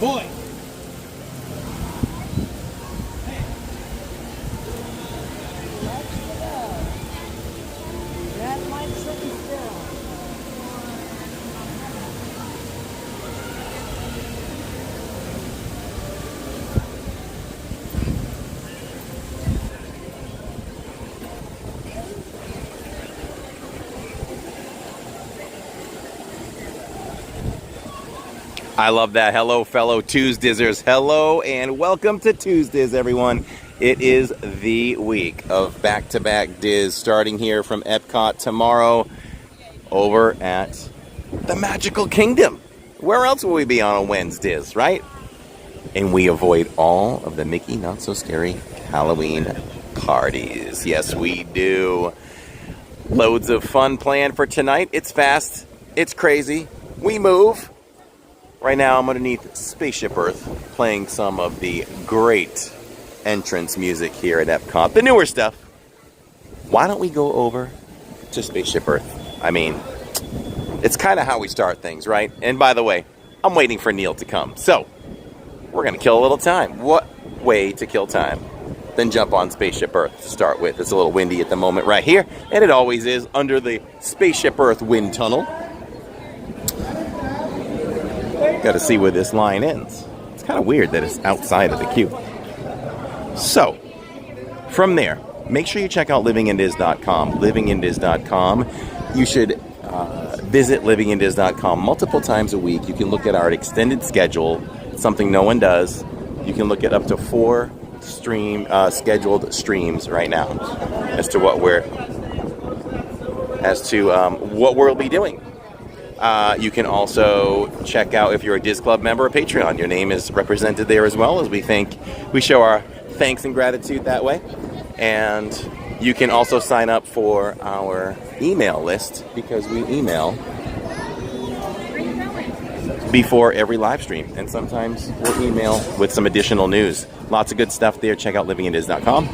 boy. I love that. Hello, fellow Tuesdays. Hello, and welcome to Tuesdays, everyone. It is the week of back-to-back Diz, starting here from Epcot tomorrow over at the Magical Kingdom. Where else will we be on a Wednesdays, right? And we avoid all of the Mickey Not So Scary Halloween parties. Yes, we do. Loads of fun planned for tonight. It's fast. It's crazy. We move. Right now, I'm underneath Spaceship Earth, playing some of the great entrance music here at Epcot. The newer stuff. Why don't we go over to Spaceship Earth? I mean, it's kind of how we start things, right? And by the way, I'm waiting for Neil to come. So, we're going to kill a little time. What way to kill time than jump on Spaceship Earth to start with? It's a little windy at the moment right here, and it always is under the Spaceship Earth wind tunnel. Got to see where this line ends. It's kind of weird that it's outside of the queue. So, from there, make sure you check out livingindiz.com. Livingindiz.com. You should visit livingindiz.com multiple times a week. You can look at our extended schedule, something no one does. You can look at up to 4 scheduled streams right now as to what we'll be doing. You can also check out, if you're a Diz Club member, a Patreon. Your name is represented there as well, as we show our thanks and gratitude that way. And you can also sign up for our email list, because we email before every live stream. And sometimes we'll email with some additional news. Lots of good stuff there. Check out livingindiz.com.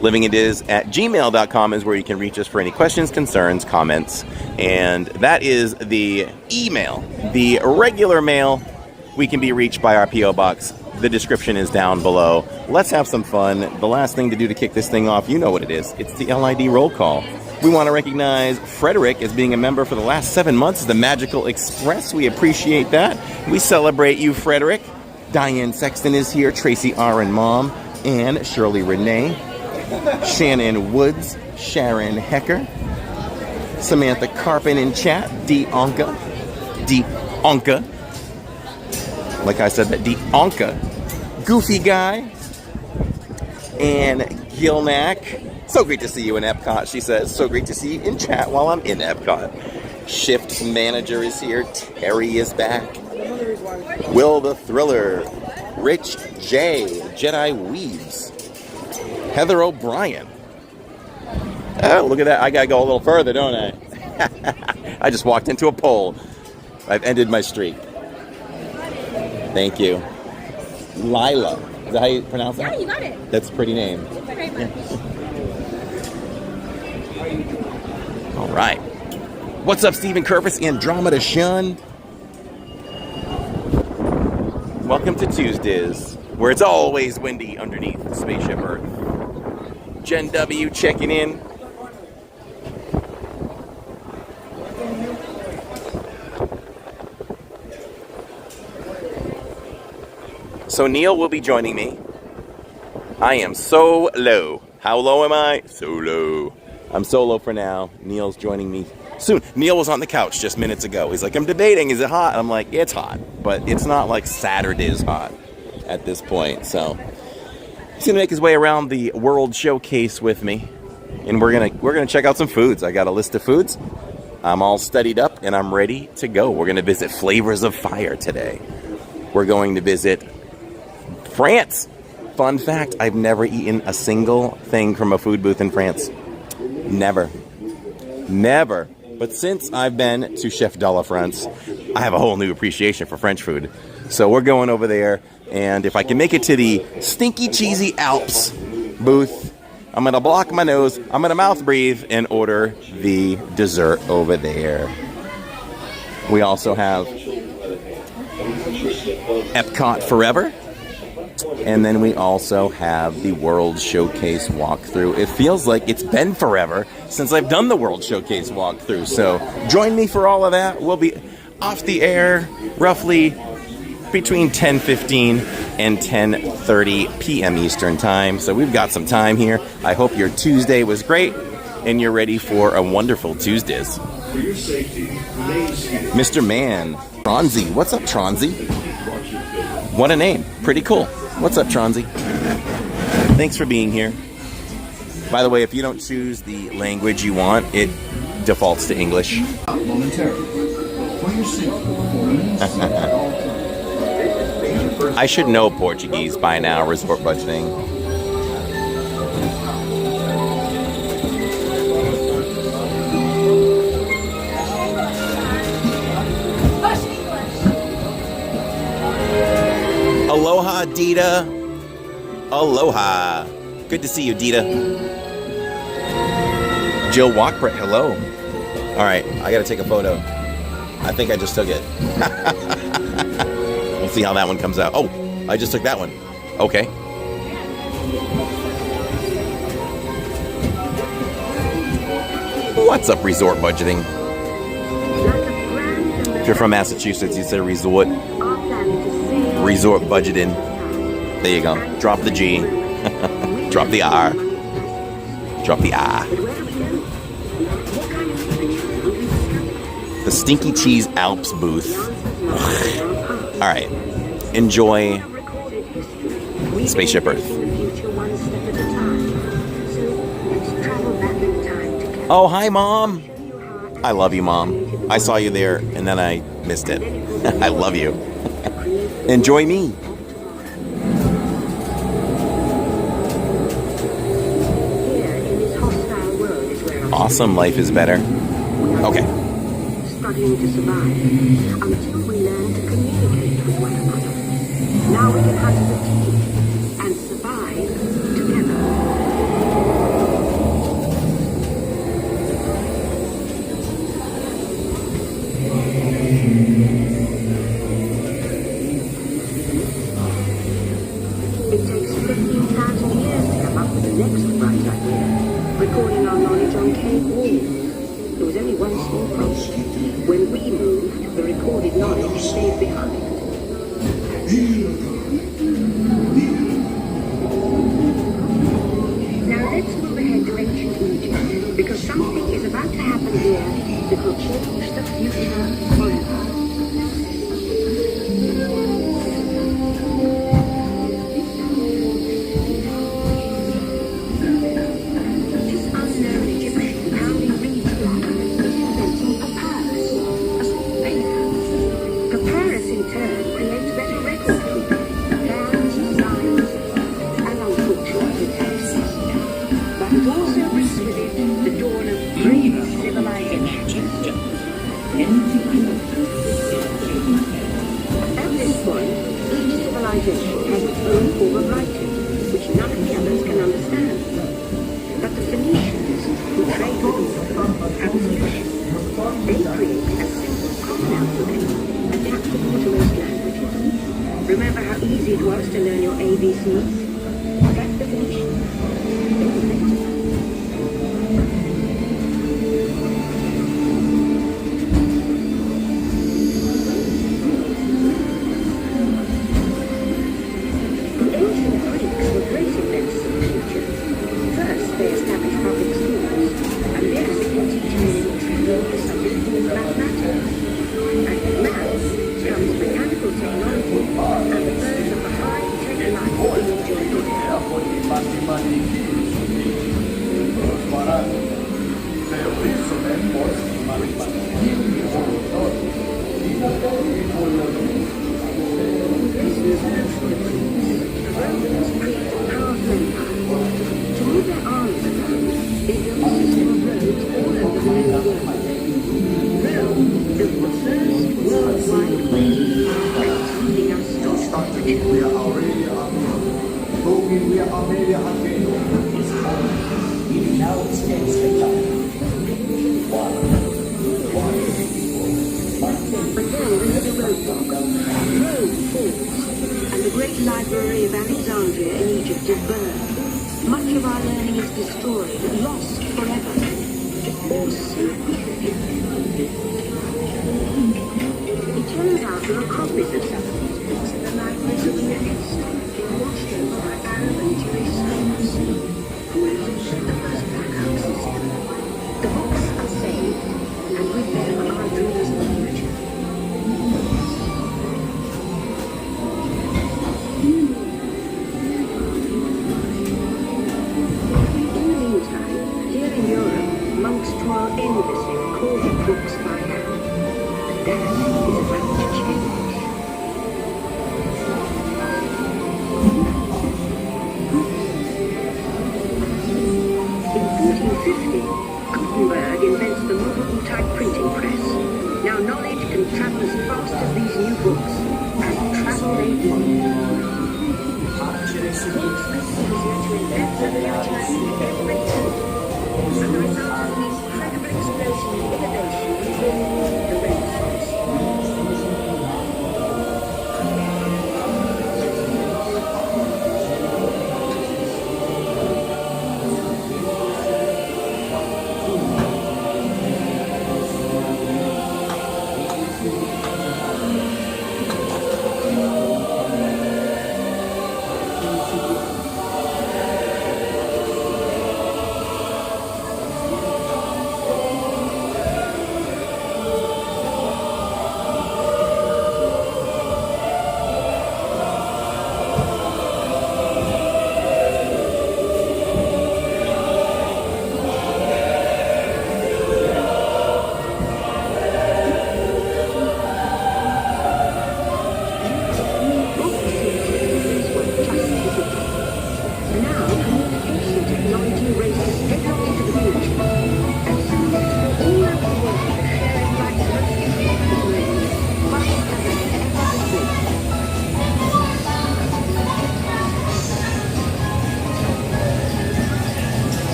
livingindiz@gmail.com is where you can reach us for any questions, concerns, comments, and that is the email. The regular mail, we can be reached by our P.O. Box. The description is down below. Let's have some fun. The last thing to do to kick this thing off, you know what it is. It's the LID roll call. We want to recognize Frederick as being a member for the last 7 months of the Magical Express. We appreciate that. We celebrate you, Frederick. Diane Sexton is here. Tracy Aaron Mom. And Shirley Renee. Shannon Woods, Sharon Hecker, Samantha Carpin in chat, D-Onka, like I said, that D-Onka, Goofy Guy, and Gilnack. So great to see you in Epcot, she says. So great to see you in chat while I'm in Epcot. Shift Manager is here, Terry is back, Will the Thriller, Rich J, Jedi Weaves, Heather O'Brien. Oh, look at that. I got to go a little further, don't I? I just walked into a pole. I've ended my streak. Thank you. Lila. Is that how you pronounce that? Yeah, you got it. That's a pretty name. Thank you very much. Yeah. All right. What's up, Stephen Curvis, Andromeda Shun? Welcome to Tuesdays, where it's always windy underneath Spaceship Earth. Jen W checking in. So Neil will be joining me. I am so low. How low am I? So low. I'm solo for now. Neil's joining me soon. Neil was on the couch just minutes ago. He's like, I'm debating, is it hot? I'm like, it's hot, but it's not like Saturday's hot at this point. So he's gonna make his way around the World Showcase with me, and we're gonna check out some foods. I got a list of foods. I'm all studied up and I'm ready to go. We're gonna visit Flavors of Fire today. We're going to visit France. Fun fact, I've never eaten a single thing from a food booth in France. Never. But since I've been to Chef de la France, I have a whole new appreciation for French food. So we're going over there, and if I can make it to the Stinky Cheesy Alps booth, I'm going to block my nose, I'm going to mouth breathe, and order the dessert over there. We also have Epcot Forever. And then we also have the World Showcase walkthrough. It feels like it's been forever since I've done the World Showcase walkthrough. So join me for all of that. We'll be off the air roughly between 10:15 and 10:30 p.m. Eastern Time. So we've got some time here. I hope your Tuesday was great and you're ready for a wonderful Tuesdays. Mr. Man, Tronzy. What's up, Tronzy? What a name. Pretty cool. What's up, Tronzy? Thanks for being here. By the way, if you don't choose the language you want, it defaults to English. I should know Portuguese by now, resort budgeting. Aloha, Dita. Aloha. Good to see you, Dita. Jill Walkbrett, hello. All right, I got to take a photo. I think I just took it. We'll see how that one comes out. Oh, I just took that one. Okay. What's up, resort budgeting? If you're from Massachusetts, you say resort. Resort budgeting. There you go. Drop the G. Drop the R. Drop the R. The Stinky Cheese Alps booth. All right. Enjoy Spaceship Earth. Oh, hi, Mom. I love you, Mom. I saw you there, and then I missed it. I love you. Enjoy me. Awesome, life is better. Okay. Struggling to survive until we learn to communicate with one another. Now we can hunt as a team and survive together. It takes 15,000 years to come up with the next bright idea, recording our knowledge on cave walls. There was only one small problem. When we moved, the recorded knowledge stayed behind. Now let's move ahead to ancient Egypt, because something is about to happen here that will change the future forever. Remember how easy it was to learn your ABCs? That's the Phoenicians. The ancient Greeks were great inventors of the future. First, they established public schools, and then began teaching elementary the subject called mathematics. And in maths comes mechanical technology and the birth of the high-tech life we enjoy today. The Romans created a powerful empire. To move their armies around, they built a system of roads all over the known world. Rome built the first worldwide way, leading us to Scotland. We are already now experience the time. But then we hit a roadblock. copies of some of these books in the libraries of the West, being washed over by Arab and Jewish scholars who illuminate the first blackout system. The books are saved, and with them our dreams of the future. In the meantime, here in Europe, monks toil endlessly recording books by hand. And that is about to change. In 1450, Gutenberg invents the movable type printing press. Now knowledge can travel as fast as these new books, and travel they will. Books are easier to invent and utilize every day. And the result of the incredible explosion in innovation is the Renaissance.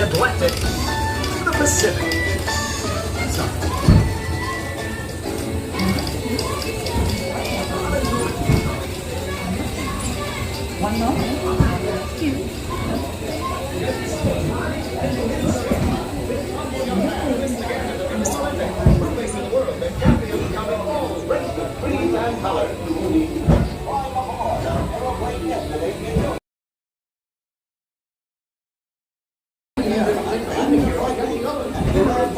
Atlantic to the Pacific. One more? Two.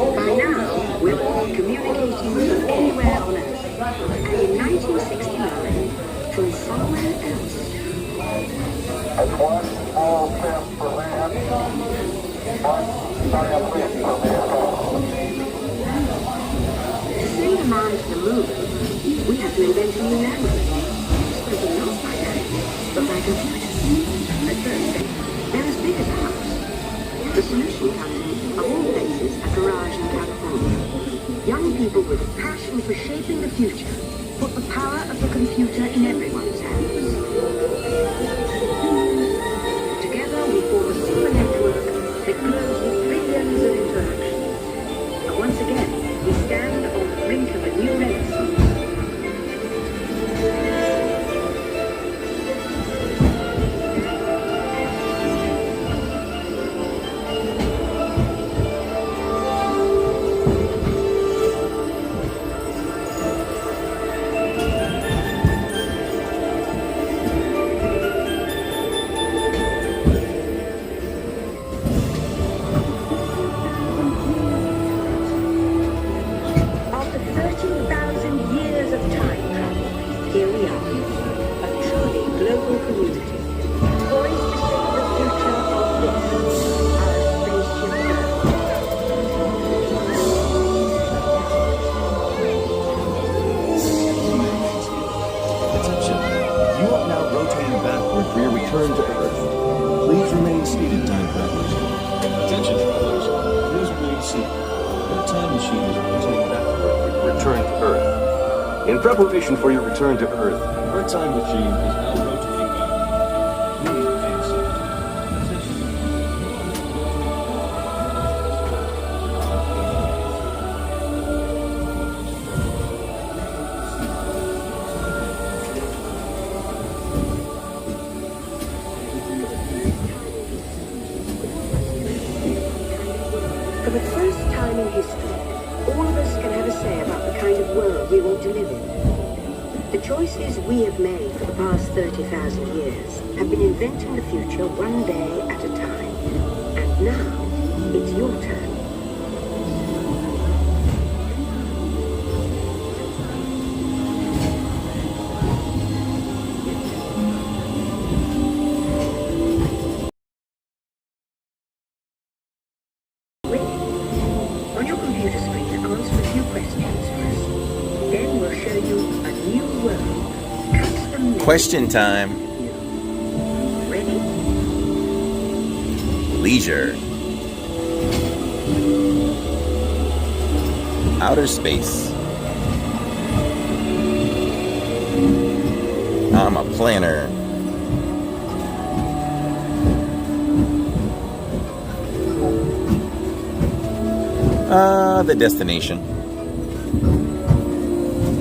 By now, we're all communicating from anywhere on Earth. And in 1969, from somewhere else. That's one small step for man, one giant leap for mankind. To send a man to the moon, we have to invent a new language. Spoken not by man, but by computers. At first, they're as big as a house. The solution comes in, of all places, a garage in California. Young people with a passion for shaping the future put the power of the computer in everyone's hands. Together we form a super network that glows with billions of interactions. And once again, we stand on the brink of a new renaissance. In preparation for your return to Earth, our time machine is now rotating back. Please remain seated. in history, all of us can have a say about the kind of world we want to live in. The choices we have made for the past 30,000 years have been inventing the future one day at a time. And now, it's your turn. On your computer screen, answer a few questions first. Then we'll show you a new world, custom made. Question time. Ready? Leisure. Outer space. I'm a planner. The destination.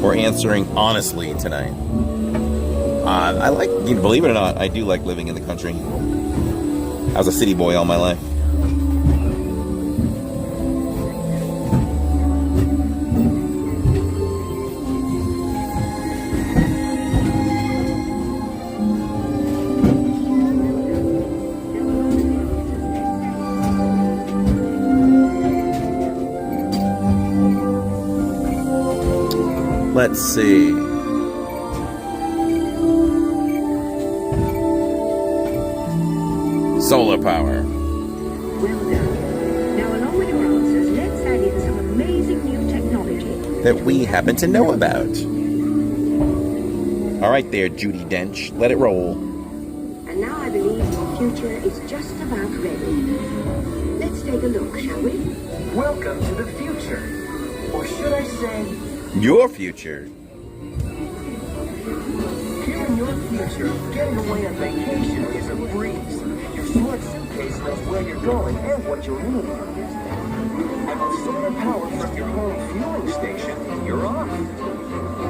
We're answering honestly tonight. I like, believe it or not, I do like living in the country. I was a city boy all my life. Let's see. Solar power. Well done. Now, along with your answers, let's add in some amazing new technology That we happen to know about. All right there, Judi Dench. Let it roll. And now I believe your future is just about ready. Let's take a look, shall we? Welcome to the future. Or should I say, Your future. here in your future, getting away on vacation is a breeze. Your smart suitcase knows where you're going and what you'll need. And with solar power from your home fueling station, you're off.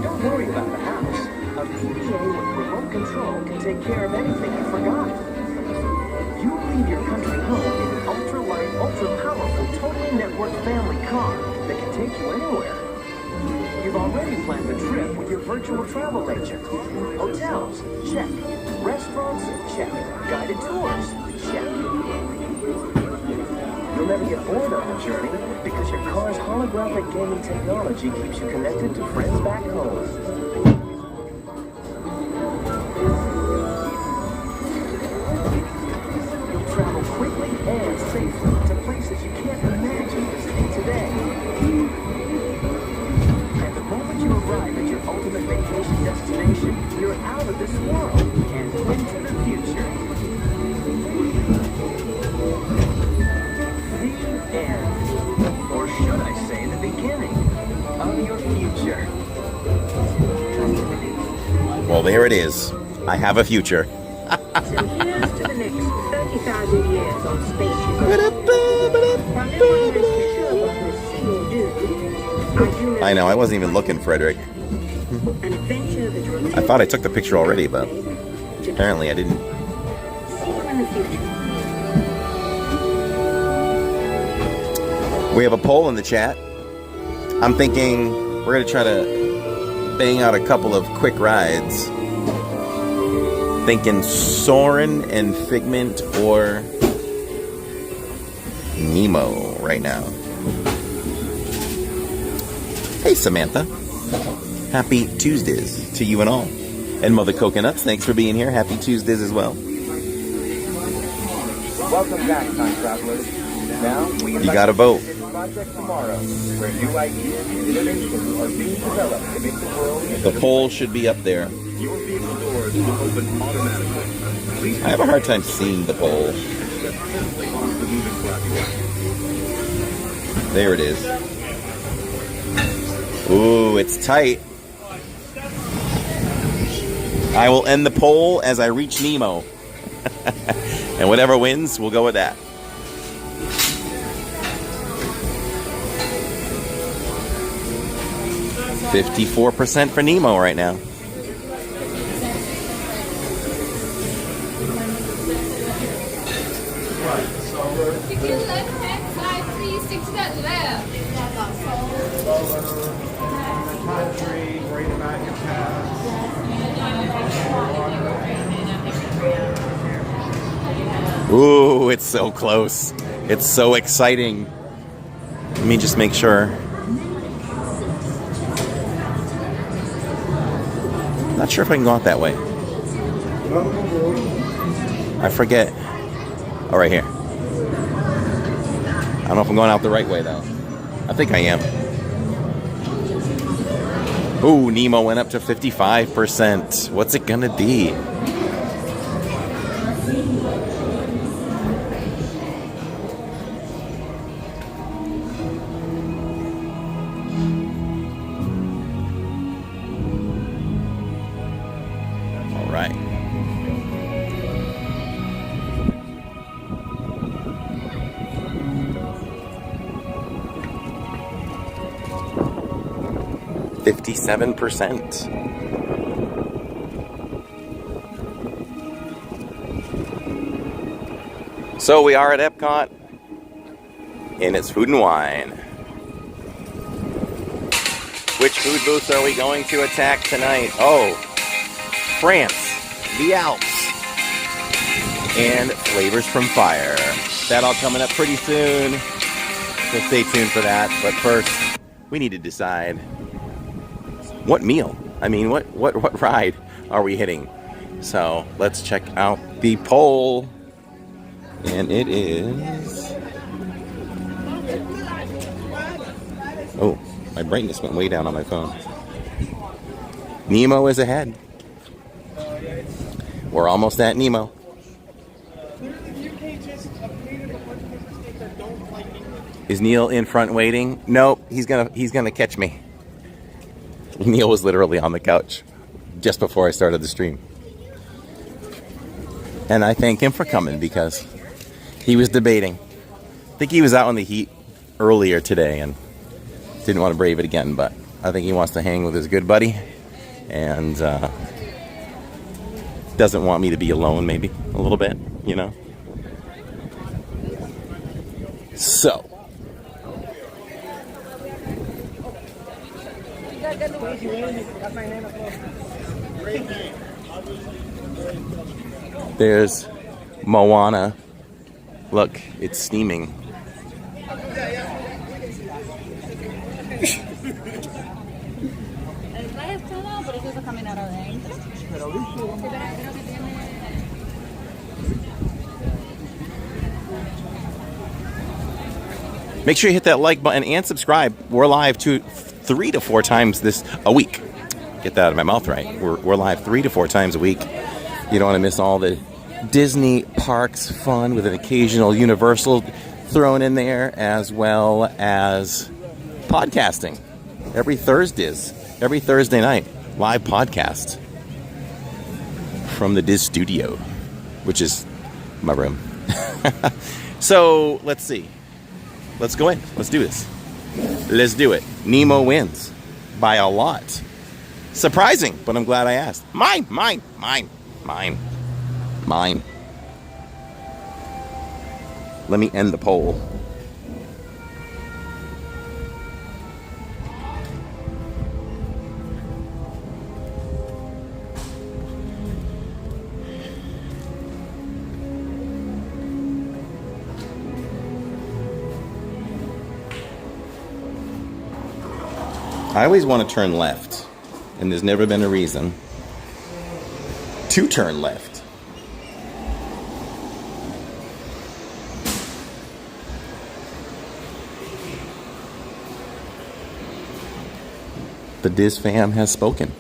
Don't worry about the house. A PDA with remote control can take care of anything you forgot. You'll leave your country home in an ultra-light, ultra-powerful, totally networked family car that can take you anywhere. You've already planned the trip with your virtual travel agent. Hotels, check. Restaurants, check. Guided tours, check. You'll never get bored on the journey because your car's holographic gaming technology keeps you connected to friends back home. You'll travel quickly and safely to places you can't imagine visiting today. And the moment you arrive at your ultimate vacation destination, you're out of this world and into the future. The end. Or should I say the beginning of your future. Well, there it is. I have a future. So here's to the next 30,000 years on spaceship. While no one knows for sure what we'll see or do, I do know I know, I wasn't even looking, Frederick. an adventure that will I thought I took the picture already, but apparently I didn't. see you in the future. We have a poll in the chat. I'm thinking we're going to try to bang out a couple of quick rides. Thinking Soarin' and Figment or Nemo right now. Hey, Samantha. Happy Tuesdays to you and all. And Mother Coconuts, thanks for being here. Happy Tuesdays as well. Welcome back, time travelers. Now, we You got to vote. Project Tomorrow, where new ideas and innovations are being developed to make the world. The poll should be up there. Your vehicle doors will open automatically. Please I have a hard time seeing the poll. step carefully off the moving platform. There it is. Ooh, it's tight. I will end the poll as I reach Nemo. And whatever wins, we'll go with that. $54% for Nemo right now. If you like that side please stick to that left. Country, worried about your past. Ooh, it's so close. It's so exciting. Let me just make sure. Not sure if I can go out that way. I forget. Oh, right here. I don't know if I'm going out the right way, though. I think I am. Ooh, Nemo went up to 55%. What's it gonna be? All right. $57%. So we are at Epcot, and it's Food and Wine. Which food booths are we going to attack tonight? Oh, France, the Alps, and Flavors from Fire. That all coming up pretty soon, so stay tuned for that. But first, we need to decide what meal, I mean, what ride are we hitting? So let's check out the poll. And it is... Oh, my brightness went way down on my phone. Nemo is ahead. We're almost at Nemo. Is Neil in front waiting? Nope, he's gonna catch me. Neil was literally on the couch just before I started the stream. And I thank him for coming because he was debating. I think he was out in the heat earlier today and didn't want to brave it again, but I think he wants to hang with his good buddy and doesn't want me to be alone maybe a little bit, you know? So. There's Moana. Look, it's steaming. Make sure you hit that like button and subscribe. We're live 3 to 4 times a week. Get that out of my mouth right. We're live 3 to 4 times a week. You don't want to miss all the Disney parks fun with an occasional Universal thrown in there, as well as podcasting. Every Thursday night, live podcast from the Diz studio, which is my room. So let's see. Let's go in. Let's do this. Let's do it. Nemo wins by a lot. Surprising, but I'm glad I asked. Mine. Let me end the poll. I always want to turn left, and there's never been a reason to turn left. The Diz fam has spoken.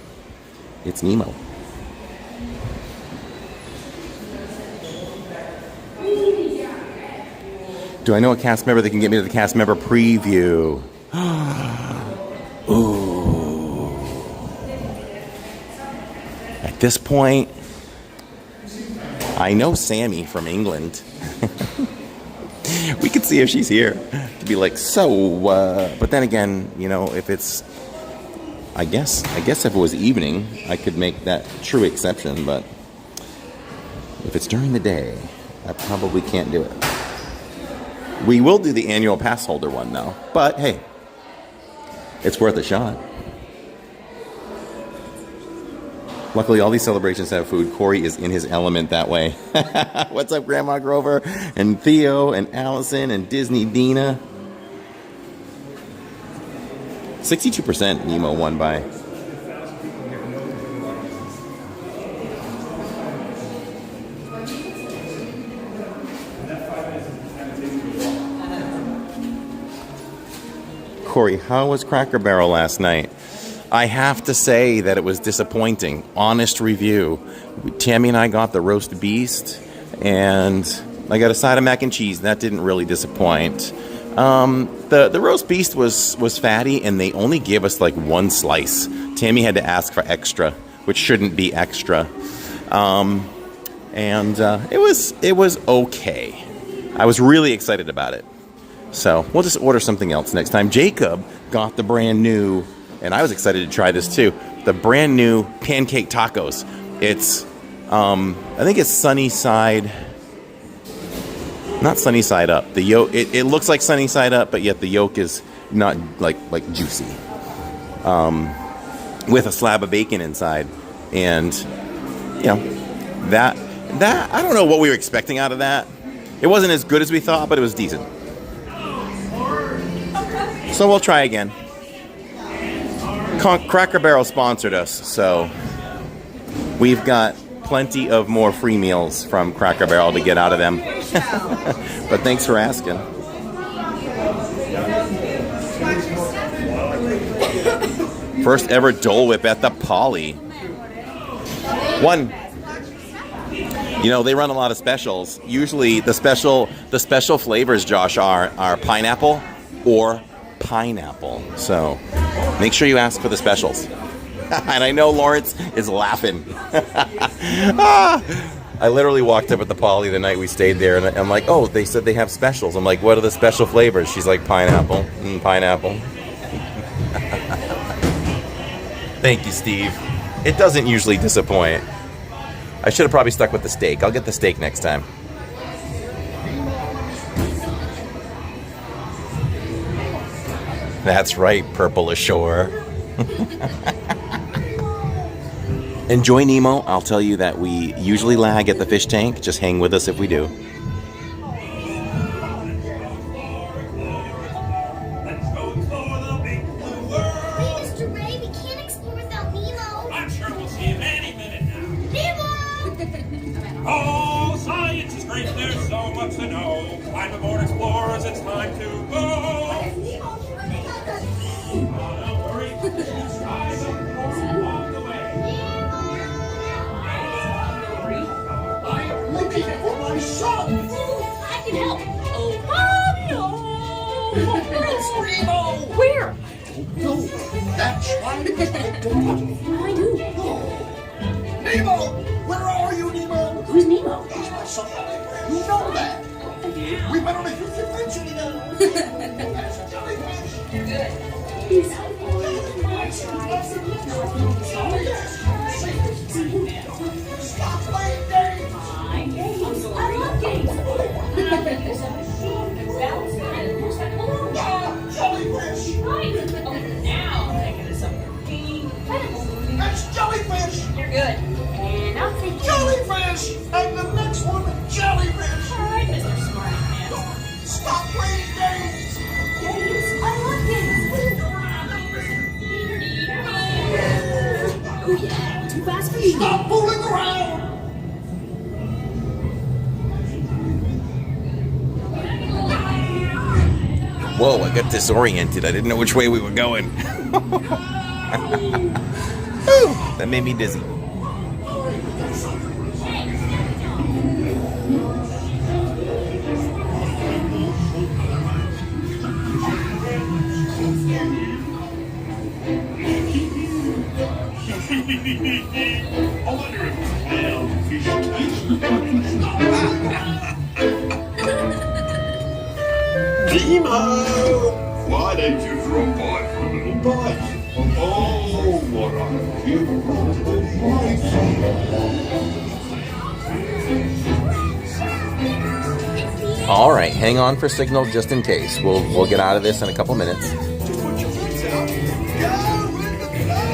It's Nemo. Do I know a cast member that can get me to the cast member preview? Ooh. At this point, I know Sammy from England. We could see if she's here. To be like, but then again, you know, if it's, I guess if it was evening, I could make that true exception, but if it's during the day, I probably can't do it. We will do the annual pass holder one though, but hey, it's worth a shot. Luckily, all these celebrations have food. Corey is in his element that way. What's up, Grandma Grover? And Theo, and Allison, and Disney Dina. 62% Nemo won by. Corey, how was Cracker Barrel last night? I have to say that it was disappointing. Honest review. Tammy and I got the roast beast, and I got a side of mac and cheese. That didn't really disappoint. The roast beast was fatty, and they only gave us like one slice. Tammy had to ask for extra, which shouldn't be extra. It was okay. I was really excited about it. So we'll just order something else next time. Jacob got the brand new, and I was excited to try this too, the brand new pancake tacos. It's, I think it's sunny side, not sunny side up. The yolk, it looks like sunny side up, but yet the yolk is not like juicy. With a slab of bacon inside. And, you know, that, I don't know what we were expecting out of that. It wasn't as good as we thought, but it was decent. So we'll try again. Cracker Barrel sponsored us, so we've got plenty of more free meals from Cracker Barrel to get out of them. But thanks for asking. First ever Dole Whip at the Poly. One. You know, they run a lot of specials. Usually the special flavors, Josh, are pineapple or pineapple. So make sure you ask for the specials. And I know Lawrence is laughing. I literally walked up at the Poly the night we stayed there, and I'm like, oh, they said they have specials. I'm like, what are the special flavors? She's like, pineapple. Pineapple. Thank you, Steve. It doesn't usually disappoint. I should have probably stuck with the steak. I'll get the steak next time. That's right, Purple Ashore. Enjoy Nemo. I'll tell you that we usually lag at the fish tank. Just hang with us if we do. Oh, science is great, there's so much to know. Climb aboard, explorers, it's time to go. Don't worry, just try along the way. I'm looking for my son. I can help. It's Remo. Where? No, that's right. I do. Nemo, where are you, Nemo? Who's Nemo? He's my son. You know that. We better make you convention together. That's a jellyfish. You're good. Stop playing games. I love games. Jellyfish. Oh, now I'm thinking of something. That's jellyfish. You're good. And I'll take Jellyfish. And the next one, jellyfish. All right, Mr. Smarty Pants. Stop playing games. Games? I love games. Oh yeah, too fast for me. Stop fooling around. Whoa, I got disoriented. I didn't know which way we were going. Ooh, that made me dizzy. I wonder if whale fish Nemo! Why don't you drop by for a little bite? Oh, what a beautiful place! All right, hang on for signal just in case. We'll get out of this in a couple minutes. Just put your lips out. Go with the flow.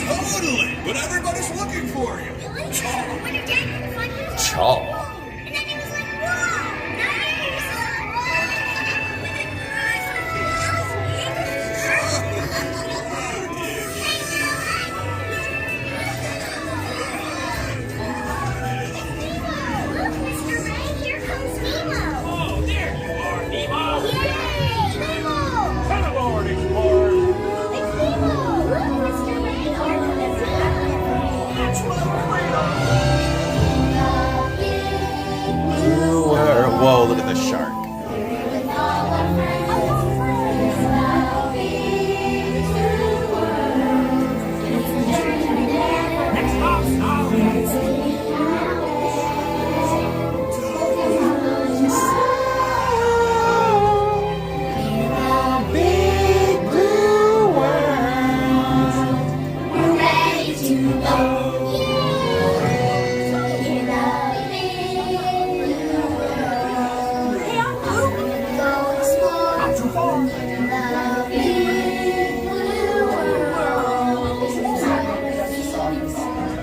Totally, but everybody's looking for you. When your dad had to find you, Chaw. and then he was like, whoa, nice. Look, Mr. Ray, here comes Nemo. Oh, there you are, Nemo. Yay, Nemo. Come aboard, explorers. It's Nemo. Look, Mr. Ray, over the top. That's what I'm afraid of. Whoa, look at the shark.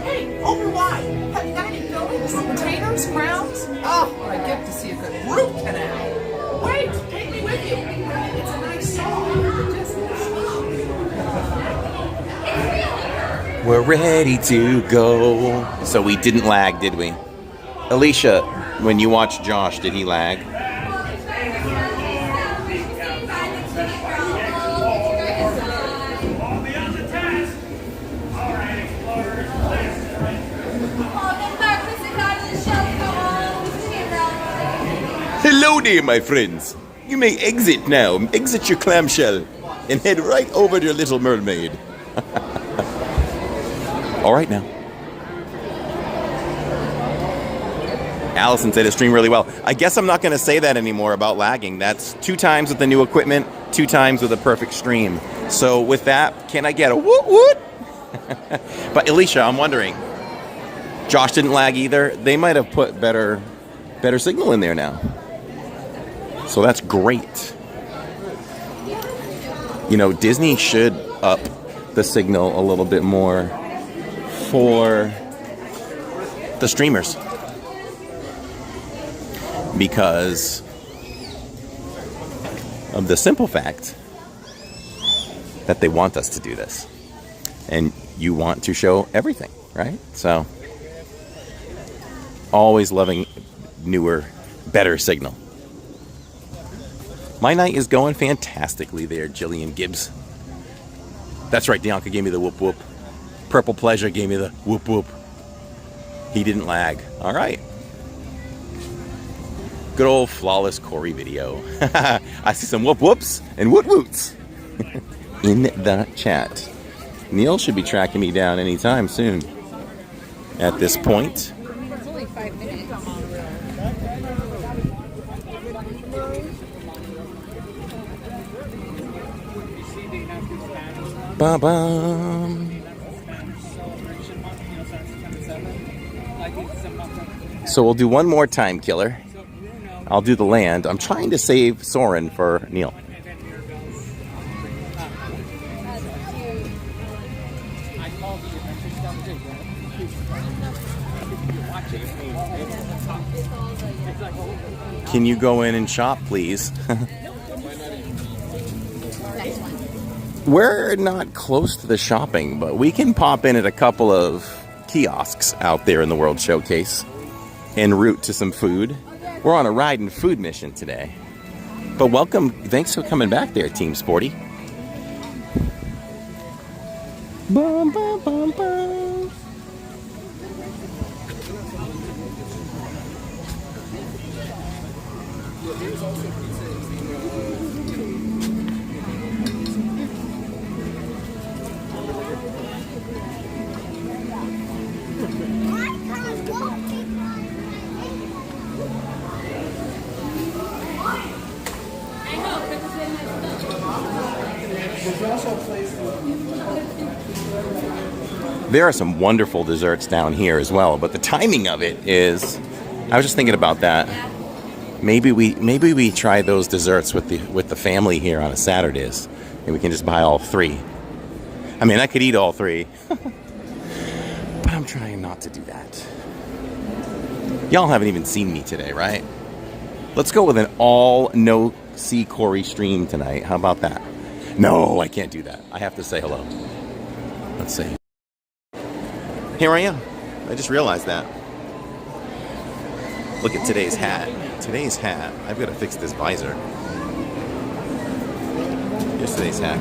Hey, open wide. Have you got any buildings, containers, grounds? Oh, I get to see a good root canal. Wait, take me with you. It's a nice song. We're ready to go. So we didn't lag, did we? Alicia, when you watched Josh, did he lag? Hello there, my friends. You may exit now. Exit your clamshell and head right over to your Little Mermaid. All right now. Allison said it streamed really well. I guess I'm not going to say that anymore about lagging. That's 2 times with the new equipment, 2 times with a perfect stream. So with that, can I get a woot woot? But Alicia, I'm wondering, Josh didn't lag either. They might have put better signal in there now. So that's great. You know, Disney should up the signal a little bit more for the streamers, because of the simple fact that they want us to do this, and you want to show everything, right? So always loving newer, better signal. My night is going fantastically there, Jillian Gibbs. That's right, Bianca gave me the whoop whoop. Purple Pleasure gave me the whoop whoop. He didn't lag. All right. Good old flawless Corey video. I see some whoop whoops and woot woots in the chat. Neil should be tracking me down anytime soon. At this point. It's only 5 minutes. Ba-bum. So we'll do one more time killer. I'll do the land. I'm trying to save Soren for Neil. Can you go in and shop, please? We're not close to the shopping, but we can pop in at a couple of kiosks out there in the World Showcase en route to some food. We're on a ride and food mission today. But welcome, thanks for coming back there, Team Sporty. Bum, bum, bum, bum. There are some wonderful desserts down here as well, but the timing of it is, I was just thinking about that. Maybe we try those desserts with the family here on a Saturdays, and we can just buy all 3. I mean, I could eat all 3, but I'm trying not to do that. Y'all haven't even seen me today, right? Let's go with an all no see Corey stream tonight. How about that? No, I can't do that. I have to say hello. Let's see. Here I am. I just realized that. Look at today's hat. Today's hat. I've got to fix this visor. Here's today's hat.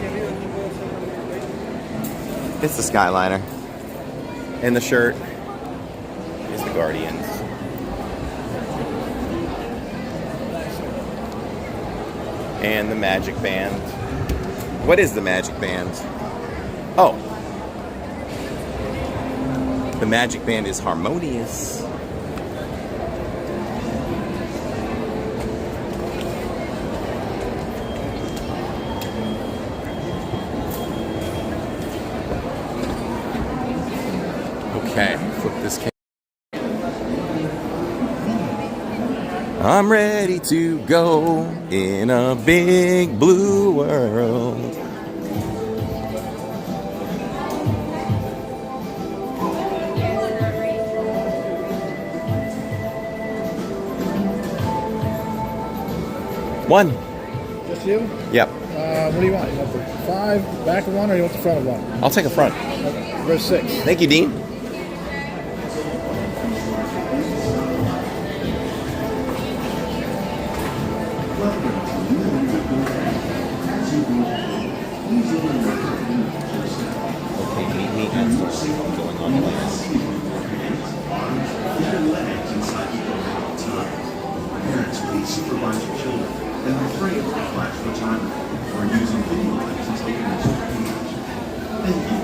It's the Skyliner. And the shirt is the Guardians. And the Magic Band. What is the Magic Band? Oh. The Magic Band is harmonious. Okay, flip this case. I'm ready to go in a big blue world. One. Just you? Yep. What do you want? You want the 5, back of 1, or you want the front of 1? I'll take a front. Verse 6. Thank you, Dean. Okay, meet me at what's going on in this. Parents please supervise your children and refrain from flash photography or using video lenses taken in Thank you.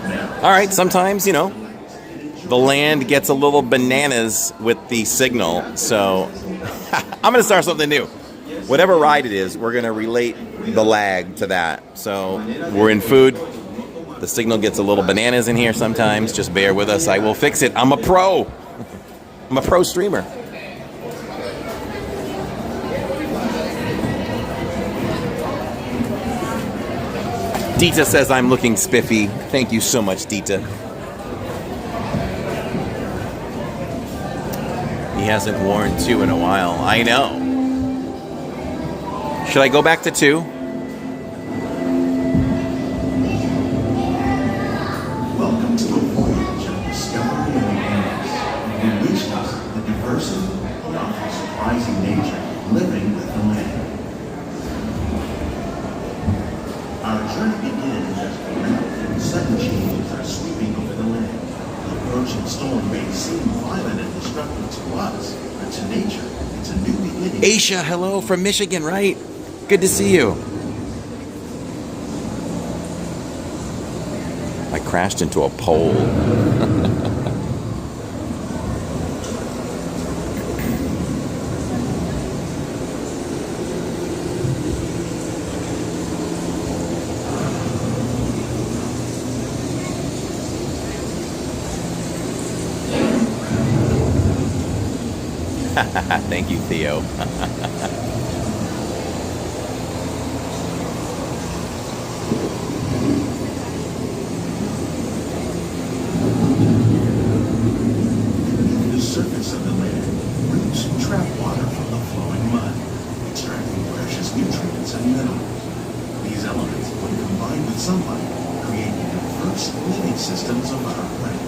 Now, All right, sometimes, you know, the land gets a little bananas with the signal, so I'm going to start something new. Whatever ride it is, we're going to relate the lag to that. So we're in food. The signal gets a little bananas in here sometimes. Just bear with us. I will fix it. I'm a pro. I'm a pro streamer. Dita says I'm looking spiffy. Thank you so much, Dita. He hasn't worn 2 in a while. I know. Should I go back to 2? welcome to a voyage of discovery and awareness, in which the diversity of surprising nature living with the land. Our journey begins as we move and sudden changes are sweeping over the land. The approaching storm may seem violent and destructive to us, but to nature, it's a new beginning. Aisha, hello from Michigan, right? Good to see you. I crashed into a pole. Thank you, Theo. The surface of the land, roots trap water from the flowing mud, extracting precious nutrients and minerals. These elements, when combined with sunlight, create the diverse living systems of our planet.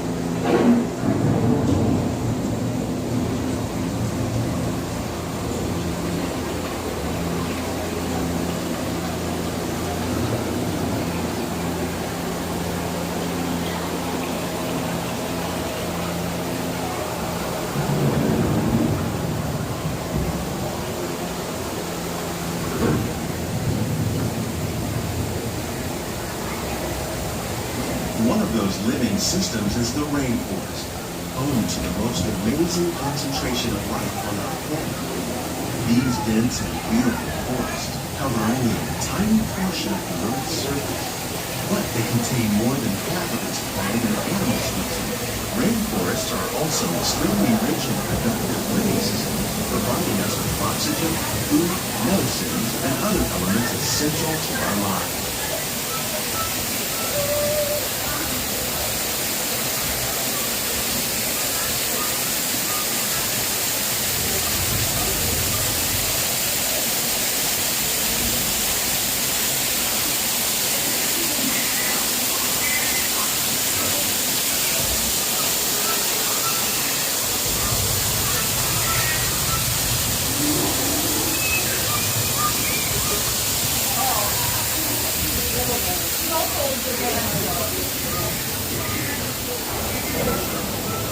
One of those living systems is the rainforest, home to the most amazing concentration of life on our planet. These dense and beautiful forests cover only a tiny portion of the Earth's surface, but they contain more than half of its plant and animal species. Rainforests are also extremely rich in productive living systems, providing us with oxygen, food, medicines, and other elements essential to our lives.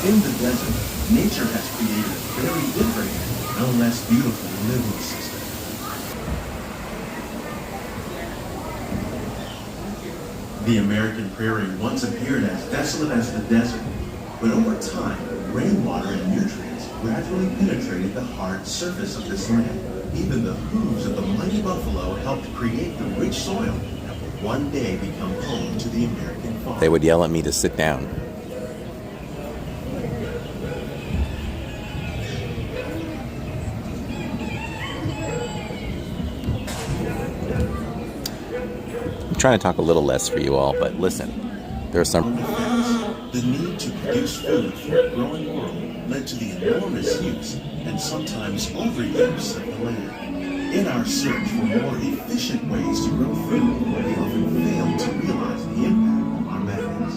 In the desert, nature has created a very different, no less beautiful living system. The American prairie once appeared as desolate as the desert, but over time, rainwater and nutrients gradually penetrated the hard surface of this land. Even the hooves of the mighty buffalo helped create the rich soil that will one day become home to the American farm. They would yell at me to sit down. I'm trying to talk a little less for you all, but listen, there are some... The need to produce food for a growing world led to the enormous use and sometimes overuse of the land. In our search for more efficient ways to grow food, we often fail to realize the impact of our methods.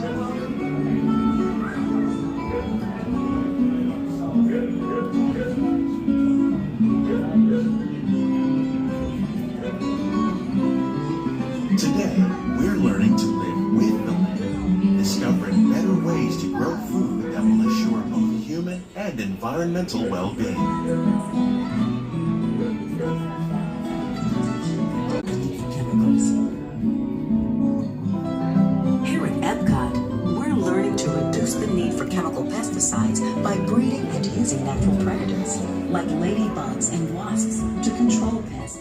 Today, we're learning to live with the land, discovering better ways to grow food that will assure both human and environmental well-being. Here at Epcot, we're learning to reduce the need for chemical pesticides by breeding and using natural predators, like ladybugs and wasps, to control pests.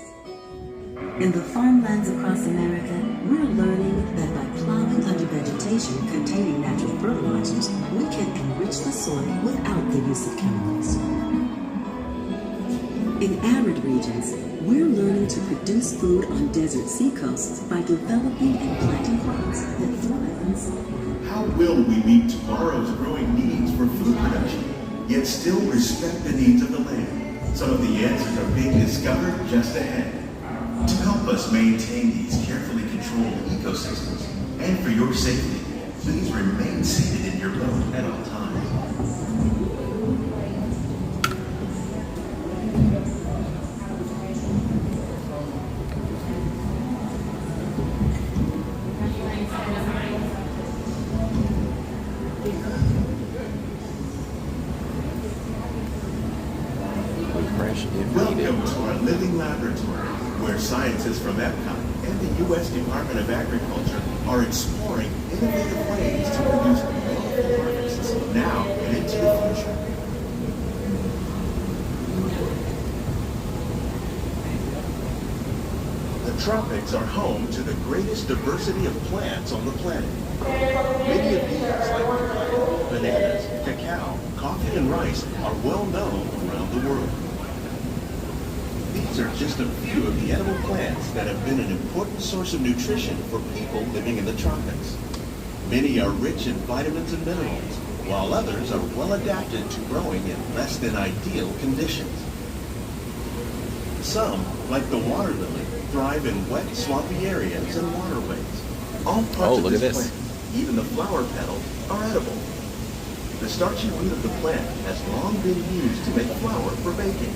In the farmlands across America, we're learning that by plowing under vegetation containing natural fertilizers, we can enrich the soil without the use of chemicals. In arid regions, we're learning to produce food on desert seacoasts by developing and planting crops that thrive on salt. How will we meet tomorrow's growing needs for food production, yet still respect the needs of the land? Some of the answers are being discovered just ahead. To help us maintain these carefully controlled ecosystems, and for your safety, please remain seated in your boat at all times. Welcome to our living laboratory, where scientists from Epcot and the U.S. Department of Agriculture are exploring innovative ways to produce wonderful harvests now and into the future. The tropics are home to the greatest diversity of plants on the planet. Many of these, like cacao, bananas, cacao, coffee, and rice, are well known around the world. These are just a few of the edible plants that have been an important source of nutrition for people living in the tropics. Many are rich in vitamins and minerals, while others are well adapted to growing in less than ideal conditions. Some, like the water lily, thrive in wet, swampy areas and waterways. All parts of this plant, even the flower petals, are edible. The starchy root of the plant has long been used to make flour for baking.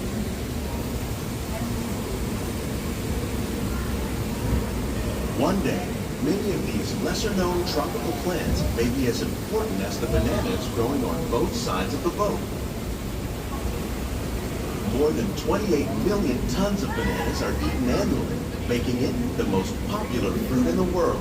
One day, many of these lesser-known tropical plants may be as important as the bananas growing on both sides of the boat. More than 28 million tons of bananas are eaten annually, making it the most popular fruit in the world.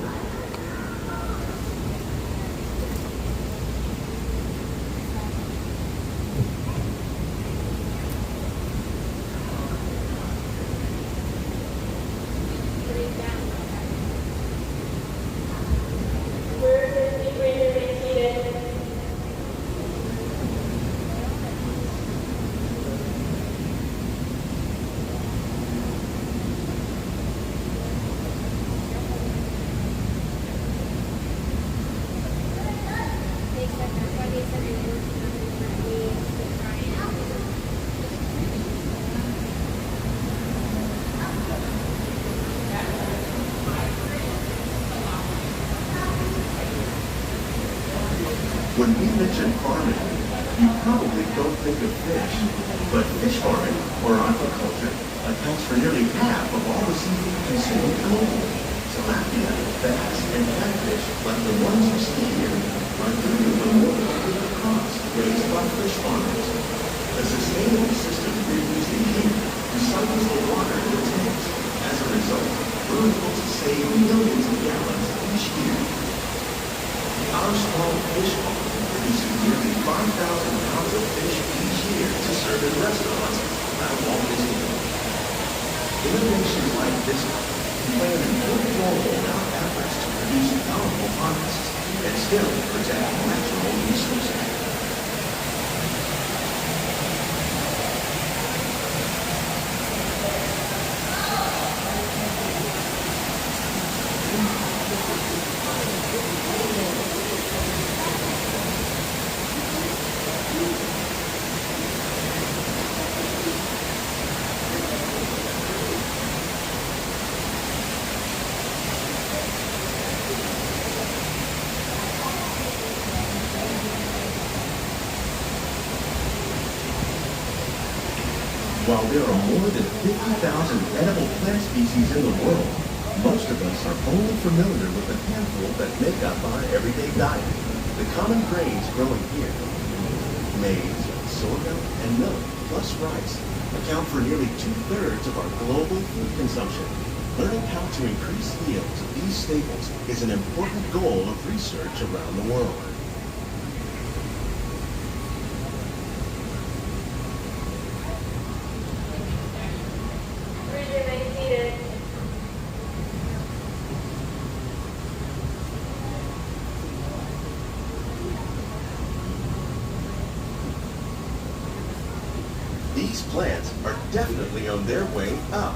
mention farming, you probably don't think of fish, but fish farming, or aquaculture, accounts for nearly half of all the seafood consumed globally. Tilapia, bass, and catfish, like the ones you see here, are due to the more than crops raised by fish farmers. The sustainable system we're using here recycles the water in the tanks. As a result, we're able to save millions of gallons each year. Our small fish farm produces nearly 5,000 pounds of fish each year to serve in restaurants at Walt Disney World. Innovations like this one play an important role in our efforts to produce powerful harvests and still protect natural resources. While there are more than 50,000 edible plant species in the world, most of us are only familiar with a handful that make up our everyday diet. The common grains growing here, maize, sorghum, and millet, plus rice, account for nearly 2/3 of our global food consumption. Learning how to increase yields of these staples is an important goal of research around the world. These plants are definitely on their way up.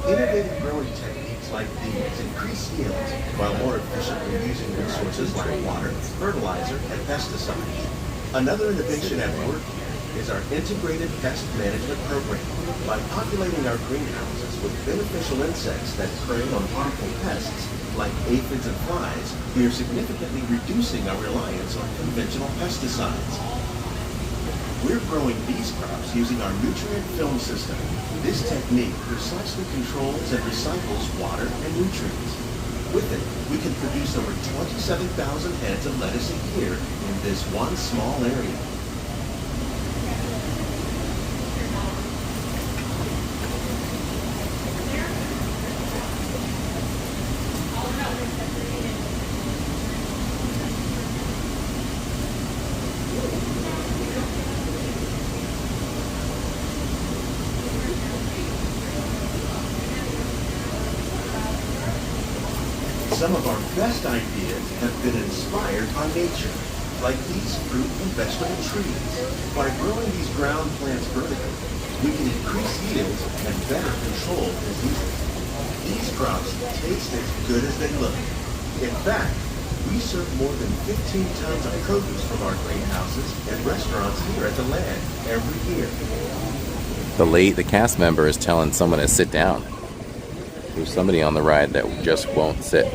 Innovative growing techniques like these increase yields while more efficiently using resources like water, fertilizer, and pesticides. Another innovation at work here is our integrated pest management program. By populating our greenhouses with beneficial insects that prey on harmful pests like aphids and flies, we are significantly reducing our reliance on conventional pesticides. We're growing these crops using our nutrient film system. This technique precisely controls and recycles water and nutrients. With it, we can produce over 27,000 heads of lettuce a year in this one small area. Some of our best ideas have been inspired by nature, like these fruit and vegetable trees. By growing these ground plants vertically, we can increase yields and better control diseases. These crops taste as good as they look. In fact, we serve more than 15 tons of produce from our greenhouses and restaurants here at the land every year. The cast member is telling someone to sit down. There's somebody on the ride that just won't sit.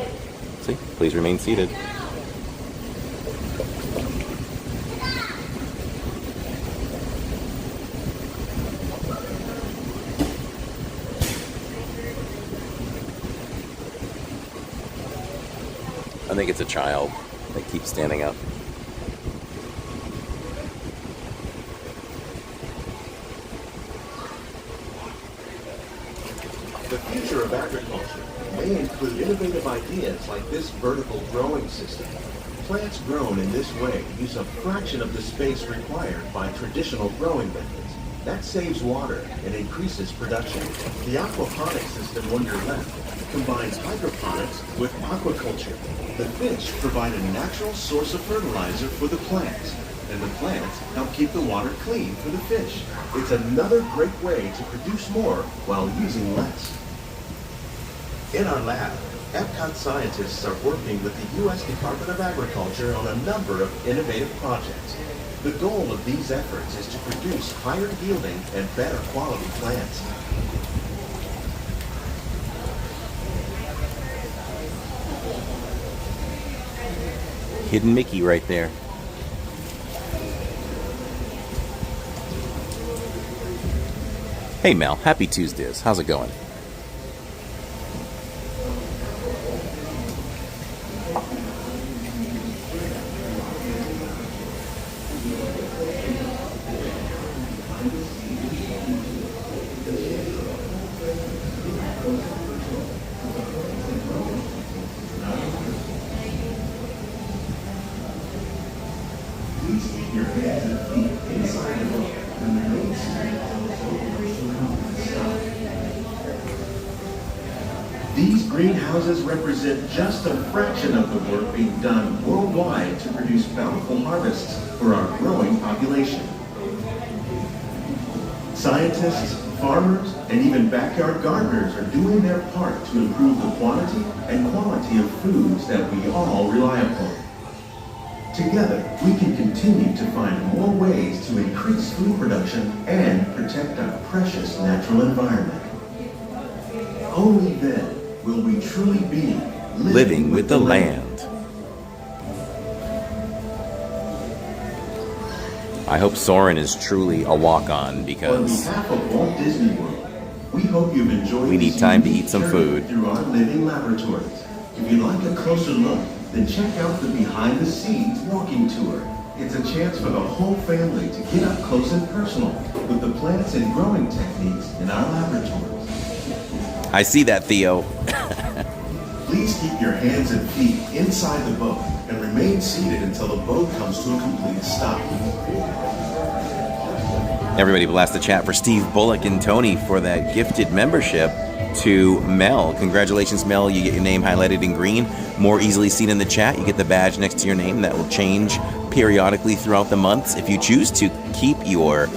See, please remain seated. I think it's a child that keeps standing up. The future of agriculture may include innovative ideas like this vertical growing system. Plants grown in this way use a fraction of the space required by traditional growing methods. That saves water and increases production. The aquaponics system on your left combines hydroponics with aquaculture. The fish provide a natural source of fertilizer for the plants, and the plants help keep the water clean for the fish. It's another great way to produce more while using less. In our lab, Epcot scientists are working with the U.S. Department of Agriculture on a number of innovative projects. The goal of these efforts is to produce higher yielding and better quality plants. Hidden Mickey right there. Hey Mel, happy Tuesdays. How's it going? These greenhouses represent just a fraction of the work being done worldwide to produce bountiful harvests for our growing population. Scientists, farmers, and even backyard gardeners are doing their part to improve the quantity and quality of foods that we all rely upon. Together, we can continue to find more ways to increase food production and protect our precious natural environment. Only then will we truly be Living with the land. I hope Soren is truly a walk-on because on behalf of Walt Disney World, we hope you've enjoyed we need this time to unique eat some journey food. through our living laboratories. If you'd like a closer look, then check out the behind the scenes walking tour. It's a chance for the whole family to get up close and personal with the plants and growing techniques in our laboratories. I see that, Theo. Please keep your hands and feet inside the boat and remain seated until the boat comes to a complete stop. Everybody blast the chat for Steve Bullock and Tony for that gifted membership to Mel. Congratulations, Mel. You get your name highlighted in green, more easily seen in the chat. You get the badge next to your name that will change periodically throughout the months. If you choose to keep your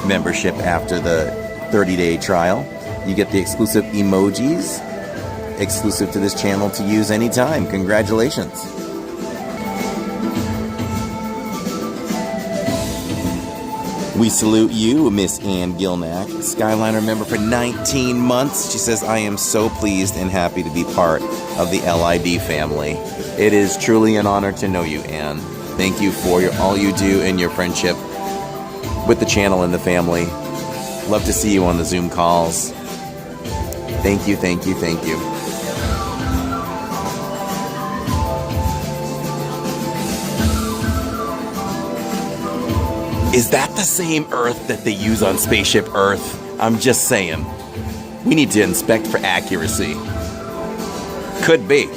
membership after the 30-day trial, you get the exclusive emojis, exclusive to this channel to use anytime. Congratulations. We salute you, Miss Ann Gilnack, Skyliner member for 19 months. She says, I am so pleased and happy to be part of the LID family. It is truly an honor to know you, Ann. Thank you for all you do and your friendship with the channel and the family. Love to see you on the Zoom calls. Thank you, thank you, thank you. Is that the same Earth that they use on Spaceship Earth? I'm just saying. We need to inspect for accuracy. Could be.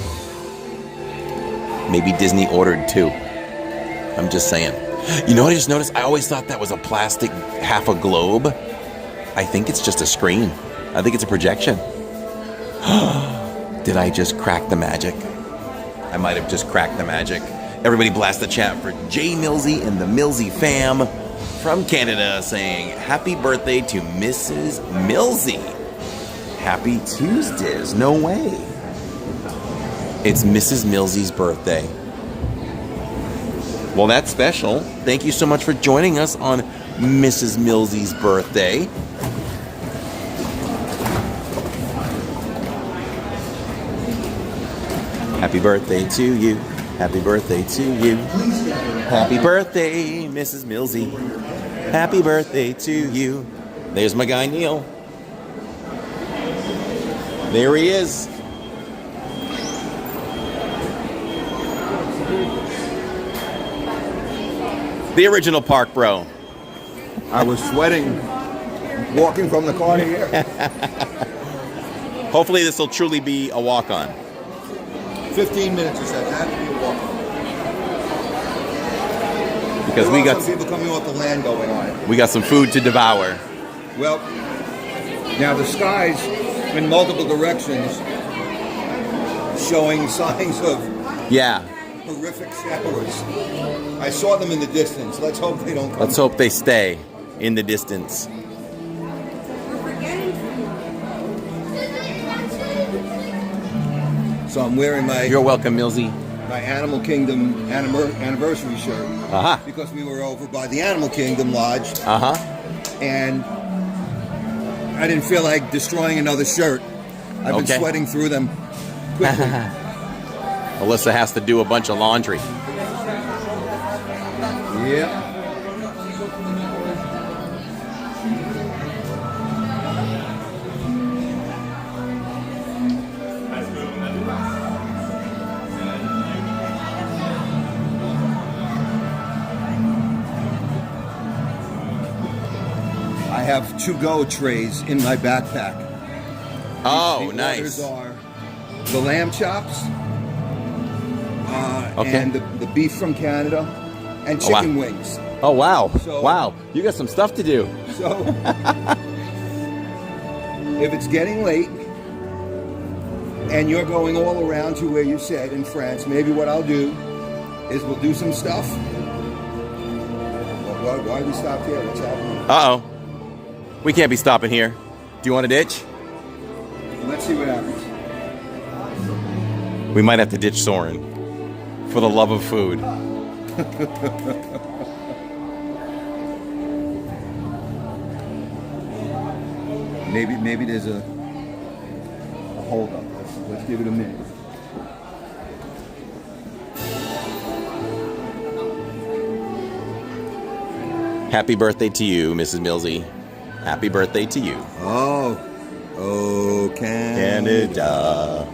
Maybe Disney ordered two. I'm just saying. You know what I just noticed? I always thought that was a plastic half a globe. I think it's just a screen. I think it's a projection. Did I just crack the magic? I might have just cracked the magic. Everybody blast the chat for Jay Millsy and the Millsy fam from Canada saying happy birthday to Mrs. Millsy. Happy Tuesdays. No way. It's Mrs. Millsy's birthday. Well, that's special. Thank you so much for joining us on Mrs. Millsy's birthday. Happy birthday to you. Happy birthday to you. Happy birthday, Mrs. Millsy. Happy birthday to you. There's my guy, Neil. There he is. The original park bro. I was sweating walking from the car to here. Hopefully this will truly be a walk-on. 15 minutes, he said. That had to be a walk-on. Because there we are got some people coming off the land going on. We got some food to devour. Well, now the skies in multiple directions showing signs of horrific showers. I saw them in the distance. Let's hope they don't come. Let's hope they stay in the distance. So I'm wearing my... You're welcome, Millsy. My Animal Kingdom anniversary shirt. Because we were over by the Animal Kingdom Lodge. And I didn't feel like destroying another shirt. I've been sweating through them quickly. Alyssa has to do a bunch of laundry. Yep. have to-go trays in my backpack. Oh, the nice. orders are the lamb chops, Okay. and the beef from Canada, and Oh, wow. chicken wings. Oh, wow. So- Wow. You got some stuff to do. So, if it's getting late, and you're going all around to where you said in France, maybe what I'll do is we'll do some stuff. Why we stopped here? What's happening? Uh-oh. We can't be stopping here. Do you want to ditch? Let's see what happens. We might have to ditch Soren for the love of food. Maybe there's a hold up. Let's give it a minute. Happy birthday to you, Mrs. Millsy. Happy birthday to you. Oh, Canada.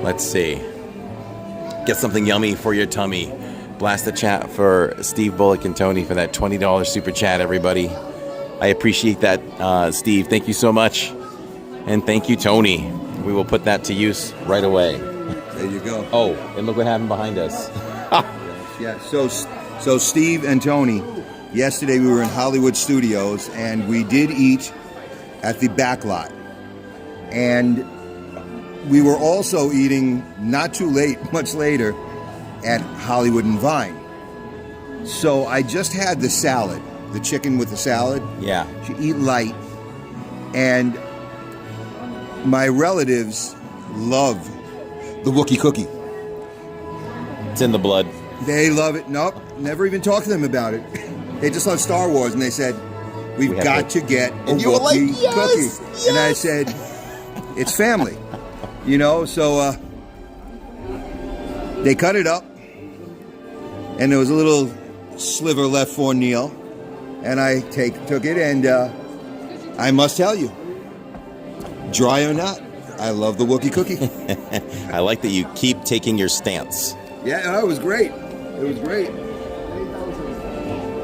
Let's see. Get something yummy for your tummy. Blast the chat for Steve Bullock and Tony for that $20 super chat, everybody. I appreciate that, Steve. Thank you so much. And thank you, Tony. We will put that to use right away. There you go. Oh, and look what happened behind us. Yeah, so Steve and Tony, yesterday we were in Hollywood Studios, and we did eat at the back lot. And we were also eating not too late, much later, at Hollywood and Vine. So I just had the salad, the chicken with the salad. Yeah. To eat light. And my relatives love the Wookiee cookie. It's in the blood. They love it. Nope, never even talked to them about it. They just love Star Wars, and they said, we've got to get a And you were like, Wookiee yes, cookie. yes. And I said, it's family. You know, so they cut it up, and there was a little sliver left for Neil, and I took it, and I must tell you, dry or not, I love the Wookiee cookie. I like that you keep taking your stance. Yeah, it was great. It was great.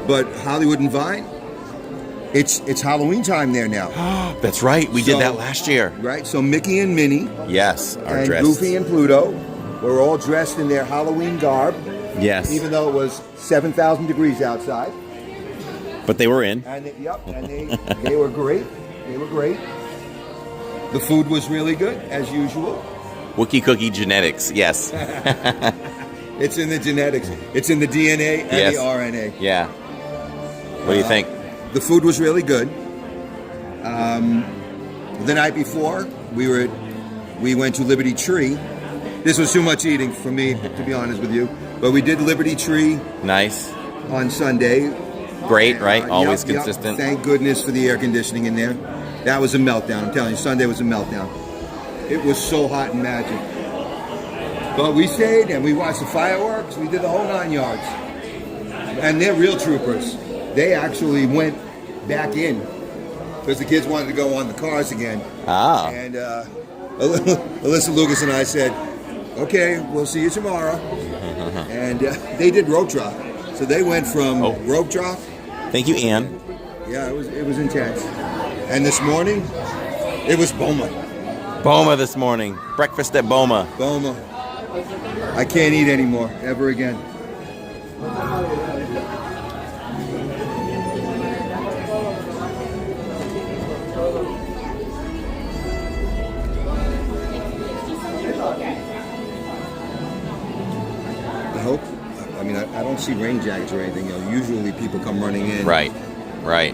But Hollywood and Vine, it's Halloween time there now. That's right. We did that last year. Right. So Mickey and Minnie, Yes, are and dressed. Goofy and Pluto were all dressed in their Halloween garb. Yes. Even though it was 7,000 degrees outside. But they were in. And they were great. They were great. The food was really good, as usual. Wookiee cookie genetics. Yes. It's in the genetics. It's in the DNA and Yes. the RNA. Yeah. What do you think? The food was really good. The night before, we went to Liberty Tree. This was too much eating for me, to be honest with you. But we did Liberty Tree. Nice. On Sunday. Great, right? Always Yep, consistent. Thank goodness for the air conditioning in there. That was a meltdown. I'm telling you, Sunday was a meltdown. It was so hot and magic. But we stayed and we watched the fireworks. We did the whole 9 yards. And they're real troopers. They actually went back in because the kids wanted to go on the cars again. Ah. And Alyssa Lucas and I said, okay, we'll see you tomorrow. And they did rope drop. So they went from rope drop. Thank you, Ann. Yeah, it was intense. And this morning, it was Boma. Boma this morning. Breakfast at Boma. Boma. I can't eat anymore, ever again. I hope. I mean, I don't see rain jackets or anything. You know, usually people come running in. Right.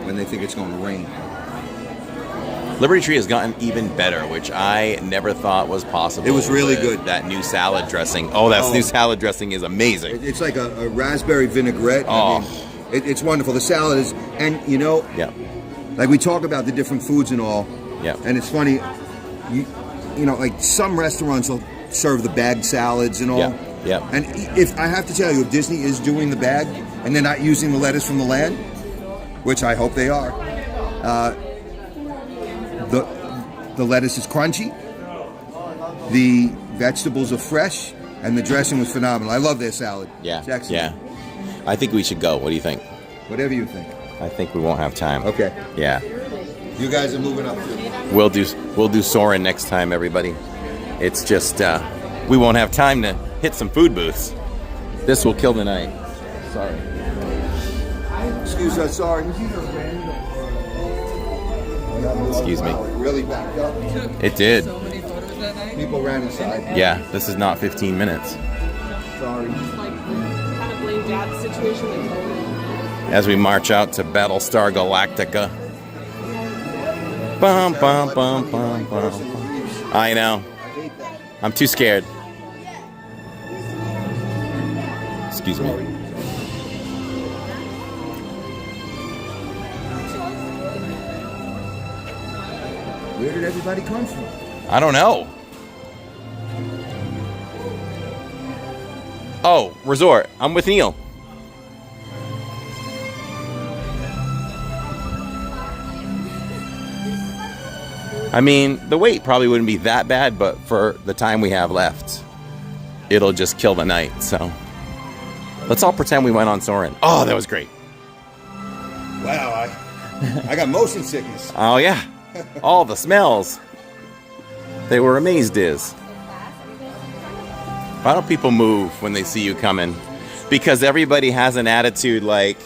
When they think it's going to rain. Liberty Tree has gotten even better, which I never thought was possible. It was really with good. That new salad dressing. Oh, that new salad dressing is amazing. It's like a raspberry vinaigrette. Oh. I mean, it's wonderful. The salad is, and you know, Yeah. like we talk about the different foods and all. Yeah. And it's funny, you know, like some restaurants will serve the bagged salads and all. Yeah. Yeah. And if I have to tell you, if Disney is doing the bag and they're not using the lettuce from the land, which I hope they are, the lettuce is crunchy, the vegetables are fresh, And the dressing was phenomenal. I love their salad. Yeah. It's excellent. Yeah. I think we should go. What do you think? Whatever you think. I think we won't have time. Okay. Yeah. You guys are moving up too. We'll do Soarin' next time, everybody. It's just we won't have time to hit some food booths. This will kill the night. Sorry. Excuse us, sorry. Excuse me. It really backed up. It did. People ran inside. Yeah, this is not 15 minutes. Sorry. Kind of blame Dad's situation and told him. As we march out to Battlestar Galactica. Bum, bum, bum, bum, bum. I know. I'm too scared. Excuse me. Where did everybody come from? I don't know. Oh, resort. I'm with Neil. I mean, the wait probably wouldn't be that bad, but for the time we have left, it'll just kill the night. So let's all pretend we went on Soarin'. Oh, that was great. Wow, I got motion sickness. Oh, yeah. All the smells. They were amazed, Diz. Why don't people move when they see you coming? Because everybody has an attitude like,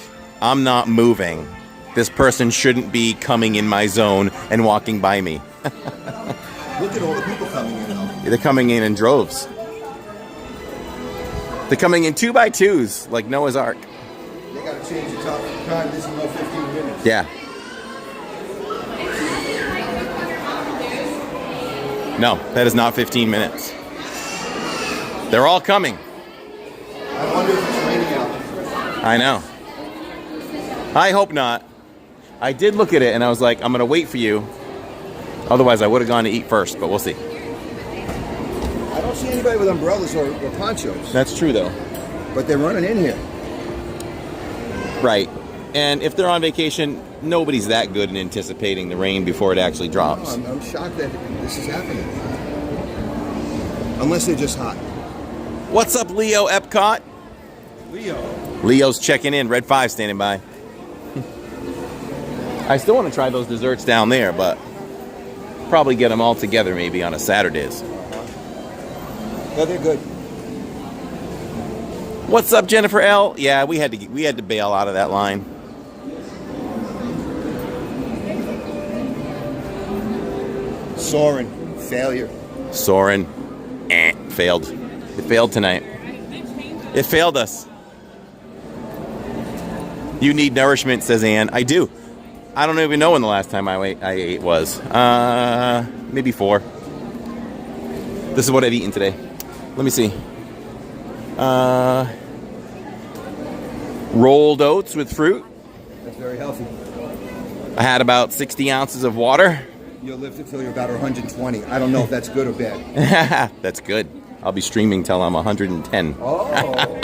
I'm not moving. This person shouldn't be coming in my zone and walking by me. Look at all the people coming in though. They're coming in droves. They're coming in 2x2s, like Noah's Ark. They got to change the time. This is no 15 minutes. Yeah. No, that is not 15 minutes. They're all coming. I wonder if it's raining out. I know. I hope not. I did look at it and I was like, I'm going to wait for you. Otherwise, I would have gone to eat first, but we'll see. I don't see anybody with umbrellas or ponchos. That's true, though. But they're running in here. Right. And if they're on vacation, nobody's that good in anticipating the rain before it actually drops. No, I'm shocked that this is happening. Unless they're just hot. What's up, Leo Epcot? Leo's checking in. Red 5 standing by. I still want to try those desserts down there, but probably get them all together maybe on a Saturdays. No, they're good. What's up, Jennifer L? Yeah, we had to bail out of that line. Soarin', failure. Soarin', failed. It failed tonight. It failed us. You need nourishment, says Ann. I do. I don't even know when the last time I ate was. Maybe 4. This is what I've eaten today. Let me see. Rolled oats with fruit. That's very healthy. I had about 60 ounces of water. You'll live until you're about 120. I don't know if that's good or bad. That's good. I'll be streaming till I'm 110. Oh.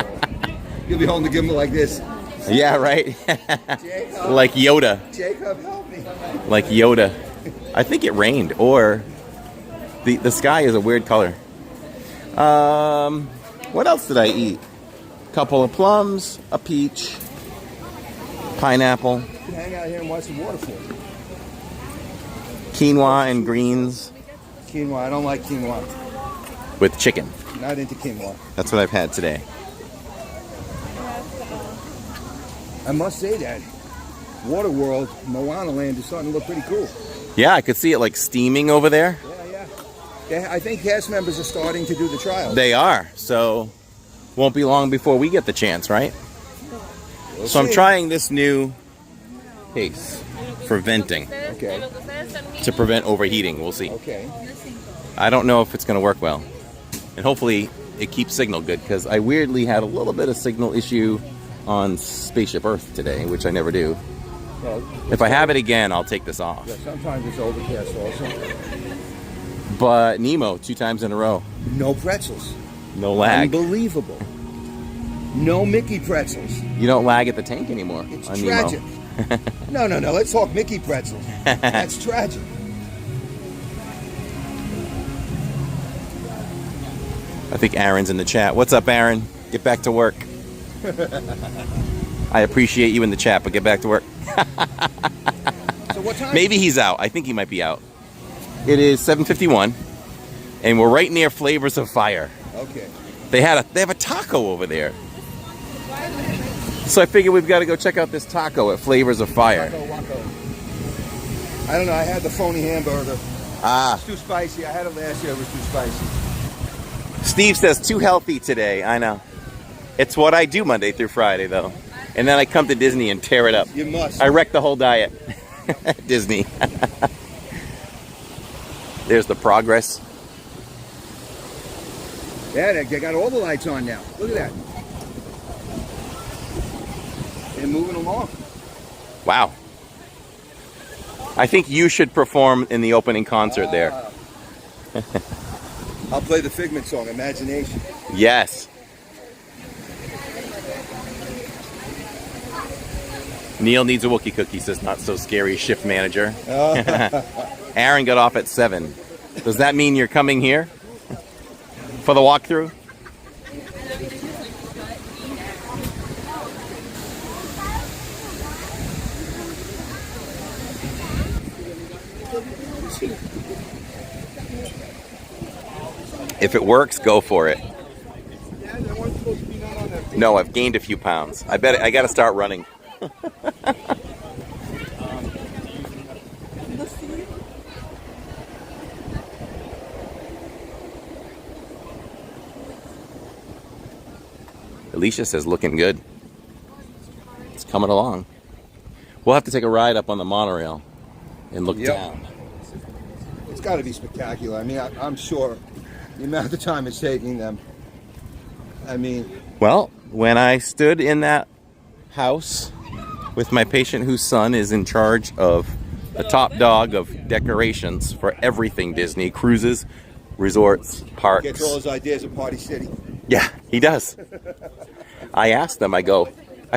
You'll be holding the gimbal like this. Yeah, right? Jacob. Like Yoda. Jacob, help me. Like Yoda. I think it rained, or the sky is a weird color. What else did I eat? Couple of plums, a peach, pineapple. You can hang out here and watch the waterfall. Quinoa and greens. Quinoa, I don't like quinoa. With chicken. Not into quinoa. That's what I've had today. I must say that Waterworld, Moana Land is starting to look pretty cool. Yeah, I could see it like steaming over there. Yeah. I think cast members are starting to do the trials. They are, so won't be long before we get the chance, right? We'll so see. I'm trying this new case for venting. Okay. To prevent overheating. We'll see. Okay. I don't know if it's going to work well. And hopefully it keeps signal good, because I weirdly had a little bit of signal issue on Spaceship Earth today, which I never do. Well, if I have it again, I'll take this off. Yeah, sometimes it's overcast also. But Nemo, 2 times in a row. No pretzels. No lag. Unbelievable. No Mickey pretzels. You don't lag at the tank anymore. It's on tragic. Nemo. No. Let's talk Mickey pretzels. That's tragic. I think Aaron's in the chat. What's up, Aaron? Get back to work. I appreciate you in the chat, but get back to work. So what time? Maybe he's out. I think he might be out. It is 7:51, and we're right near Flavors of Fire. Okay. They have a taco over there. So I figured we've got to go check out this taco at Flavors of Fire. Waco. I don't know. I had the phony hamburger. Ah. It's too spicy. I had it last year. It was too spicy. Steve says too healthy today. I know. It's what I do Monday through Friday, though. And then I come to Disney and tear it up. You must. I wreck the whole diet at Disney. There's the Progress. Yeah, they got all the lights on now. Look at that. They're moving along. Wow. I think you should perform in the opening concert there. I'll play the Figment song, Imagination. Yes. Neil needs a Wookiee cookie, says not so scary shift manager. Aaron got off at 7. Does that mean you're coming here for the walkthrough? If it works, go for it. No, I've gained a few pounds. I bet I got to start running. Alicia says looking good. It's coming along. We'll have to take a ride up on the monorail and look down. It's got to be spectacular. I mean, I'm sure the amount of time it's taking them. I mean... Well, when I stood in that house with my patient whose son is in charge of the top dog of decorations for everything Disney, cruises, resorts, parks. Gets all his ideas of Party City. Yeah, he does. I asked him, I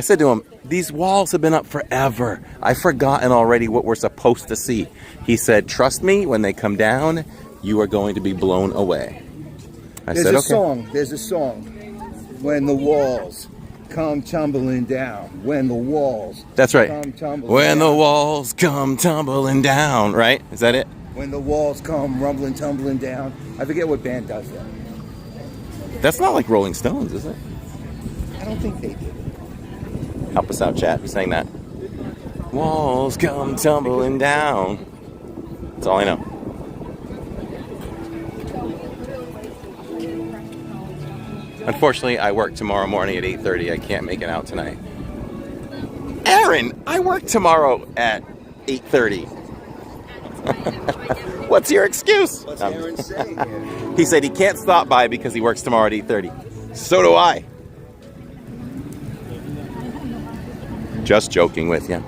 said to him, these walls have been up forever. I've forgotten already what we're supposed to see. He said, trust me, when they come down, you are going to be blown away. I said, okay. There's a song, when the walls come tumbling down, when the walls That's right. come tumbling when down. the walls come tumbling down, right? Is that it? When the walls come rumbling, tumbling down. I forget what band does that. That's not like Rolling Stones, is it? I don't think they did. Help us out, chat. Who's saying that? Walls come tumbling down. That's all I know. Unfortunately, I work tomorrow morning at 8:30. I can't make it out tonight. Aaron, I work tomorrow at 8:30. What's your excuse? What's Aaron saying here? He said he can't stop by because he works tomorrow at 8:30. So do I. Just joking with you.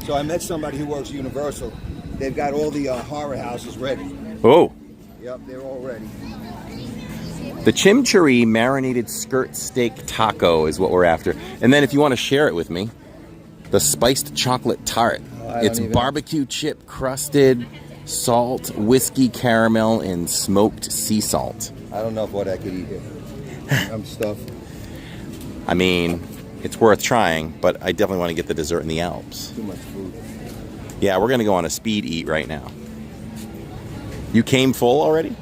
So I met somebody who works at Universal. They've got all the horror houses ready. Oh. Yep, they're all ready. The chimichurri marinated skirt steak taco is what we're after. And then if you want to share it with me, the spiced chocolate tart. It's barbecue chip crusted, salt, whiskey, caramel, and smoked sea salt. I don't know what I could eat here. I'm stuffed. I mean, it's worth trying, but I definitely want to get the dessert in the Alps. Too much food. Yeah, we're going to go on a speed eat right now. You came full already?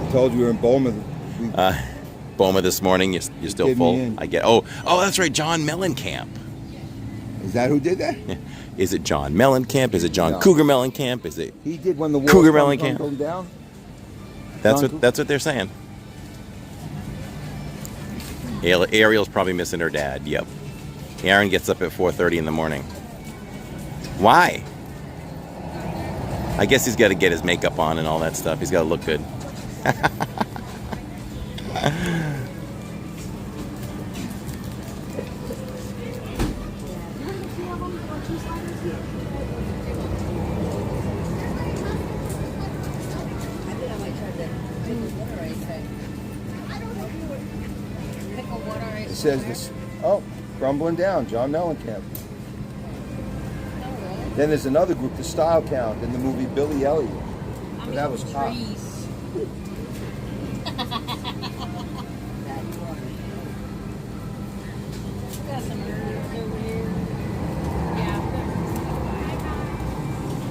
I told you we were in Boma. Boma this morning, you're still full? I get. Oh, that's right, John Mellencamp. Is that who did that? Yeah. Is it John Mellencamp? Is it John Cougar Mellencamp? Is it He did when the walls Cougar come Mellencamp? down? That's what they're saying. Ariel's probably missing her dad. Yep. Aaron gets up at 4:30 in the morning. Why? I guess he's got to get his makeup on and all that stuff. He's got to look good. It says this. Oh, crumbling down. John Mellencamp. Then there's another group, the Style Count, in the movie Billy Elliot. So that was hot.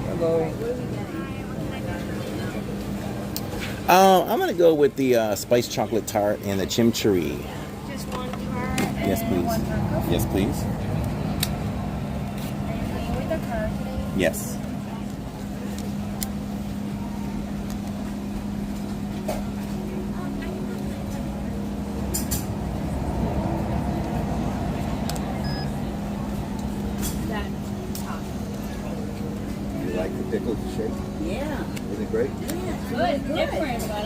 Hello. I'm gonna go with the spiced chocolate tart and the chimichurri. Just one card. Yes, please. Yes, please. With a card, please. Yes. You like the pickled shake? Yeah. Isn't it great? Good, different, but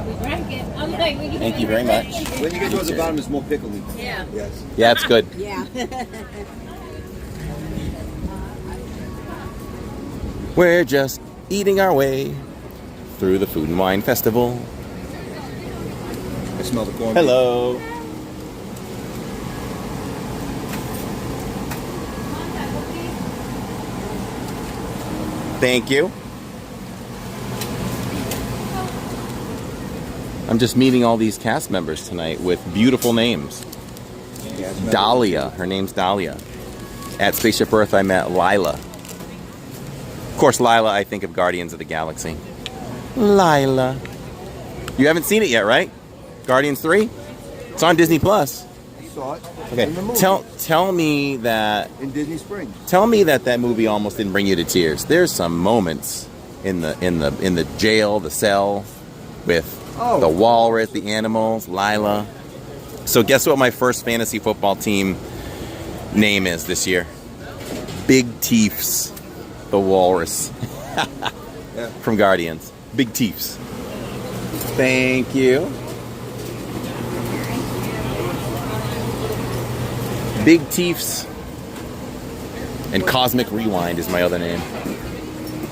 we drank it. I'm like, Thank you very much. When you get towards the bottom, it's more pickly. Yeah. Yes. Yeah, it's good. Yeah. We're just eating our way through the Food and Wine Festival. I smell the corn. Hello. Thank you. I'm just meeting all these cast members tonight with beautiful names. Dahlia, her name's Dahlia. At Spaceship Earth, I met Lila. Of course, Lila, I think of Guardians of the Galaxy. Lila. You haven't seen it yet, right? Guardians 3? It's on Disney Plus. I saw it. Okay, In the movie. tell me that In Disney Springs. Tell me that movie almost didn't bring you to tears. There's some moments in the jail, the cell, with the walrus, the animals, Lila. So guess what my first fantasy football team name is this year? Big Teefs, the walrus. Yeah. From Guardians. Big Teefs. Thank you. Big Teefs. And Cosmic Rewind is my other name.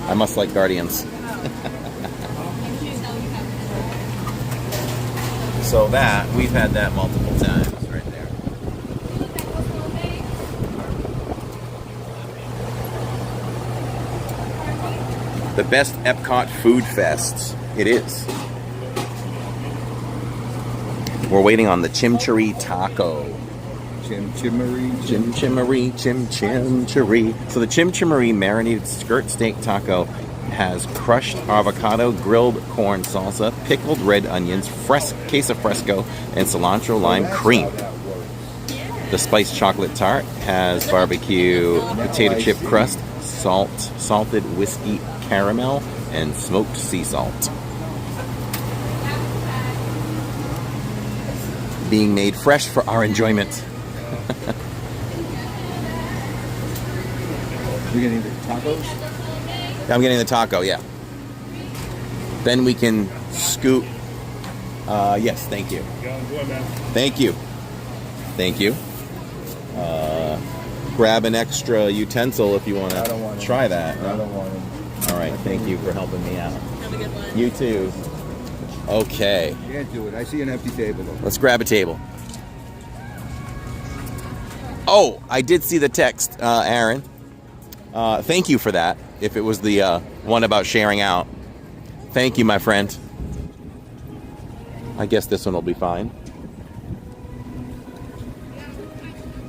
I must like Guardians. So that, we've had that multiple times right there. The best Epcot food fest. It is. We're waiting on the chimichurri taco. Chimichurri. Chimichurri. So the chimichurri marinated skirt steak taco has crushed avocado, grilled corn salsa, pickled red onions, queso fresco, and cilantro lime cream. The spiced chocolate tart has barbecue potato chip crust, salted whiskey caramel, and smoked sea salt. Being made fresh for our enjoyment. You're getting the tacos? I'm getting the taco, yeah. Then we can scoop. Yes, thank you. Thank you. Thank you. Grab an extra utensil if you want to try that. I don't want it. All right, thank you for helping me out. Have a good one. You too. Okay. Can't do it. I see an empty table though. Let's grab a table. Oh, I did see the text, Aaron. Thank you for that. If it was the one about sharing out. Thank you, my friend. I guess this one will be fine.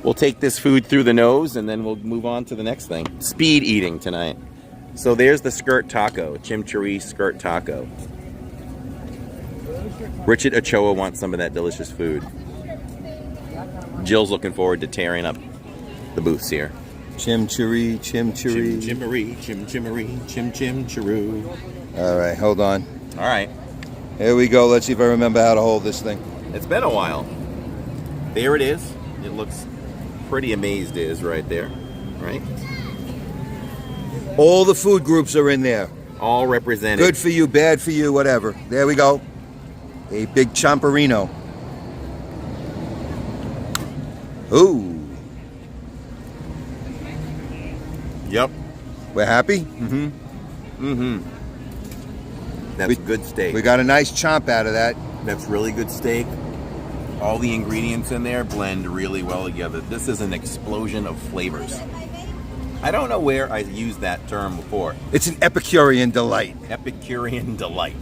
We'll take this food through the nose and then we'll move on to the next thing. Speed eating tonight. So there's the skirt taco, chimichurri skirt taco. Richard Ochoa wants some of that delicious food. Jill's looking forward to tearing up the booths here. Chimichurri. Chimichurri. All right, hold on. All right. Here we go. Let's see if I remember how to hold this thing. It's been a while. There it is. It looks pretty amazed is right there. Right? All the food groups are in there. All represented. Good for you, bad for you, whatever. There we go. A big champerino. Ooh. Yep. We're happy? Mm-hmm. Mm-hmm. That's good steak. We got a nice chomp out of that. That's really good steak. All the ingredients in there blend really well together. This is an explosion of flavors. I don't know where I used that term before. It's an Epicurean delight. Epicurean delight.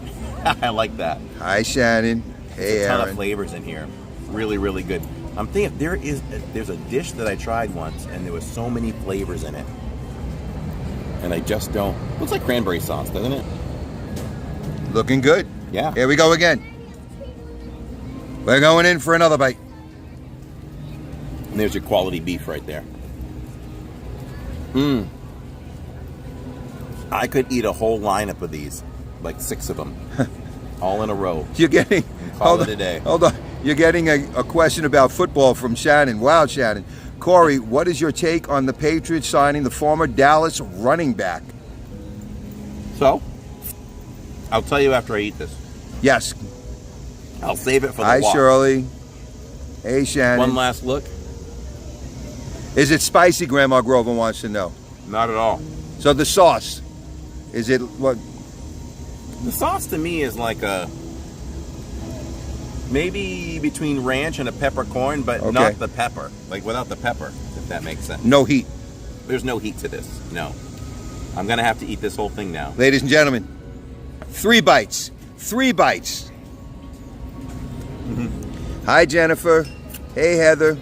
I like that. Hi, Shannon. Hey, There's a ton Aaron. of flavors in here. Really, really good. I'm thinking there's a dish that I tried once, and there was so many flavors in it, and I just don't. Looks like cranberry sauce, doesn't it? Looking good. Yeah. Here we go again. We're going in for another bite. And there's your quality beef right there. I could eat a whole lineup of these, like 6 of them, all in a row. You're getting. Call it a day. Hold on. You're getting a question about football from Shannon. Wow, Shannon. Corey, what is your take on the Patriots signing the former Dallas running back? So, I'll tell you after I eat this. Yes. I'll save it for the Hi, walk. Shirley. Hey, Shannon. One last look. Is it spicy, Grandma Grover wants to know? Not at all. So the sauce, is it what? The sauce to me is like a maybe between ranch and a peppercorn, but Okay. not the pepper. Like without the pepper, if that makes sense. No heat. There's no heat to this. No. I'm gonna have to eat this whole thing now. Ladies and gentlemen, 3 bites. 3 bites. Hi, Jennifer. Hey, Heather.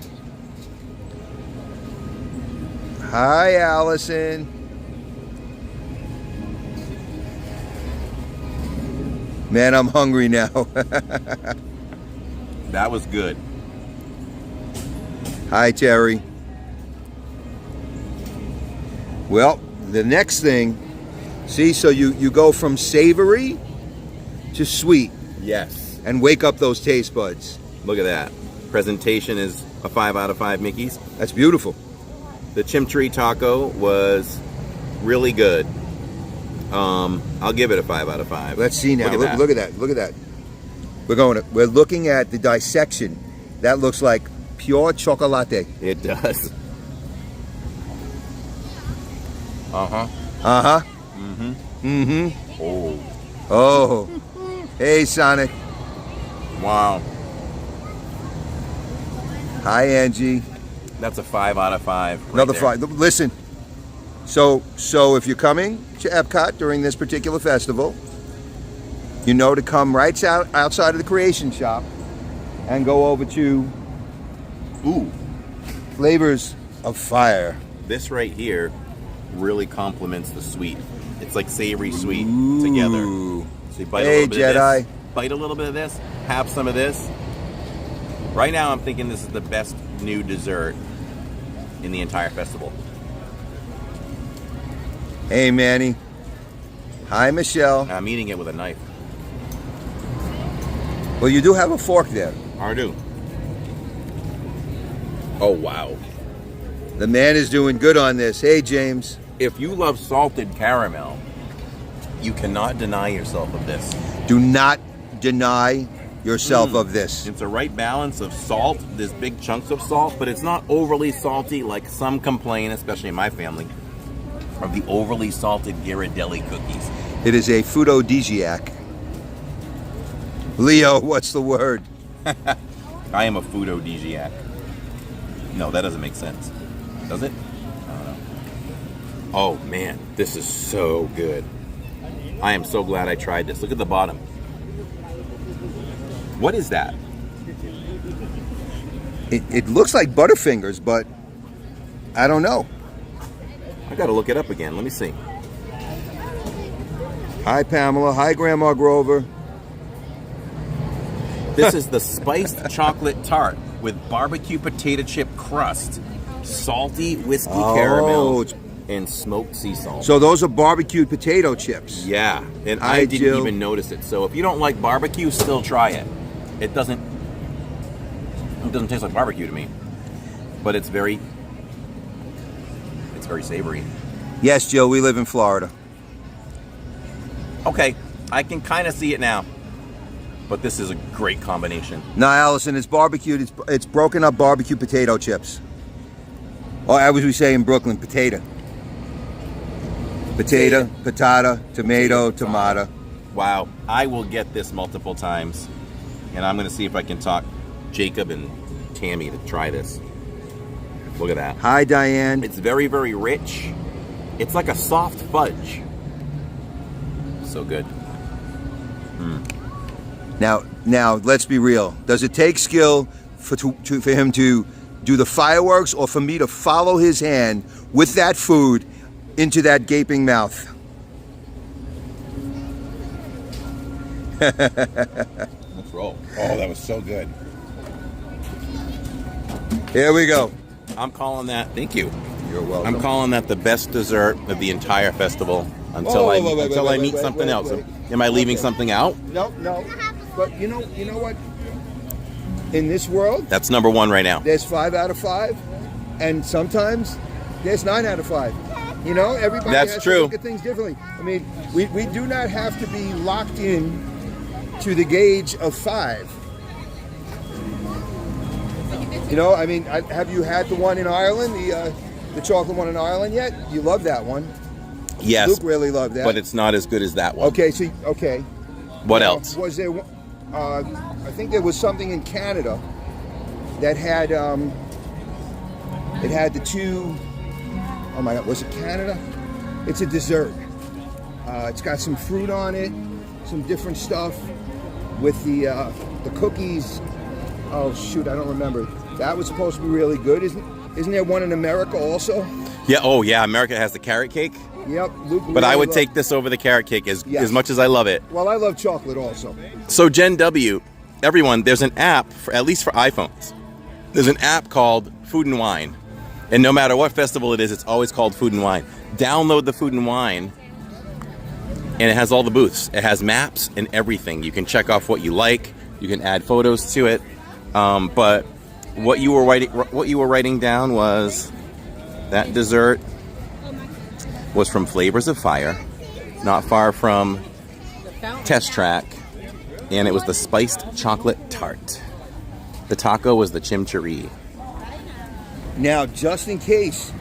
Hi, Allison. Man, I'm hungry now. That was good. Hi, Terry. Well, the next thing, see, so you go from savory to sweet Yes. and wake up those taste buds. Look at that. Presentation is a 5 out of 5 Mickeys. That's beautiful. The chimchurri taco was really good. I'll give it a 5 out of 5. Let's see now. Look at that. Look at that. Look at that. We're looking at the dissection. That looks like pure chocolate. It does. Uh-huh. Uh-huh. Mm-hmm. Mm-hmm. Oh. Oh. Hey, Sonic. Wow. Hi, Angie. That's a 5 out of 5. Right Another there. 5. Listen. So if you're coming to Epcot during this particular festival, you know to come right outside of the Creation Shop and go over to Flavors of Fire. This right here really complements the sweet. It's like savory sweet together. So you bite a Hey, little bit of Jedi. this, bite a little bit of this, have some of this. Right now I'm thinking this is the best new dessert in the entire festival. Hey, Manny. Hi, Michelle. Now I'm eating it with a knife. Well, you do have a fork there. I do. Oh, wow. The man is doing good on this. Hey, James. If you love salted caramel, you cannot deny yourself of this. Do not deny yourself of this. It's a right balance of salt. There's big chunks of salt, but it's not overly salty like some complain, especially in my family, of the overly salted Ghirardelli cookies. It is a foododiac. Leo, what's the word? I am a foododiac. No, that doesn't make sense. Does it? I don't know. Oh, man. This is so good. I am so glad I tried this. Look at the bottom. What is that? It looks like Butterfingers, but I don't know. I gotta look it up again. Let me see. Hi, Pamela. Hi, Grandma Grover. This is the spiced chocolate tart with barbecue potato chip crust, salty whiskey caramel, and smoked sea salt. So those are barbecued potato chips. Yeah, and Hi, I didn't Jill. even notice it. So if you don't like barbecue, still try it. It doesn't taste like barbecue to me, but it's very savory. Yes, Jill, we live in Florida. Okay, I can kind of see it now, but this is a great combination. No, Allison, it's barbecued. It's broken up barbecue potato chips. Or as we say in Brooklyn, potato. Potato, patata, tomato, tomato. Wow, I will get this multiple times, and I'm going to see if I can talk Jacob and Tammy to try this. Look at that. Hi, Diane. It's very, very rich. It's like a soft fudge. So good. Now, let's be real. Does it take skill for him to do the fireworks, or for me to follow his hand with that food into that gaping mouth? Let's roll. Oh, that was so good. Here we go. I'm calling that. Thank you. You're welcome. I'm calling that the best dessert of the entire festival until I meet something else. Am I leaving something out? No. But you know what? In this world, That's number one right now. there's 5 out of 5, and sometimes there's 9 out of 5. You know, everybody That's has true. to look at things differently. I mean, we do not have to be locked in to the gauge of 5. You know, I mean, have you had the one in Ireland, the chocolate one in Ireland yet? You love that one. Yes. Luke really loved that. But it's not as good as that one. Okay, so okay. What Now, else? Was there? I think there was something in Canada that had it had the two. Oh my God, was it Canada? It's a dessert. It's got some fruit on it, some different stuff with the cookies. Oh shoot, I don't remember. That was supposed to be really good, isn't there one in America also? Yeah. Oh yeah. America has the carrot cake. Yep. Luke But I really would loved- take this over the carrot cake as Yes. much as I love it. Well, I love chocolate also. So Gen W, everyone, there's an app, at least for iPhones. There's an app called Food and Wine. And no matter what festival it is, it's always called Food and Wine. Download the Food and Wine, and it has all the booths. It has maps and everything. You can check off what you like. You can add photos to it. But what you were writing down was that dessert was from Flavors of Fire, not far from Test Track, and it was the spiced chocolate tart. The taco was the chimichurri. Now, just in case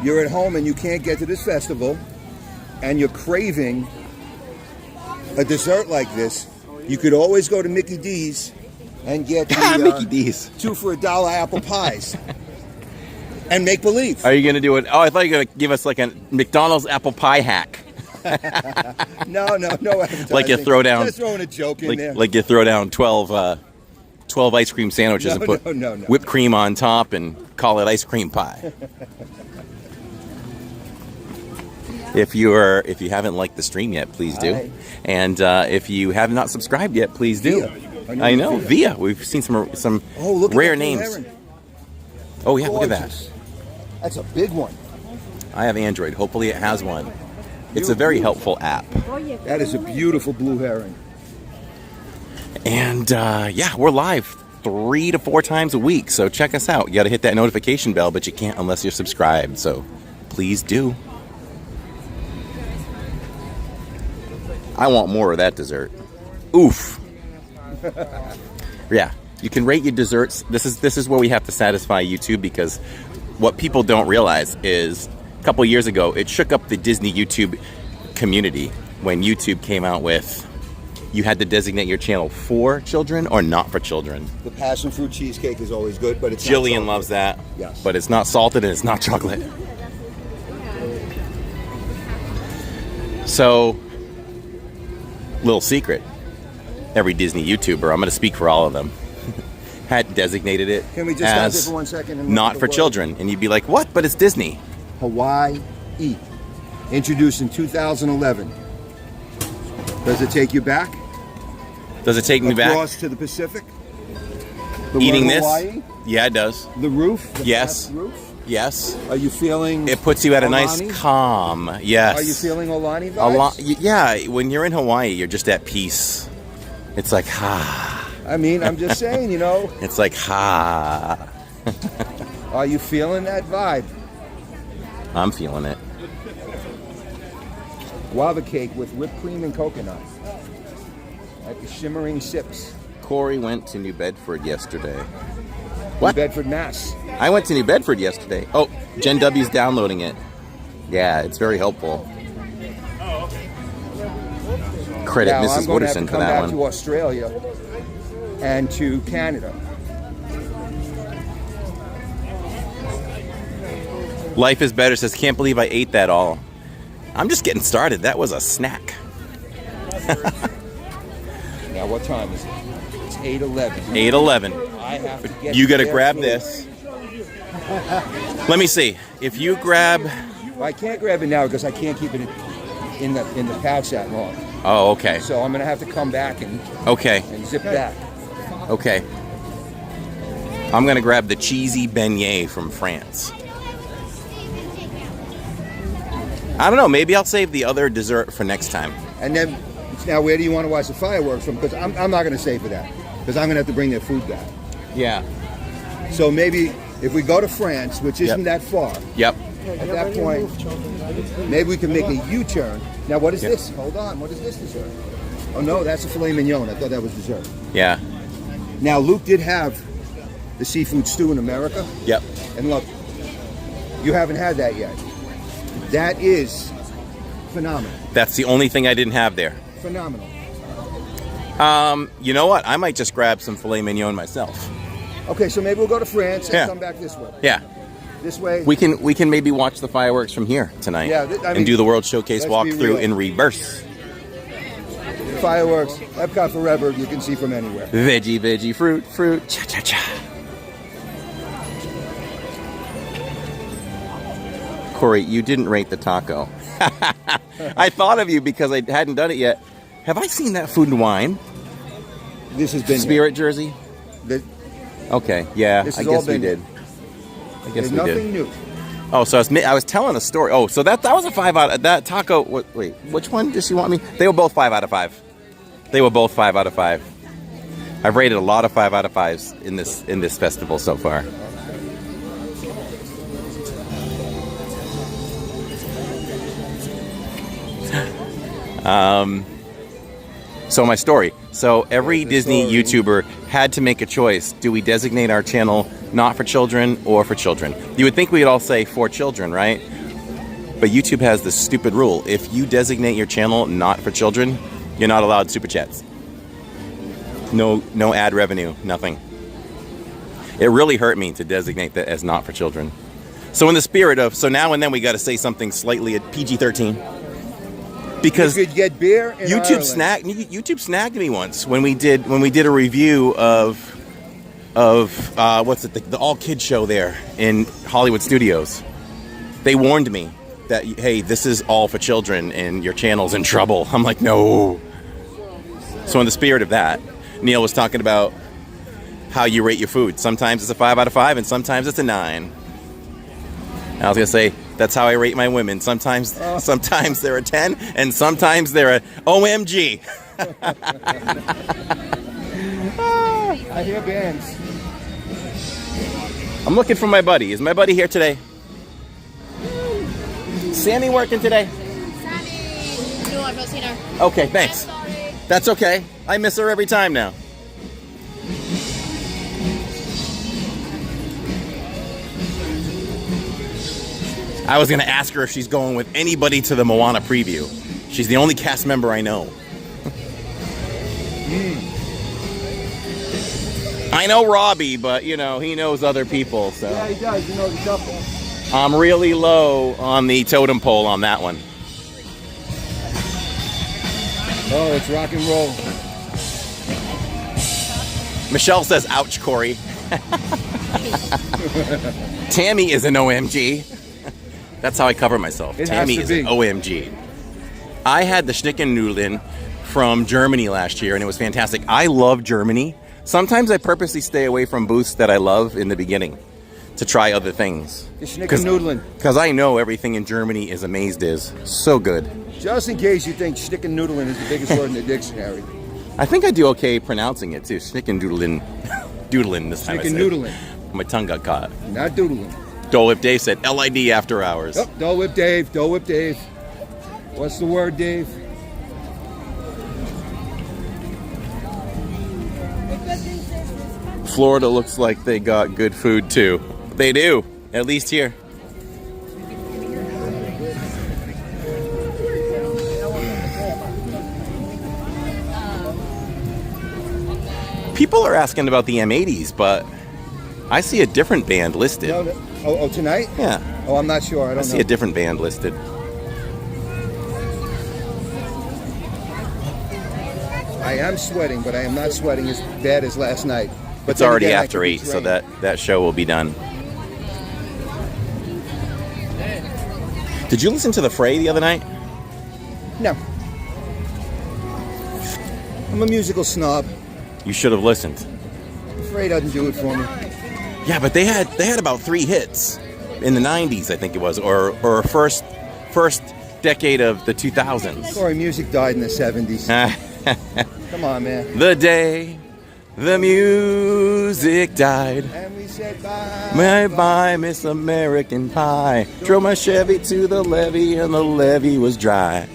you're at home and you can't get to this festival and you're craving a dessert like this, you could always go to Mickey D's and get the Mickey D's 2 for $1 apple pies and make believe. Are you going to do it? Oh, I thought you were going to give us like a McDonald's apple pie hack. No advertising. Like you throw down, Just throwing a joke in there. Like you throw down 12 ice cream sandwiches and put whipped cream on top and call it ice cream pie. If you haven't liked the stream yet, please do. Hi. And if you have not subscribed yet, please do. I know, Via. We've seen some look at rare that blue names. heron. Oh yeah, look at Gorgeous. that. That's a big one. I have Android. Hopefully it has one. It's a very helpful app. That is a beautiful blue heron. And yeah, we're live 3 to 4 times a week, so check us out. You got to hit that notification bell, but you can't unless you're subscribed, so please do. I want more of that dessert. Oof. Yeah, you can rate your desserts. This is where we have to satisfy YouTube, because what people don't realize is a couple years ago it shook up the Disney YouTube community when YouTube came out with you had to designate your channel for children or not for children. The passion fruit cheesecake is always good, but it's not Jillian salted. loves that. Yes. But it's not salted and it's not chocolate. So, little secret. Every Disney YouTuber, I'm going to speak for all of them, had designated it Can we just stop as there for 1 second? And look not at the for word? children. And you'd be like, what? But it's Disney. Hawaii, introduced in 2011. Does it take you back? Does it take me back? Across to the Pacific? The Eating word this? Hawaii? Yeah, it does. The roof? The Yes. flat roof? Yes. Are you feeling It puts you at a nice Aulani? calm. Yes. Are you feeling Aulani vibes? Yeah, when you're in Hawaii, you're just at peace. It's like, ha. I mean, I'm just saying, you know. It's like, ha. Are you feeling that vibe? I'm feeling it. Guava cake with whipped cream and coconut. Like the shimmering sips. Corey went to New Bedford yesterday. What? New Bedford, Mass. I went to New Bedford yesterday. Oh, Gen W's downloading it. Yeah, it's very helpful. Credit Now, Mrs. I'm going to have Wooderson to for come that back one. to Australia and to Canada. Life is better says, can't believe I ate that all. I'm just getting started. That was a snack. Now, what time is it? It's 8:11. 8:11. I have to get You got to their grab food. this. Let me see. If you grab... I can't grab it now because I can't keep it in the pouch that long. Oh, okay. So I'm going to have to come back and zip back. Okay. I'm going to grab the cheesy beignet from France. I don't know. Maybe I'll save the other dessert for next time. And then, now where do you want to watch the fireworks from? Because I'm not going to stay for that. Because I'm going to have to bring their food back. Yeah. So maybe if we go to France, which isn't that far. Yep. At that point, maybe we can make a U-turn. Now, what is this? Hold on. What is this dessert? Oh, no, that's a filet mignon. I thought that was dessert. Yeah. Now, Luke did have the seafood stew in America. Yep. And look, you haven't had that yet. That is phenomenal. That's the only thing I didn't have there. Phenomenal. You know what? I might just grab some filet mignon myself. Okay, so maybe we'll go to France and Yeah. come back this way. Yeah. This way. We can maybe watch the fireworks from here tonight. Yeah, I mean, and do the World Showcase let's be walkthrough real. in reverse. Fireworks, Epcot forever, you can see from anywhere. Veggie, fruit, cha-cha-cha. Corey, you didn't rate the taco. I thought of you because I hadn't done it yet. Have I seen that Food and Wine? This has been Spirit jersey? Okay, yeah, This I has all guess we been did. I guess There's we nothing did. new. Oh, so I was telling a story. Oh, so that was a 5 out of that taco. Wait, which one does she want me? They were both 5 out of 5. They were both 5 out of 5. I've rated a lot of 5 out of 5s in this festival so far. So my story. So every Disney YouTuber had to make a choice. Do we designate our channel not for children or for children? You would think we'd all say for children, right? But YouTube has this stupid rule. If you designate your channel not for children, you're not allowed super chats. No ad revenue, nothing. It really hurt me to designate that as not for children. So in the spirit of, so now and then we got to say something slightly at PG-13. Because you could get beer in YouTube snagged me once when we did a review of what's it, the all kids show there in Hollywood Studios. They warned me that, hey, this is all for children and your channel's in trouble. I'm like, no. So in the spirit of that, Neil was talking about how you rate your food. Sometimes it's a 5 out of 5 and sometimes it's a 9. And I was gonna say, that's how I rate my women. Sometimes they're a 10 and sometimes they're a OMG. I hear bands. I'm looking for my buddy. Is my buddy here today? Sammy working today? Sammy! No, I've not seen her. Okay, thanks. I'm sorry. That's okay. I miss her every time now. I was going to ask her if she's going with anybody to the Moana preview. She's the only cast member I know. I know Robbie, but, you know, he knows other people, so. Yeah, he does. He knows a couple. I'm really low on the totem pole on that one. Oh, it's rock and roll. Michelle says, ouch, Corey. Tammy is an OMG. That's how I cover myself. It Tammy has is to an be. OMG. I had the Schnickennudeln from Germany last year, and it was fantastic. I love Germany. Sometimes I purposely stay away from booths that I love in the beginning to try other things. The Schnickennudeln. Because I know everything in Germany is amazed is. So good. Just in case you think Schnickennudeln is the biggest word in the dictionary. I think I do okay pronouncing it too. Schnickennudeln. Doodlin this time I said. Schnickennudeln. My tongue got caught. Not doodling. Dole Whip Dave said LID after hours. Oh, Dole Whip Dave. Dole Whip Dave. What's the word, Dave? Florida looks like they got good food too. They do, at least here. People are asking about the M80s, but I see a different band listed. Oh, tonight? Yeah. Oh, I'm not sure. I don't know. I see a different band listed. I am sweating, but I am not sweating as bad as last night. But It's already again, I after could be 8, so drained. that show will be done. Did you listen to the Fray the other night? No. I'm a musical snob. You should have listened. Afraid doesn't do it for me. Yeah, but they had about 3 hits in the 90s, I think it was, or first decade of the 2000s. Sorry, music died in the 70s. Come on, man. The day the music died. And we said bye. Bye, Miss American Pie. Drove my Chevy to the levee and the levee was dry.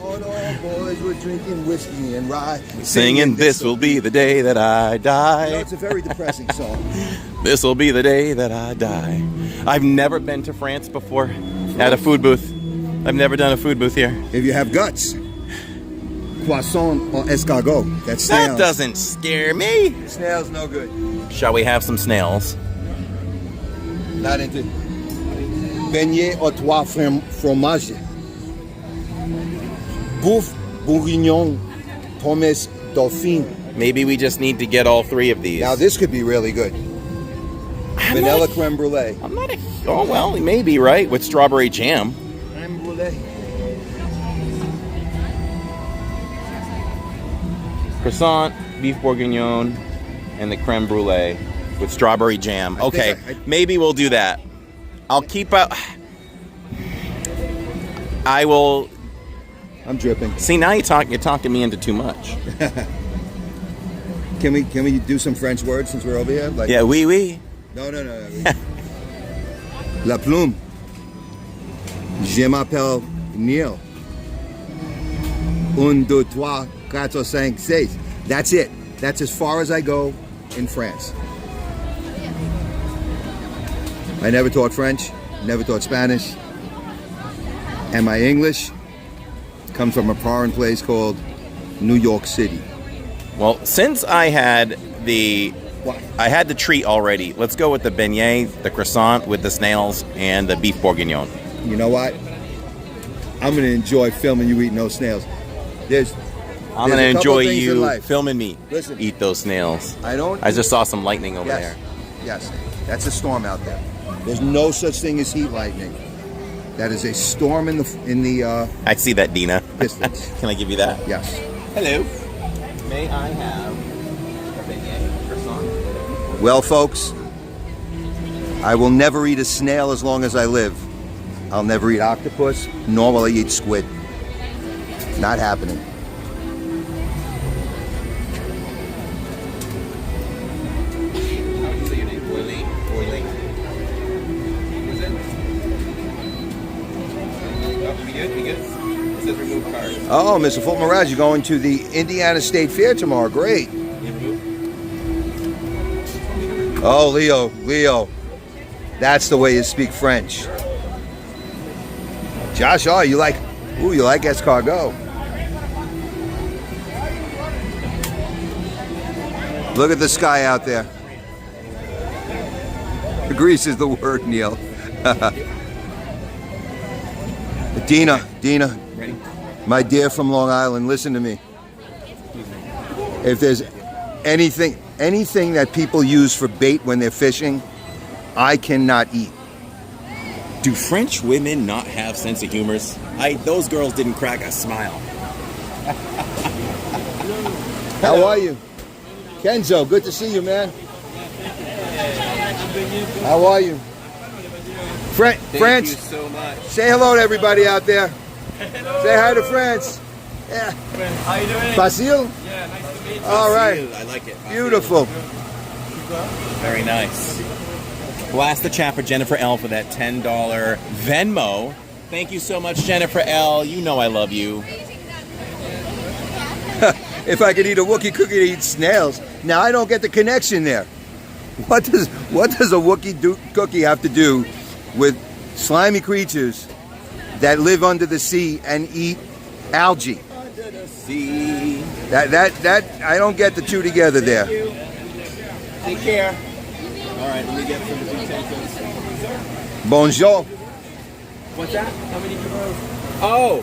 All the boys were drinking whiskey and rye. Singing, this will be the day that I die. You know, it's a very depressing song. This will be the day that I die. I've never been to France before at a food booth. I've never done a food booth here. If you have guts. Poisson or escargot. That's snails. That doesn't scare me. Snails no good. Shall we have some snails? Not into beignet aux trois fromages. Bouffe bourguignon pommes dauphine. Maybe we just need to get all 3 of these. Now this could be really good. Vanilla creme brulee. I'm not a... Oh, well, maybe, right? With strawberry jam. Creme brulee. Croissant, beef bourguignon, and the creme brulee with strawberry jam. Okay, maybe we'll do that. I'll keep out... I will... I'm dripping. See, now you're talking me into too much. Can we do some French words since we're over here? Like, yeah, oui, oui. No. La plume. Je m'appelle Neil. 1, 2, 3, 4, 5, 6. That's it. That's as far as I go in France. I never taught French, never taught Spanish. And my English comes from a foreign place called New York City. Well, since I had the treat already, let's go with the beignet, the croissant with the snails, and the beef bourguignon. You know what? I'm going to enjoy filming you eating those snails. I'm going to enjoy things in you life. filming me Listen, eat those snails. I just saw some lightning over there. Yes, that's a storm out there. There's no such thing as heat lightning. That is a storm in the I see that, Dina. distance. Can I give you that? Yes. Hello. May I have a beignet, croissant? Well, folks, I will never eat a snail as long as I live. I'll never eat octopus, nor will I eat squid. Not happening. How do you say your name? Oily. Is it? Oh, we good? It says remove card. Oh, Mr. Fulton Mirage, you're going to the Indiana State Fair tomorrow. Great. Oh, Leo. That's the way you speak French. Josh, you like escargot. Look at the sky out there. Grease is the word, Neil. Dina, Ready? my dear from Long Island, listen to me. If there's anything that people use for bait when they're fishing, I cannot eat. Do French women not have sense of humor? Those girls didn't crack a smile. How are you? Kenzo, good to see you, man. How are you? France, Thank you so much. say hello to everybody out there. Hello. Say hi to France. Yeah. How you doing? Basil? Yeah, nice to meet you. All right. I like it. Beautiful. Very nice. We'll ask the chat for Jennifer L for that $10 Venmo. Thank you so much, Jennifer L. You know I love you. If I could eat a Wookiee cookie, I'd eat snails. Now I don't get the connection there. What does a Wookiee cookie have to do with slimy creatures that live under the sea and eat algae? Under the sea. That I don't get the two together there. Take care. All right, let me get some utensils. Bonjour. What's that? How many euros? Oh,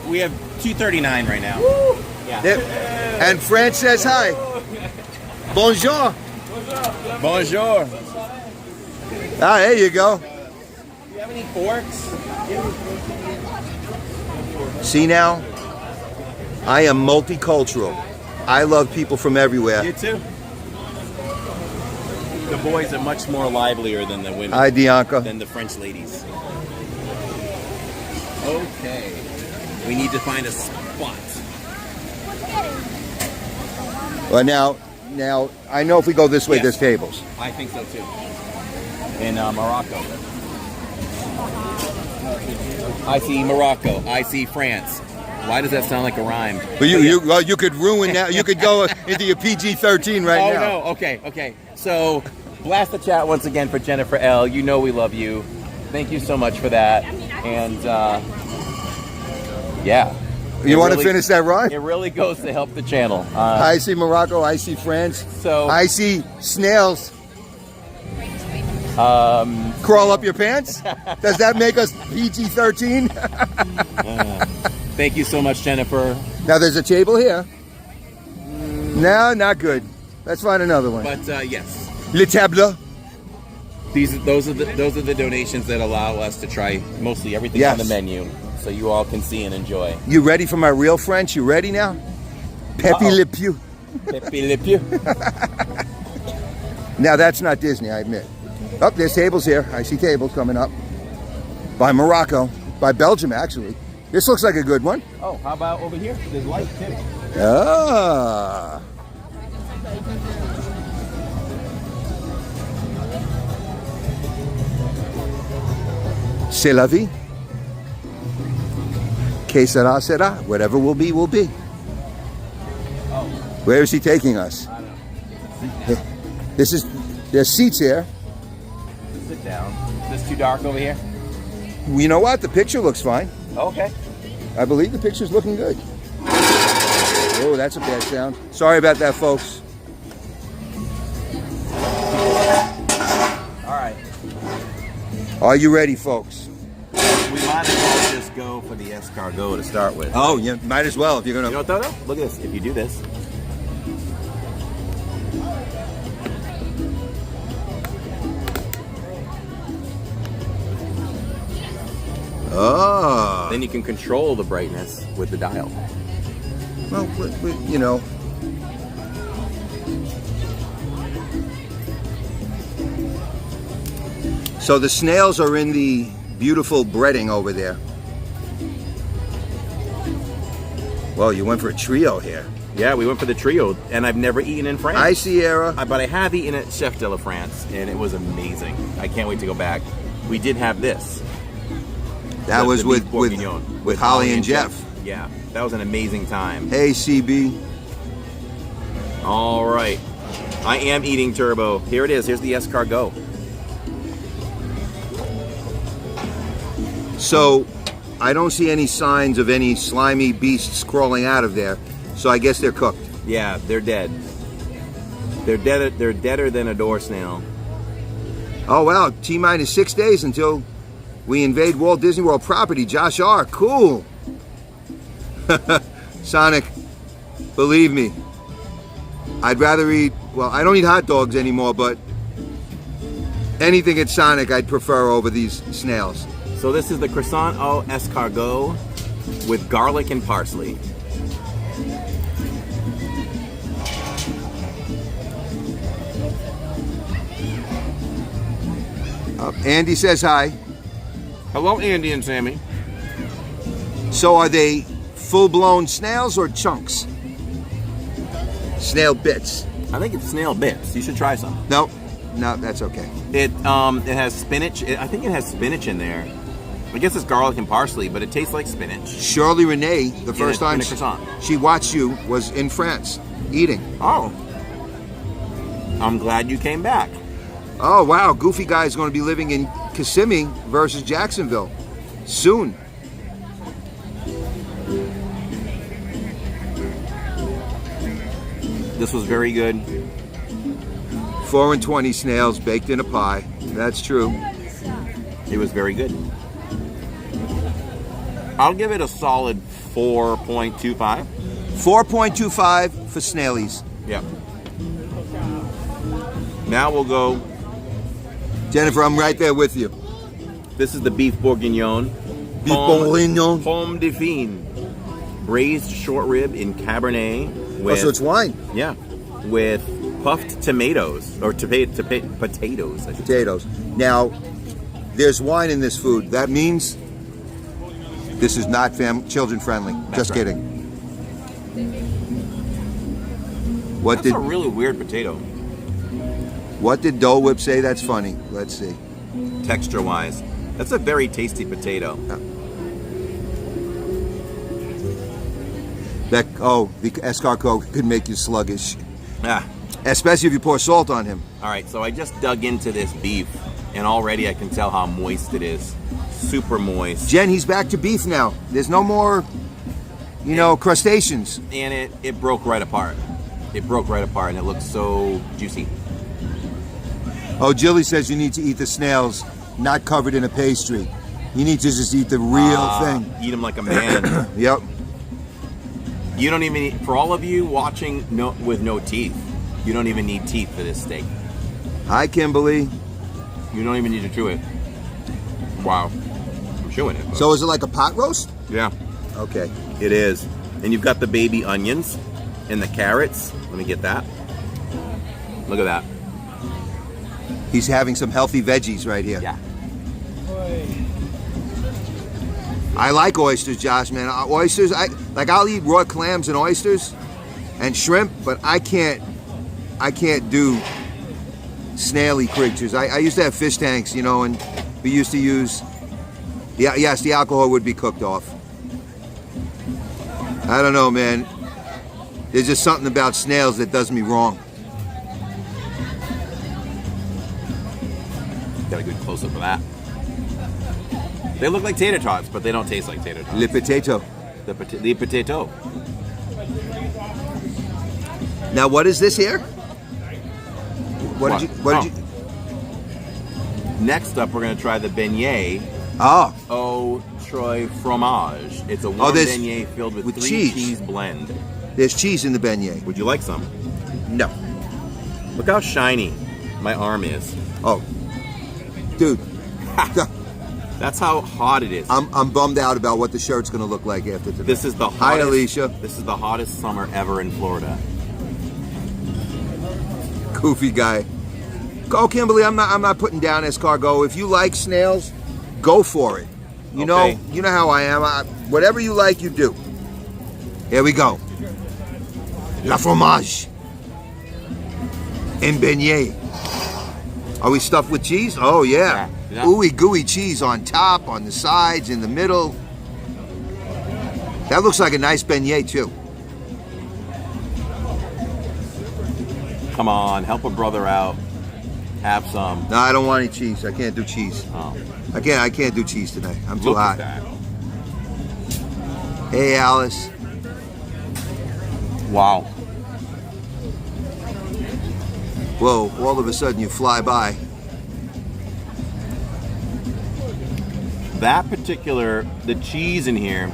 we have $2.39 right now. Woo. Yeah. And France says hi. Bonjour. Bonjour. Ah, there you go. Do you have any forks? See now? I am multicultural. I love people from everywhere. You too. The boys are much more livelier than the women. Hi, Dianca. Than the French ladies. Okay. We need to find a spot. Well, now, I know if we go this way, Yes. there's tables. I think so too. In Morocco. I see Morocco. I see France. Why does that sound like a rhyme? But you could ruin that. You could go into your PG-13 right now. Oh, no. Okay. So, blast the chat once again for Jennifer L. You know we love you. Thank you so much for that. And, yeah. You want to finish that rhyme? It really goes to help the channel. I see Morocco. I see France. So I see snails. Crawl up your pants? Does that make us PG-13? Thank you so much, Jennifer. Now there's a table here. No, not good. Let's find another one. But yes, Le table. Those are the donations that allow us to try mostly everything on the menu, so you all can see and enjoy. You ready for my real French? You ready now? Pepe Le Pew. Pepe Le Pew. Now that's not Disney, I admit. Oh, there's tables here. I see tables coming up. By Morocco. By Belgium, actually. This looks like a good one. Oh, how about over here? There's light too. Ah. C'est la vie. Que sera, sera. Whatever will be, will be. Where is he taking us? I don't know. There's seats here. Sit down. Is this too dark over here? You know what? The picture looks fine. Okay. I believe the picture's looking good. Oh, that's a bad sound. Sorry about that, folks. All right. Are you ready, folks? We might as well just go for the escargot to start with. Oh, you might as well if you're gonna. You know what though? Look at this. If you do this. Oh. Then you can control the brightness with the dial. Well, you know. So the snails are in the beautiful breading over there. Well, you went for a trio here. Yeah, we went for the trio, and I've never eaten in France. I Sierra. But I have eaten at Chef de la France, and it was amazing. I can't wait to go back. We did have this. That was with Holly and Jeff. Yeah, that was an amazing time. Hey, CB. All right. I am eating turbo. Here it is. Here's the escargot. So, I don't see any signs of any slimy beasts crawling out of there. So I guess they're cooked. Yeah, they're dead. They're dead. They're deader than a door snail. Oh wow! T-minus 6 days until we invade Walt Disney World property. Josh R. Cool. Sonic, believe me, I'd rather eat. Well, I don't eat hot dogs anymore, but anything at Sonic I'd prefer over these snails. So this is the croissant au escargot with garlic and parsley. Andy says hi. Hello, Andy and Sammy. So are they full-blown snails or chunks? Snail bits. I think it's snail bits. You should try some. No, that's okay. It has spinach. I think it has spinach in there. I guess it's garlic and parsley, but it tastes like spinach. Shirley Renee, the first time she watched you was in France eating. Oh. I'm glad you came back. Oh, wow. Goofy Guy is going to be living in Kissimmee versus Jacksonville soon. This was very good. 4 and 20 snails baked in a pie. That's true. It was very good. I'll give it a solid 4.25. $4.25 for snailies. Yeah. Now we'll go. Jennifer, I'm right there with you. This is the beef bourguignon. Beef bourguignon. Pomme de fin. Braised short rib in Cabernet. With, Oh, so it's wine. Yeah. With puffed tomatoes. Or potatoes, I should say. Potatoes. Now, there's wine in this food. That means this is not children friendly. Just right. kidding. What That's did a really weird potato. What did Dole Whip say? That's funny. Let's see. Texture wise. That's a very tasty potato. The escargot could make you sluggish. Ah. Especially if you pour salt on him. All right, so I just dug into this beef, and already I can tell how moist it is. Super moist. Jen, he's back to beef now. There's no more, crustaceans. And it broke right apart. It broke right apart, and it looks so juicy. Oh, Jilly says you need to eat the snails, not covered in a pastry. You need to just eat the real thing. Eat them like a man. Yep. You don't even need, for all of you watching with no teeth, you don't even need teeth for this steak. Hi, Kimberly. You don't even need to chew it. Wow. I'm chewing it. So is it like a pot roast? Yeah. Okay. It is. And you've got the baby onions and the carrots. Let me get that. Look at that. He's having some healthy veggies right here. Yeah. I like oysters, Josh, man. Oysters, I'll eat raw clams and oysters and shrimp, but I can't do snaily creatures. I used to have fish tanks, and we used to use, yes, the alcohol would be cooked off. I don't know, man. There's just something about snails that does me wrong. Got a good close-up of that. They look like tater tots, but they don't taste like tater tots. Le potato. The potato. Now, what is this here? What did you? Next up, we're going to try the beignet. Oh. Au Troy fromage. It's a warm beignet filled with 3 cheese blend. There's cheese in the beignet. Would you like some? No. Look how shiny my arm is. Oh. Dude. That's how hot it is. I'm bummed out about what the shirt's going to look like after today. This is the hottest, Hi, Alicia. This is the hottest summer ever in Florida. Goofy guy. Go, Kimberly. I'm not putting down escargot. If you like snails, go for it. You know how I am. Whatever you like, you do. Here we go. La fromage. En beignet. Are we stuffed with cheese? Oh, yeah. Ooey gooey cheese on top, on the sides, in the middle. That looks like a nice beignet, too. Come on, help a brother out. Have some. No, I don't want any cheese. I can't do cheese. Oh. I can't do cheese today. I'm too Look hot. at that. Hey, Alice. Wow. Whoa, all of a sudden you fly by. That particular, the cheese in here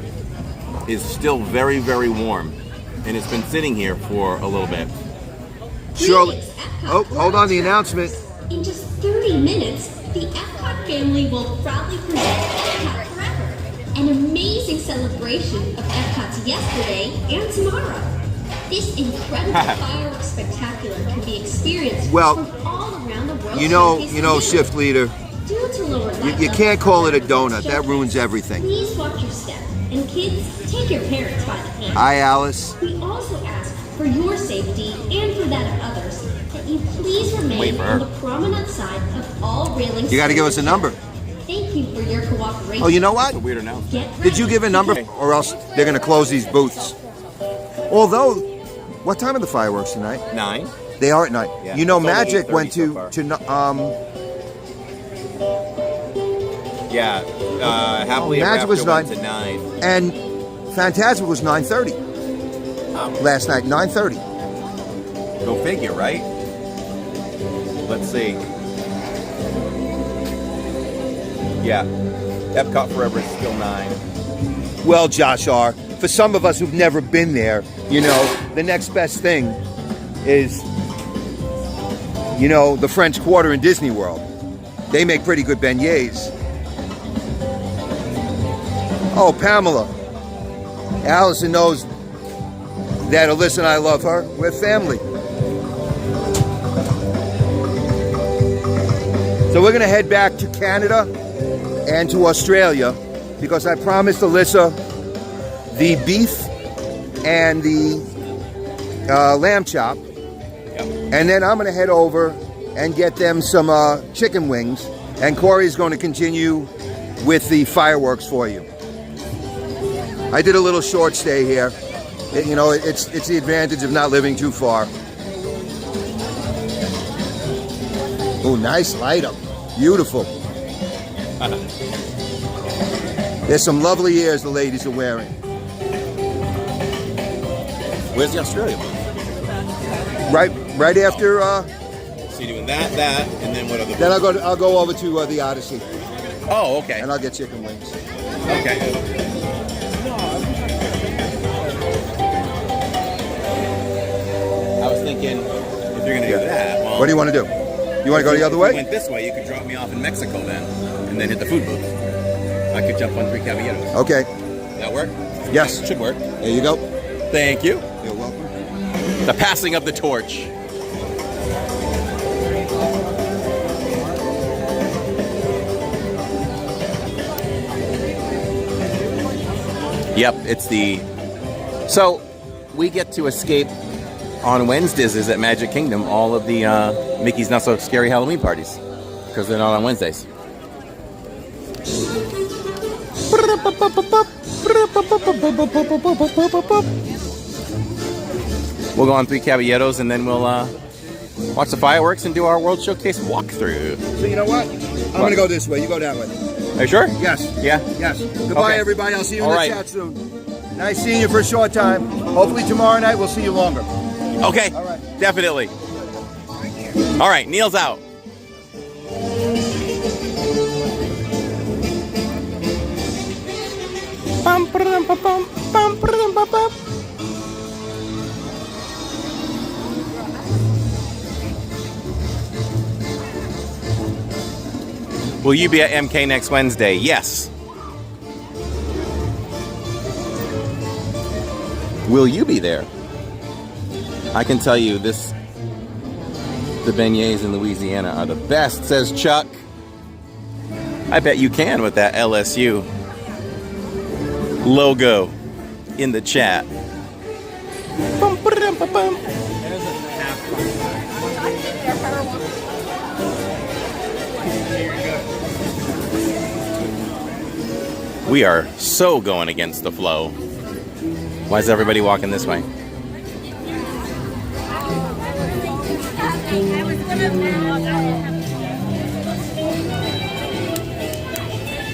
is still very, very warm. And it's been sitting here for a little bit. Surely. Oh, hold on, the announcement. In just 30 minutes, the Epcot family will proudly present Epcot Forever, an amazing celebration of Epcot's yesterday and tomorrow. This incredible fireworks spectacular can be experienced from all around the world. You know, shift leader. Due to lower You can't call it a donut. That ruins everything. Please watch your step, and kids, take your parents by the hand. Hi, Alice. We also ask for your safety and for that of others that you please remain on the promenade side of all railings. You got to give us a number. Thank you for your cooperation. Oh, you know what? That's a weird announcement. Did you give a number, or else they're going to close these booths? Although, what time are the fireworks tonight? 9. They are at 9. Yeah, you know, it's only Magic 8:30 went so Happily Ever Magic was After went 9, to 9. and Fantasmic was 9:30 last night. 9:30. Go figure, right? Let's see. Yeah, Epcot Forever is still 9. Well, Josh R., for some of us who've never been there, you know, the next best thing is, you know, the French Quarter in Disney World. They make pretty good beignets. Oh, Pamela. Allison knows that Alyssa and I love her. We're family. So we're gonna head back to Canada and to Australia because I promised Alyssa the beef and the lamb chop. And then I'm gonna head over and get them some chicken wings. And Corey's gonna continue with the fireworks for you. I did a little short stay here. You know, it's the advantage of not living too far. Oh, nice light up. Beautiful. There's some lovely ears the ladies are wearing. Where's the Australia one? Right after. So you're doing that, and then what other? Then I'll go over to the Odyssey. Oh, okay. And I'll get chicken wings. Okay. I was thinking, if you're gonna do that, well, what do you want to do? You want to go the other way? If you went this way, you could drop me off in Mexico then, and then hit the food booth. I could jump on 3 Caballeros. Okay. That work? Yes. Should work. There you go. Thank you. You're welcome. The passing of the torch. Yep, it's the... So, we get to escape on Wednesdays at Magic Kingdom all of the Mickey's Not So Scary Halloween parties. Because they're not on Wednesdays. We'll go on 3 Caballeros and then we'll watch the fireworks and do our World Showcase walkthrough. So you know what? I'm going to go this way. You go that way. Are you sure? Yes. Yeah? Yes. Goodbye, Okay. everybody. I'll see you in All the right. chat soon. Nice seeing you for a short time. Hopefully tomorrow night we'll see you longer. Okay. All right. Definitely. All right. Neil's out. Will you be at MK next Wednesday? Yes. Will you be there? I can tell you this, the beignets in Louisiana are the best, says Chuck. I bet you can with that LSU logo in the chat. We are so going against the flow. Why is everybody walking this way?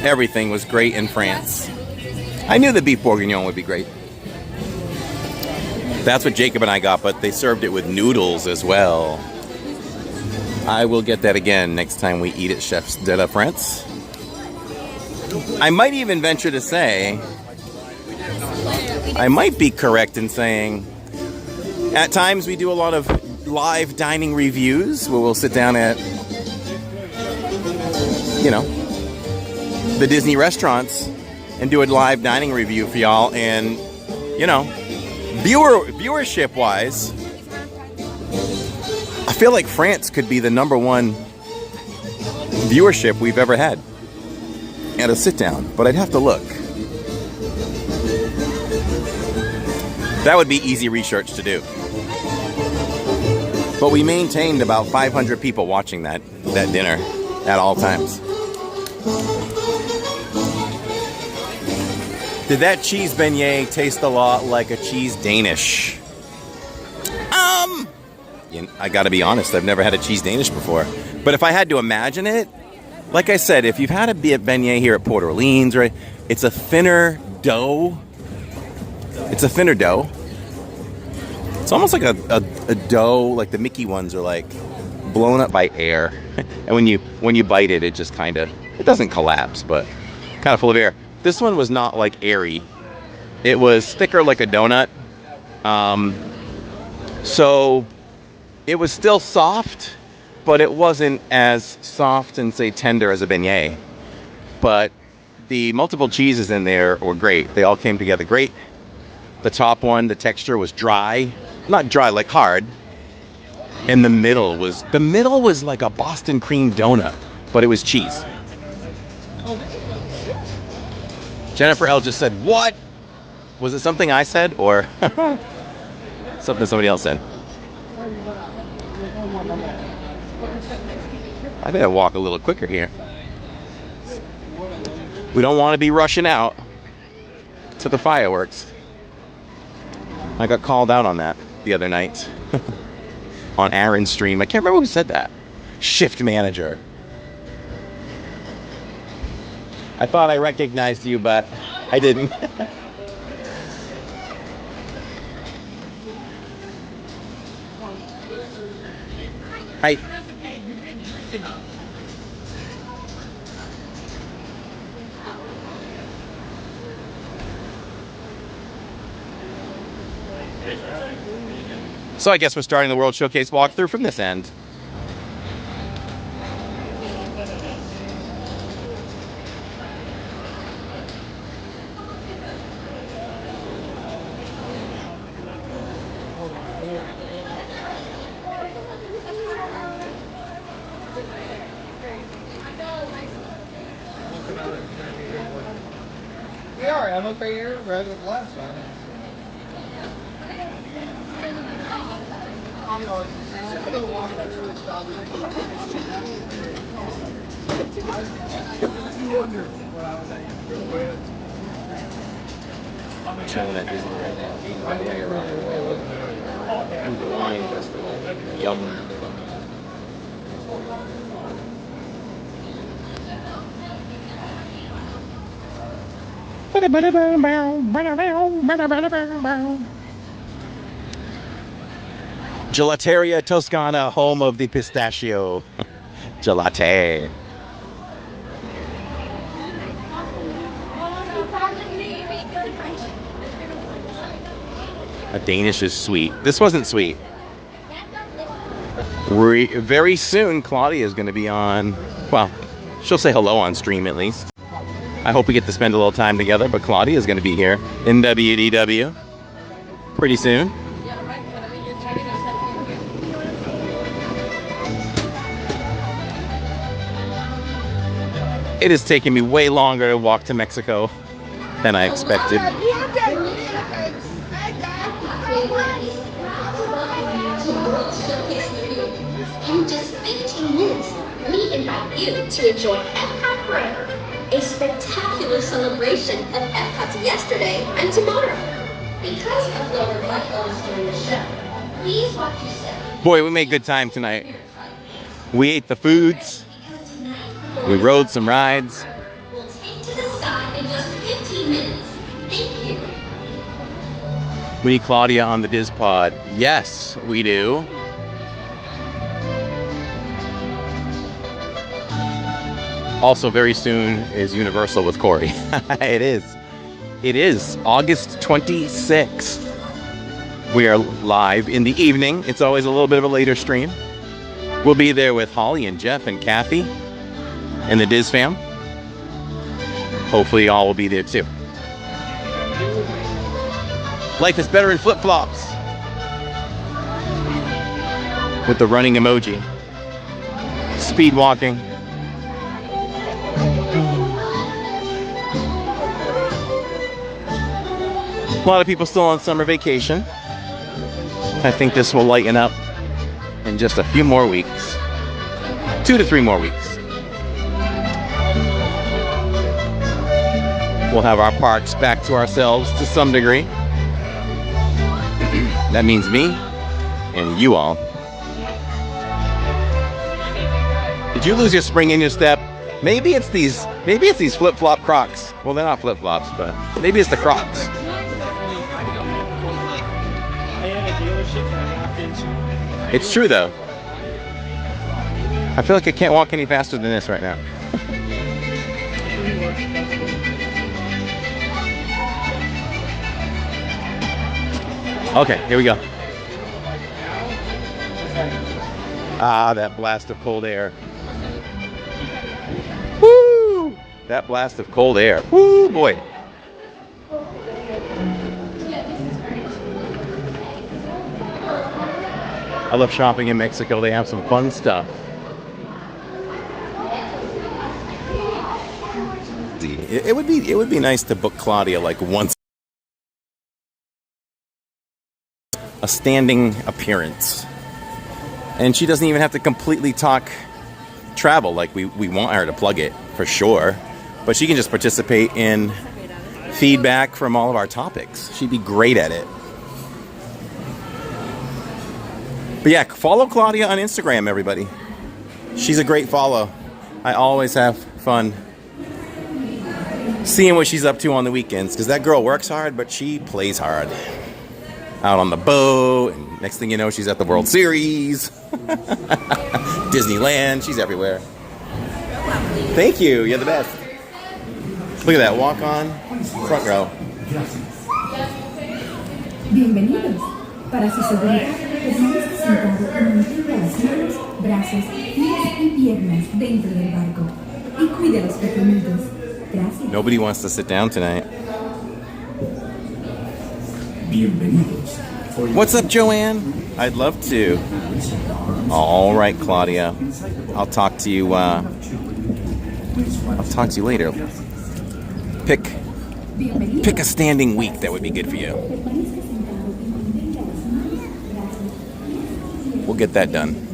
Everything was great in France. I knew the beef bourguignon would be great. That's what Jacob and I got, but they served it with noodles as well. I will get that again next time we eat at Chef's de la France. I might even venture to say, I might be correct in saying, at times we do a lot of live dining reviews where we'll sit down at, you know, the Disney restaurants and do a live dining review for y'all. And, you know, viewership wise, I feel like France could be the #1 viewership we've ever had at a sit down, but I'd have to look. That would be easy research to do. But we maintained about 500 people watching that dinner at all times. Did that cheese beignet taste a lot like a cheese Danish? I gotta be honest, I've never had a cheese Danish before. But if I had to imagine it, like I said, if you've had a beignet here at Port Orleans, right, it's a thinner dough. It's a thinner dough. It's almost like a dough, like the Mickey ones are like blown up by air. And when you bite it, it just kind of, it doesn't collapse, but kind of full of air. This one was not like airy. It was thicker like a donut. So it was still soft, but it wasn't as soft and, say, tender as a beignet. But the multiple cheeses in there were great. They all came together great. The top one, the texture was dry. Not dry, like hard. And the middle was like a Boston cream donut, but it was cheese. Jennifer L. just said, what? Was it something I said or something somebody else said? I better walk a little quicker here. We don't want to be rushing out to the fireworks. I got called out on that the other night on Aaron's stream. I can't remember who said that. Shift manager. I thought I recognized you, but I didn't. Hi. So I guess we're starting the World Showcase walkthrough from this end. We are. I'm up right here, right with the last one. I'm chilling at Disney right now, eating my way around the wine festival. Yum. Gelateria Toscana, home of the pistachio gelate. A Danish is sweet. This wasn't sweet. Very soon, Claudia is going to be on. Well, she'll say hello on stream at least. I hope we get to spend a little time together, but Claudia is going to be here in WDW pretty soon. It has taken me way longer to walk to Mexico than I expected. In just 15 minutes, we invite you to enjoy Epcot Forever, a spectacular celebration of Epcot's yesterday and tomorrow. Because of lower flight hours during the show, please watch your step. Boy, we made good time tonight. We ate the foods. We rode some rides. We'll take to the sky in just 15 minutes. Thank you. We need Claudia on the Diz Pod. Yes, we do. Also, very soon is Universal with Corey. It is. It is August 26th. We are live in the evening. It's always a little bit of a later stream. We'll be there with Holly and Jeff and Kathy and the Diz fam. Hopefully y'all will be there too. Life is better in flip-flops. With the running emoji. Speed walking. A lot of people still on summer vacation. I think this will lighten up in just a few more weeks. 2 to 3 more weeks. We'll have our parks back to ourselves to some degree. That means me and you all. Did you lose your spring in your step? Maybe it's these flip-flop Crocs. Well, they're not flip-flops, but maybe it's the Crocs. It's true though. I feel like I can't walk any faster than this right now. Okay, here we go. Ah, that blast of cold air. Woo! That blast of cold air. Woo, boy. I love shopping in Mexico. They have some fun stuff. It would be nice to book Claudia like once a standing appearance. And she doesn't even have to completely talk travel like we want her to plug it for sure. But she can just participate in feedback from all of our topics. She'd be great at it. But yeah, follow Claudia on Instagram, everybody. She's a great follow. I always have fun seeing what she's up to on the weekends, because that girl works hard, but she plays hard. Out on the boat, and next thing you know, she's at the World Series. Disneyland, she's everywhere. Thank you, you're the best. Look at that, walk on, front row. Bienvenidos. Para su seguridad, permanezca sentado y mantenga las manos, brazos, pies y piernas dentro del barco. Y cuide a los pequeñitos. Gracias. Nobody wants to sit down tonight. Bienvenidos. What's up, Joanne? I'd love to. All right, Claudia. I'll talk to you. I'll talk to you later. Pick a standing week that would be good for you. We'll get that done.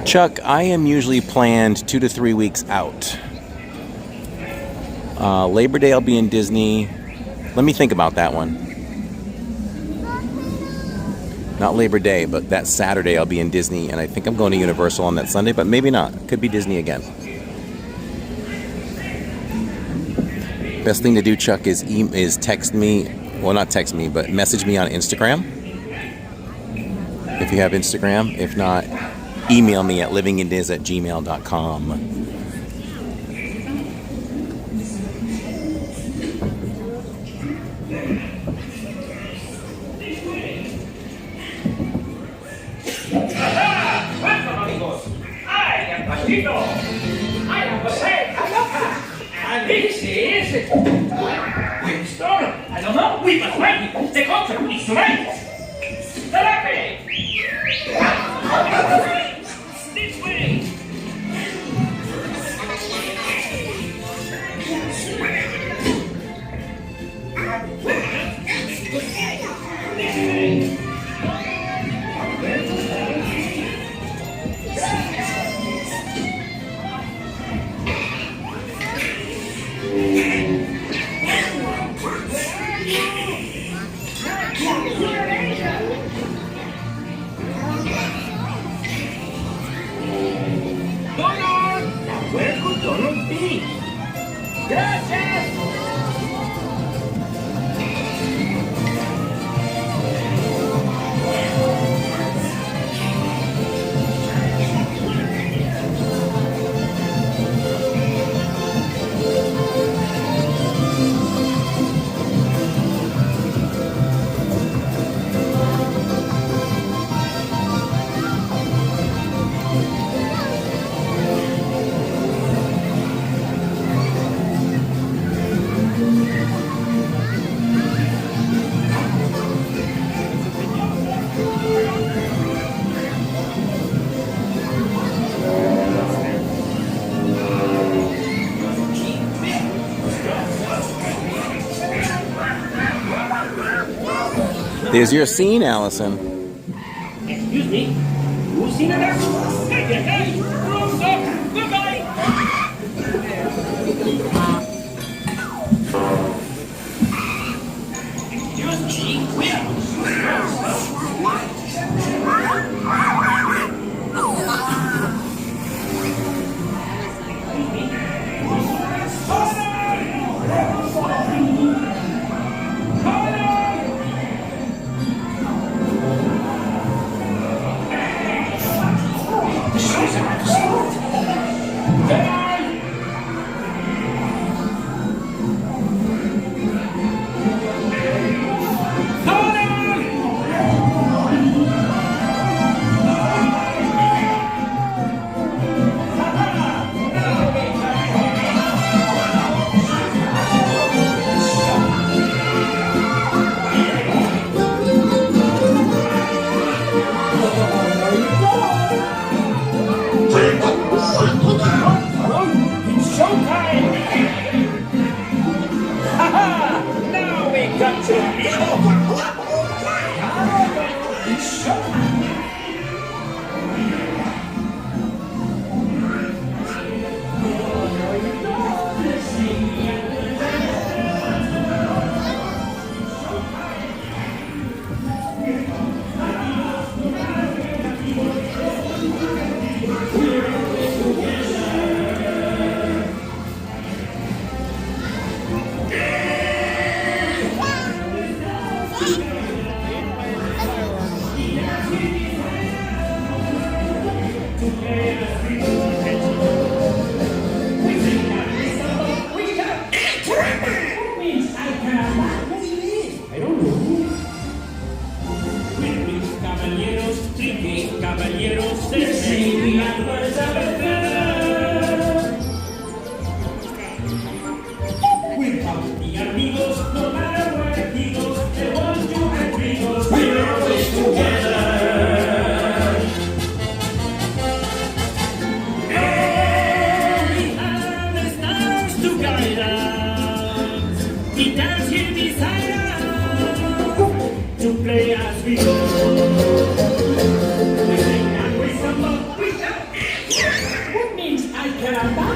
Chuck, I am usually planned 2 to 3 weeks out. Labor Day I'll be in Disney. Let me think about that one. Not Labor Day, but that Saturday I'll be in Disney, and I think I'm going to Universal on that Sunday, but maybe not. Could be Disney again. Best thing to do, Chuck, is text me. Well, not text me, but message me on Instagram. If you have Instagram. If not, email me at livingindiz@gmail.com. And this is Winston. I don't know. We must wait. The concert is tonight. This way. Where could Donald be? Gracias! There's your scene, Allison. Excuse me. Who's seen it? Hey, rooms up. Goodbye. Excuse me. caballeros de Sing Albert We're party amigos, no matter where he goes, they want you and amigos, we're always together. Oh, we have the stars to guide us, the dance here beside us, to play as we go. We sing and we samba, we dance. What means I caramba?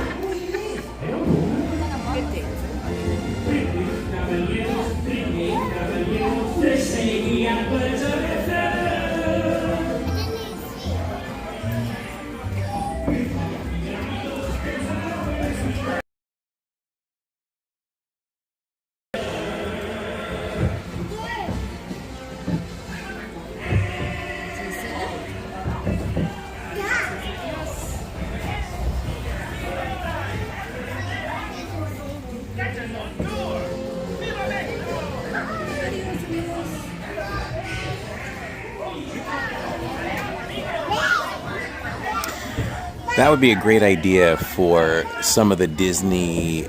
That would be a great idea for some of the Disney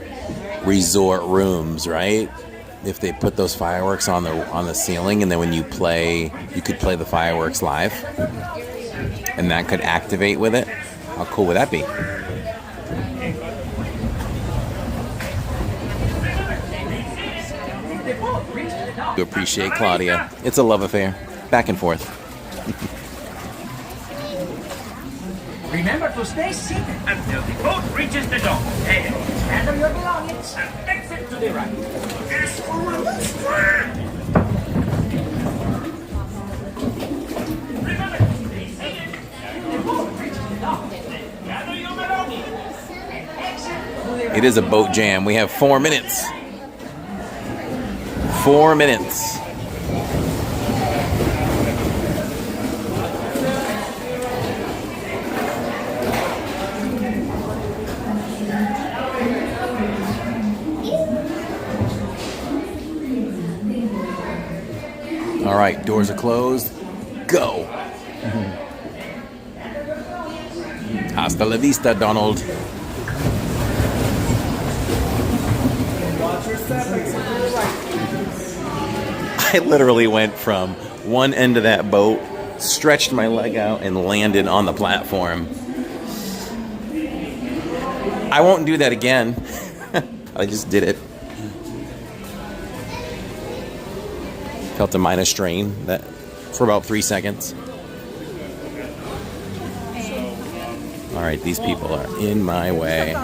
resort rooms, right? If they put those fireworks on the ceiling, and then when you play, you could play the fireworks live, and that could activate with it. How cool would that be? To appreciate Claudia. It's a love affair, back and forth. Remember to stay seated until the boat reaches the dock. And gather your belongings and exit to the right. As forward, remember to stay seated until the boat reaches the dock. Then gather your belongings and exit to the right. It is a boat jam. We have 4 minutes. 4 minutes. All right, doors are closed. Go. Hasta la vista, Donald. I literally went from one end of that boat, stretched my leg out, and landed on the platform. I won't do that again. I just did it. Felt a minor strain that for about 3 seconds. All right, these people are in my way.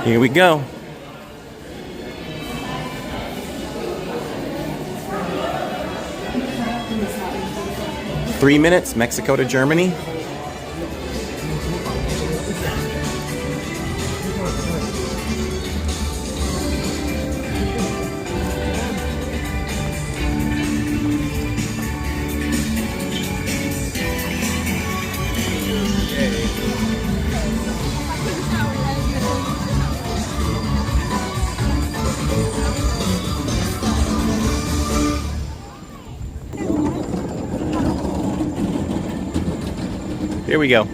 Here we go. Three minutes, Mexico to Germany. Here we go.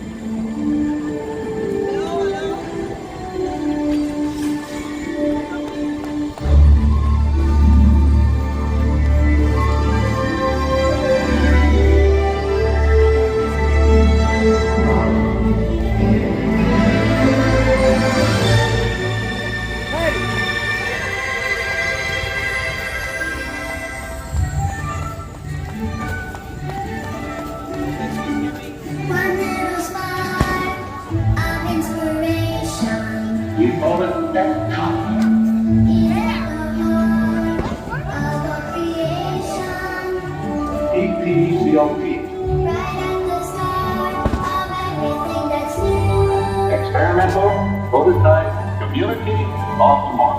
Experimental, prototype, community, off the mark.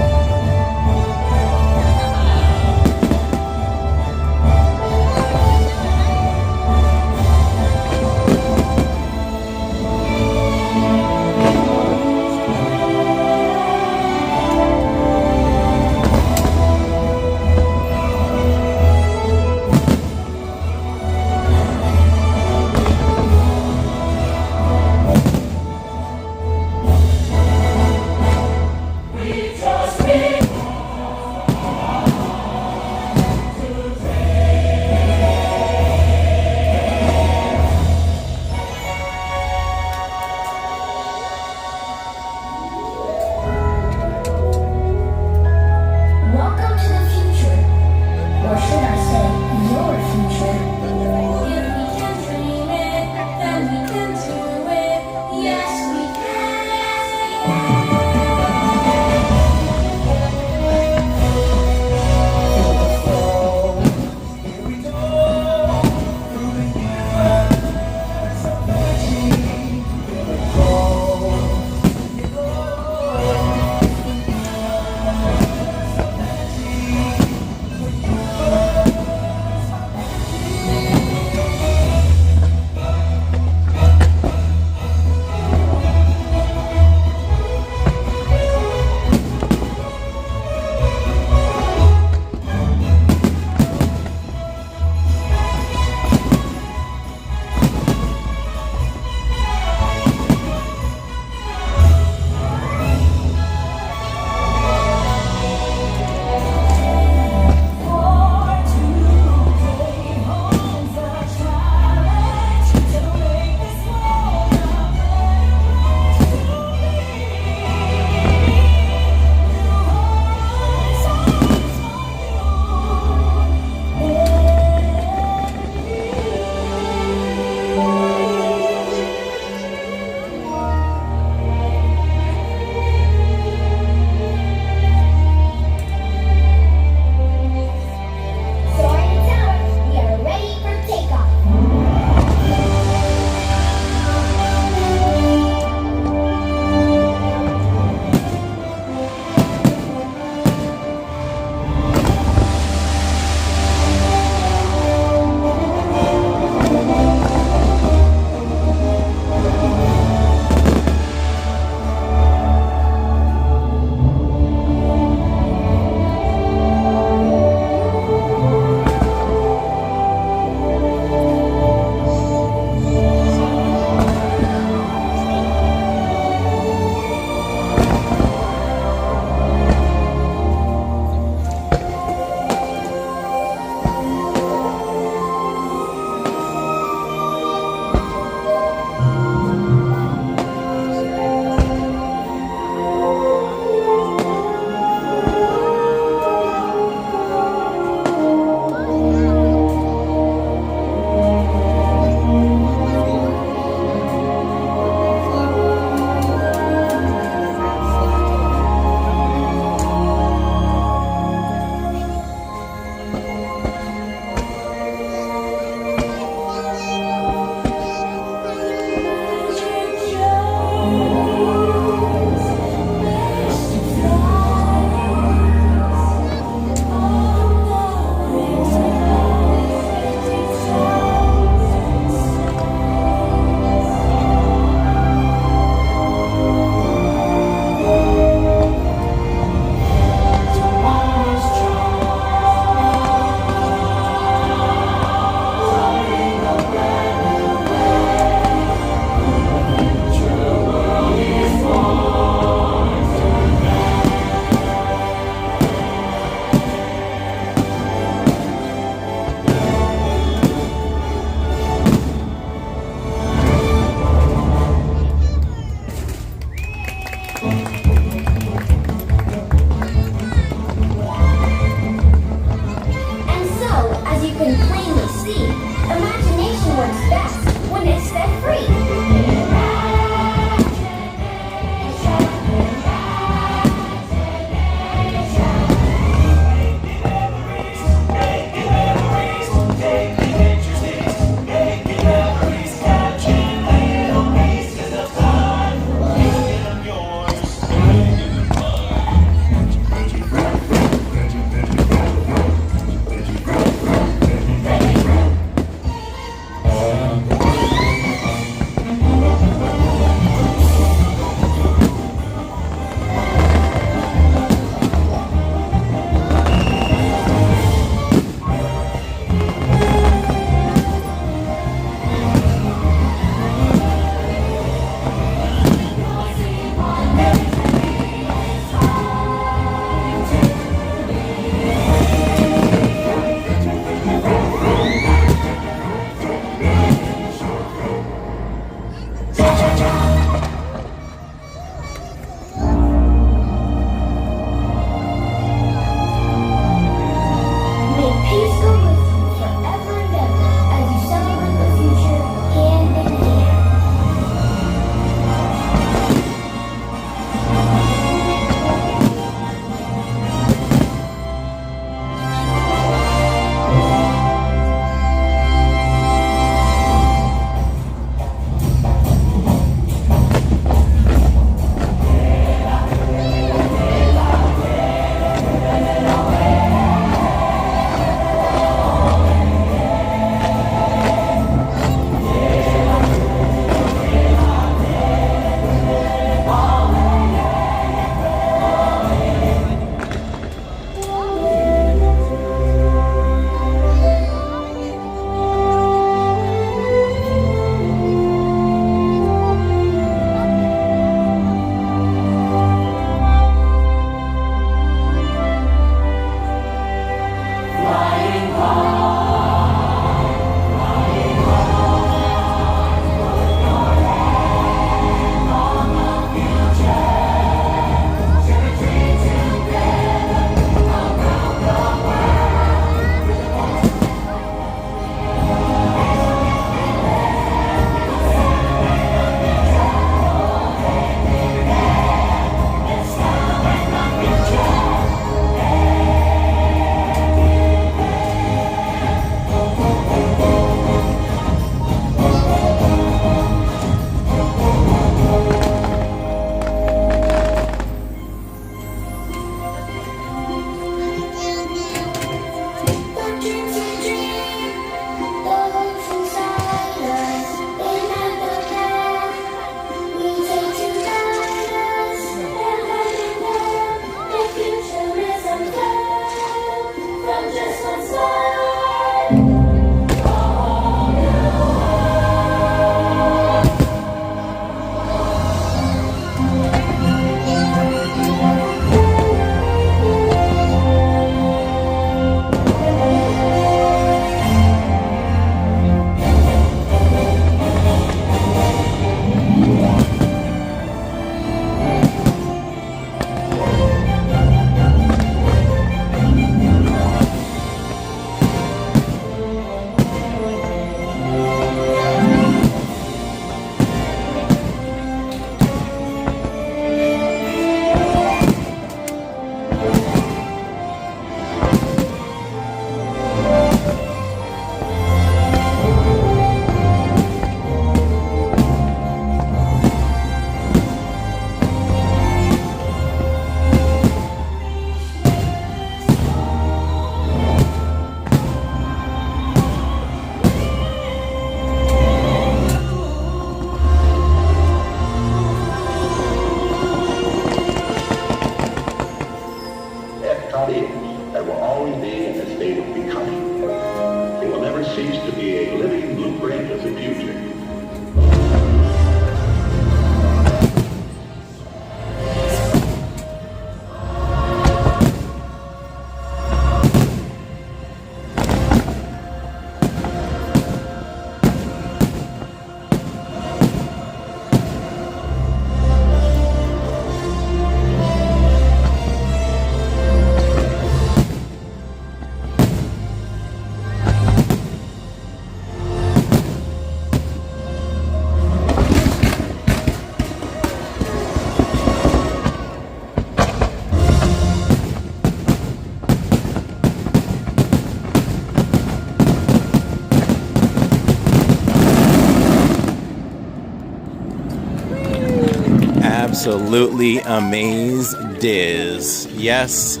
absolutely amaze Diz. Yes,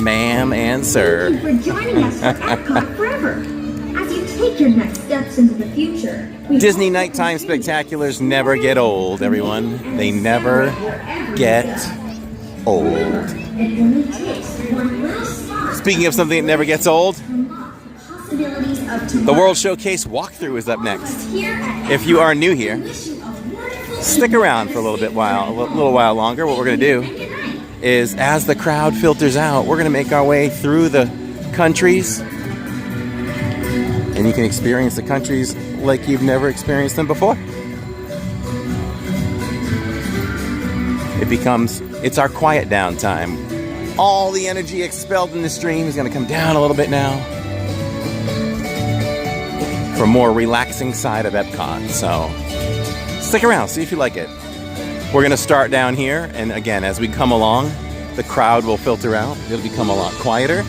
ma'am and sir. Thank you for joining us for Epcot Forever. As you take your next steps into the future, Disney nighttime spectaculars never get old, everyone. They never get old. Speaking of something that never gets old, the World Showcase walkthrough is up next. If you are new here, stick around for a little while longer. What we're going to do is, as the crowd filters out, we're going to make our way through the countries, and you can experience the countries like you've never experienced them before. It's our quiet down time. All the energy expelled in the stream is going to come down a little bit now for a more relaxing side of Epcot. So stick around, see if you like it. We're going to start down here, and again, as we come along, the crowd will filter out. It'll become a lot quieter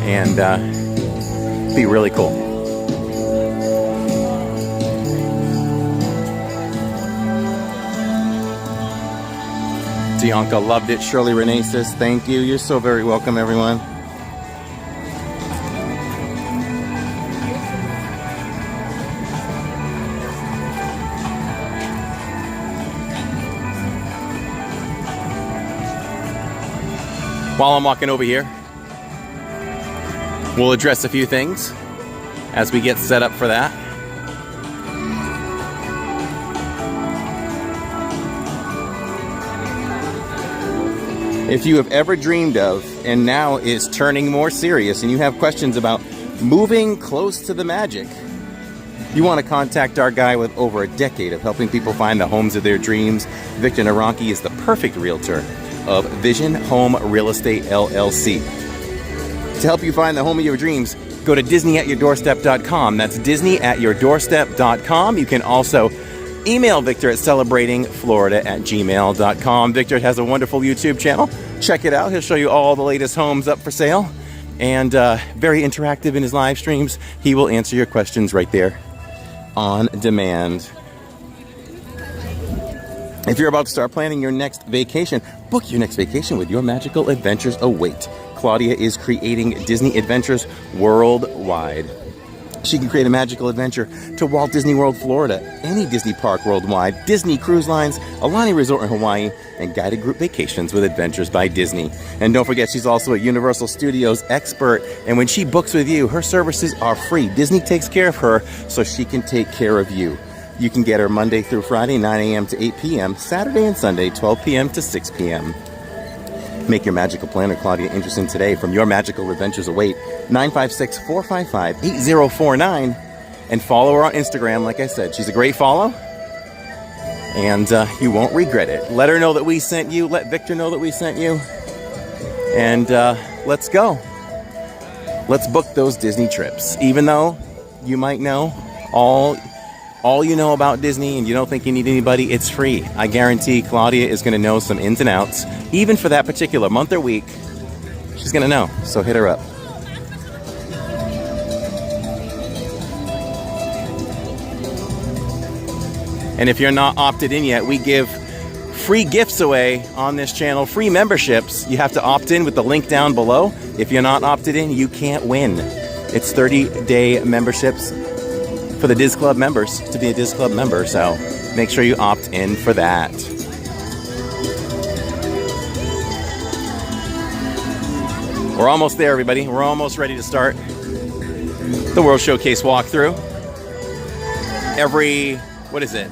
and be really cool. Dianca loved it. Shirley Renee says thank you. You're so very welcome, everyone. While I'm walking over here, we'll address a few things as we get set up for that. If you have ever dreamed of, and now is turning more serious, and you have questions about moving close to the magic, you want to contact our guy with over a decade of helping people find the homes of their dreams. Victor Naranki is the perfect realtor of Vision Home Real Estate LLC. To help you find the home of your dreams, go to DisneyAtYourDoorstep.com. That's DisneyAtYourDoorstep.com. You can also email Victor at celebratingflorida@gmail.com. Victor has a wonderful YouTube channel. Check it out. He'll show you all the latest homes up for sale. And very interactive in his live streams. He will answer your questions right there on demand. If you're about to start planning your next vacation, book your next vacation with Your Magical Adventures Await. Claudia is creating Disney adventures worldwide. She can create a magical adventure to Walt Disney World, Florida, any Disney park worldwide, Disney Cruise Lines, Aulani Resort in Hawaii, and guided group vacations with Adventures by Disney. And don't forget, she's also a Universal Studios expert, and when she books with you, her services are free. Disney takes care of her so she can take care of you. You can get her Monday through Friday, 9 a.m. to 8 p.m., Saturday and Sunday, 12 p.m. to 6 p.m. Make your magical plan with Claudia Indridson today from Your Magical Adventures Await, 956-455-8049. And follow her on Instagram, like I said. She's a great follow, and you won't regret it. Let her know that we sent you. Let Victor know that we sent you. And let's go. Let's book those Disney trips. Even though you might know all you know about Disney and you don't think you need anybody, it's free. I guarantee Claudia is going to know some ins and outs. Even for that particular month or week, she's going to know. So hit her up. And if you're not opted in yet, we give free gifts away on this channel, free memberships. You have to opt in with the link down below. If you're not opted in, you can't win. It's 30-day memberships for the Diz Club members to be a Diz Club member, so make sure you opt in for that. We're almost there, everybody. We're almost ready to start the World Showcase walkthrough. What is it?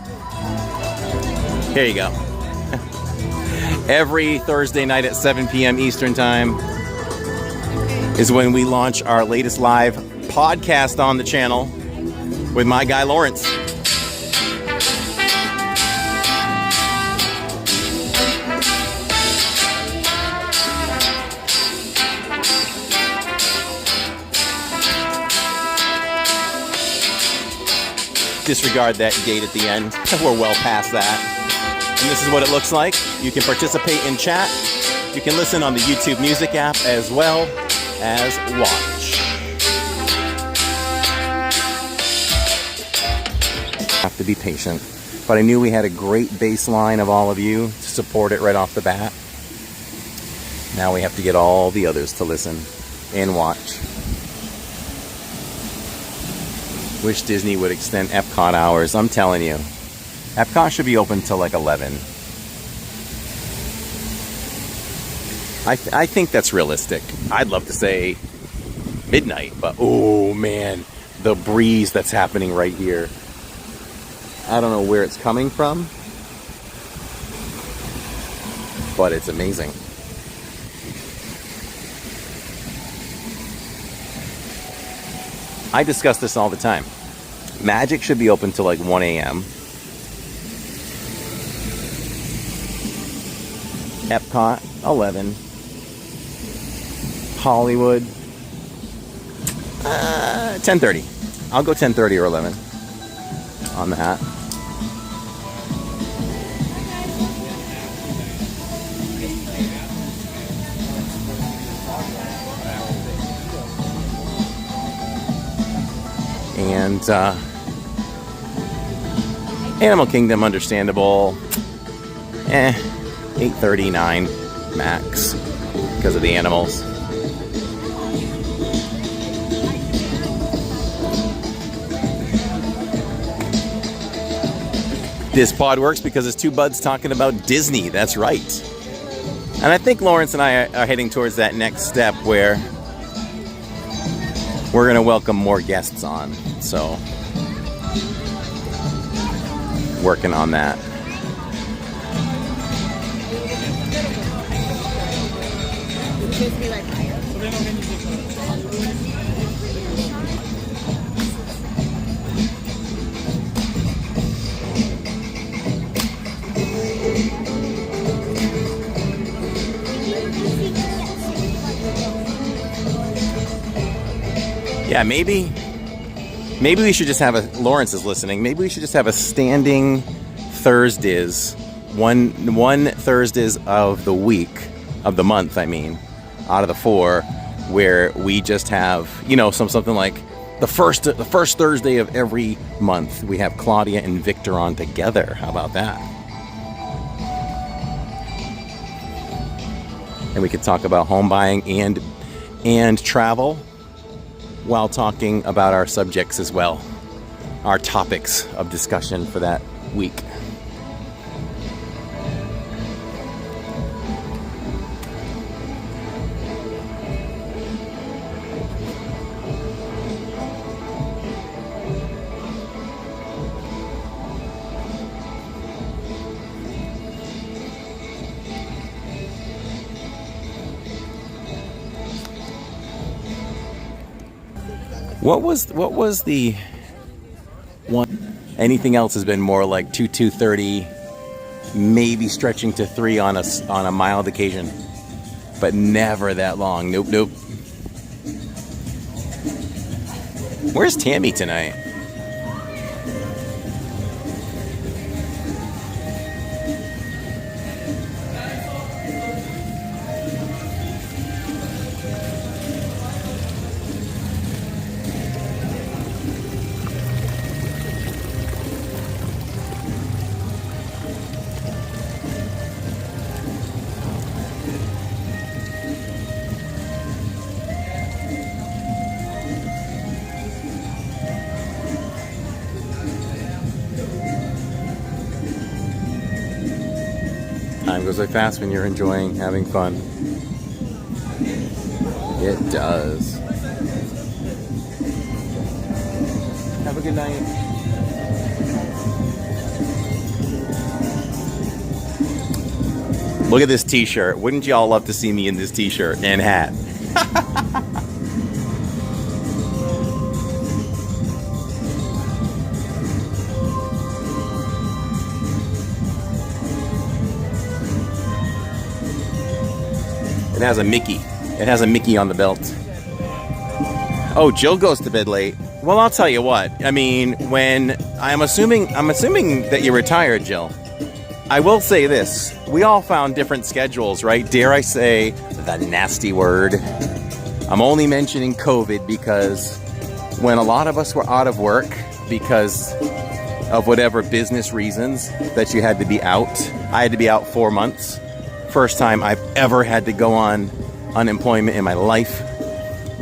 Here you go. Every Thursday night at 7 p.m. Eastern Time is when we launch our latest live podcast on the channel with my guy Lawrence. Disregard that gate at the end. We're well past that. And this is what it looks like. You can participate in chat. You can listen on the YouTube Music app as well as watch. Have to be patient. but I knew we had a great baseline of all of you to support it right off the bat. Now we have to get all the others to listen and watch. Wish Disney would extend Epcot hours. I'm telling you, Epcot should be open till like 11. I think that's realistic. I'd love to say midnight, but oh man, the breeze that's happening right here. I don't know where it's coming from, but it's amazing. I discuss this all the time. Magic should be open till like 1 a.m. Epcot, 11. Hollywood, 10:30. I'll go 10:30 or 11 on that. And Animal Kingdom, understandable. 8:30, 9 max because of the animals. This pod works because it's two buds talking about Disney. That's right. And I think Lawrence and I are heading towards that next step where we're going to welcome more guests on. So, working on that. Yeah, maybe we should just have a, Lawrence is listening, maybe we should just have a standing Thursdays, one Thursdays of the week, of the month, I mean, out of the 4, where we just have, you know, something like the first Thursday of every month, we have Claudia and Victor on together. How about that? And we could talk about home buying and travel, while talking about our subjects as well, our topics of discussion for that week. What was the one? Anything else has been more like 2:30, maybe stretching to 3 on a mild occasion, but never that long. Nope. Where's Tammy tonight? Time goes by fast when you're enjoying having fun. It does. Have a good night. Look at this t-shirt. Wouldn't y'all love to see me in this t-shirt and hat? It has a Mickey. It has a Mickey on the belt. Oh, Jill goes to bed late. Well, I'll tell you what. I mean, when I'm assuming that you're retired, Jill. I will say this. We all found different schedules, right? Dare I say the nasty word? I'm only mentioning COVID because when a lot of us were out of work because of whatever business reasons that you had to be out. I had to be out 4 months. First time I've ever had to go on unemployment in my life.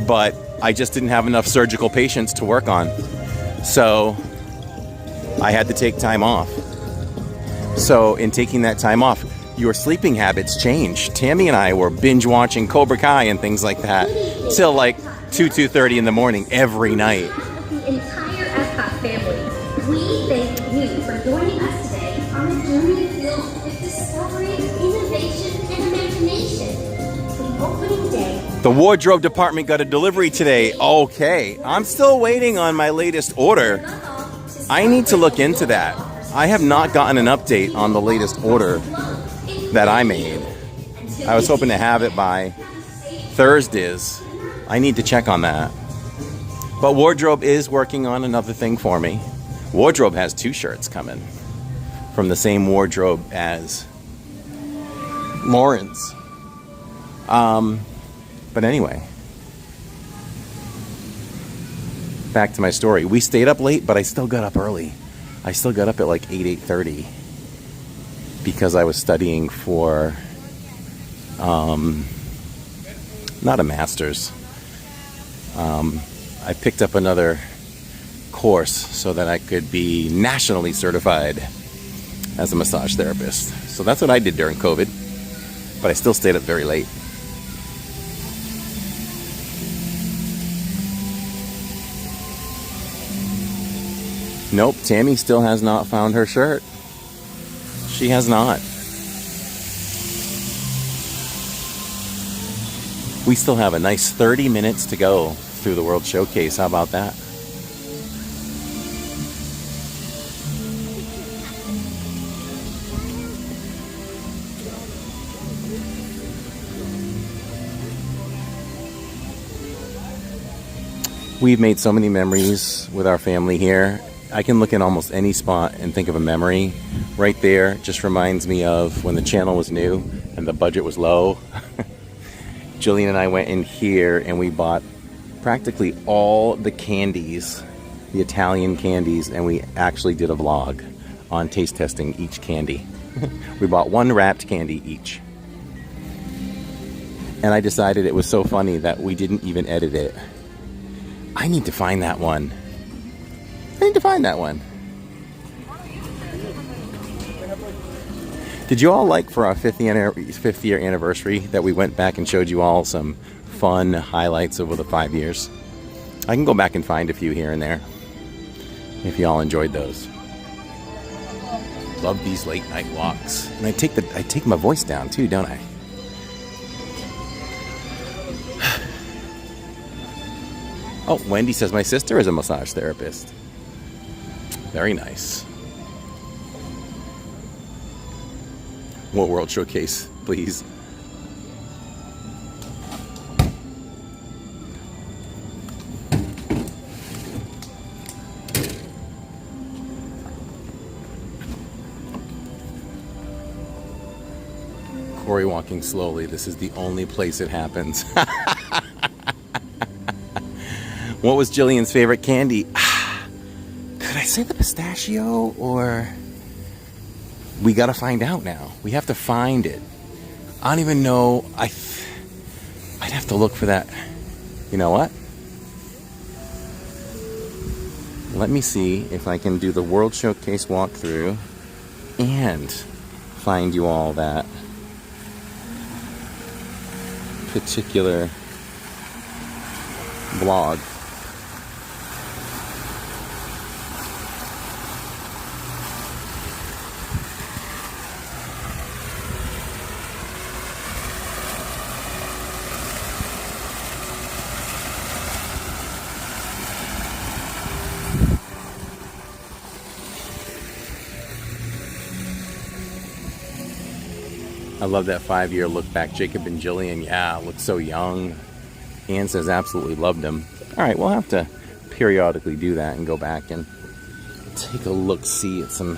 But I just didn't have enough surgical patients to work on. So I had to take time off. So in taking that time off, your sleeping habits change. Tammy and I were binge watching Cobra Kai and things like that till like 2:30 in the morning every night. The entire Epcot family, we thank you for joining us today on a journey filled with discovery, innovation, and imagination. The opening day. The wardrobe department got a delivery today. Okay, I'm still waiting on my latest order. I need to look into that. I have not gotten an update on the latest order that I made. I was hoping to have it by Thursdays. I need to check on that. But wardrobe is working on another thing for me. Wardrobe has 2 shirts coming from the same wardrobe as Lauren's. But anyway, back to my story. We stayed up late, but I still got up early. I still got up at like 8:30 because I was studying for not a master's. I picked up another course so that I could be nationally certified as a massage therapist. So that's what I did during COVID, but I still stayed up very late. Nope, Tammy still has not found her shirt. She has not. We still have a nice 30 minutes to go through the World Showcase. How about that? We've made so many memories with our family here. I can look in almost any spot and think of a memory. Right there just reminds me of when the channel was new and the budget was low. Jillian and I went in here and we bought practically all the candies, the Italian candies, and we actually did a vlog on taste testing each candy. We bought 1 wrapped candy each. And I decided it was so funny that we didn't even edit it. I need to find that one. I need to find that one. Did you all like for our 5th year anniversary that we went back and showed you all some fun highlights over the 5 years? I can go back and find a few here and there if you all enjoyed those. Love these late night walks. And I take my voice down too, don't I? Oh, Wendy says my sister is a massage therapist. Very nice. What World Showcase, please? Corey walking slowly. This is the only place it happens. What was Jillian's favorite candy? Could I say the pistachio or... We gotta find out now. We have to find it. I don't even know. I'd have to look for that. You know what? Let me see if I can do the World Showcase walkthrough and find you all that particular vlog. I love that 5-year look back. Jacob and Jillian, yeah, look so young. Ann says absolutely loved them. All right, we'll have to periodically do that and go back and take a look-see at some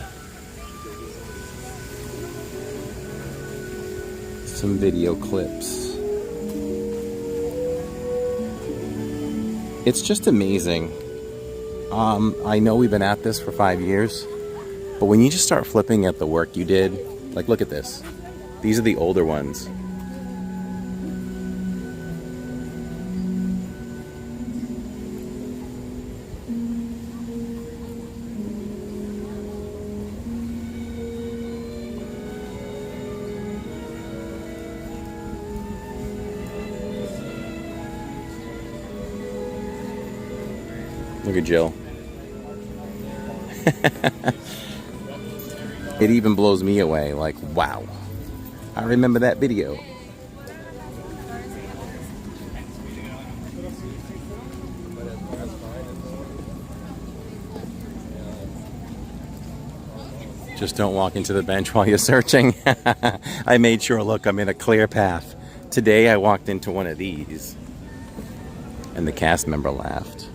video clips. It's just amazing. I know we've been at this for 5 years. But when you just start flipping at the work you did, like look at this. These are the older ones. Look at Jill. It even blows me away, like, wow. I remember that video. Just don't walk into the bench while you're searching. I made sure, look, I'm in a clear path. Today I walked into one of these and the cast member laughed.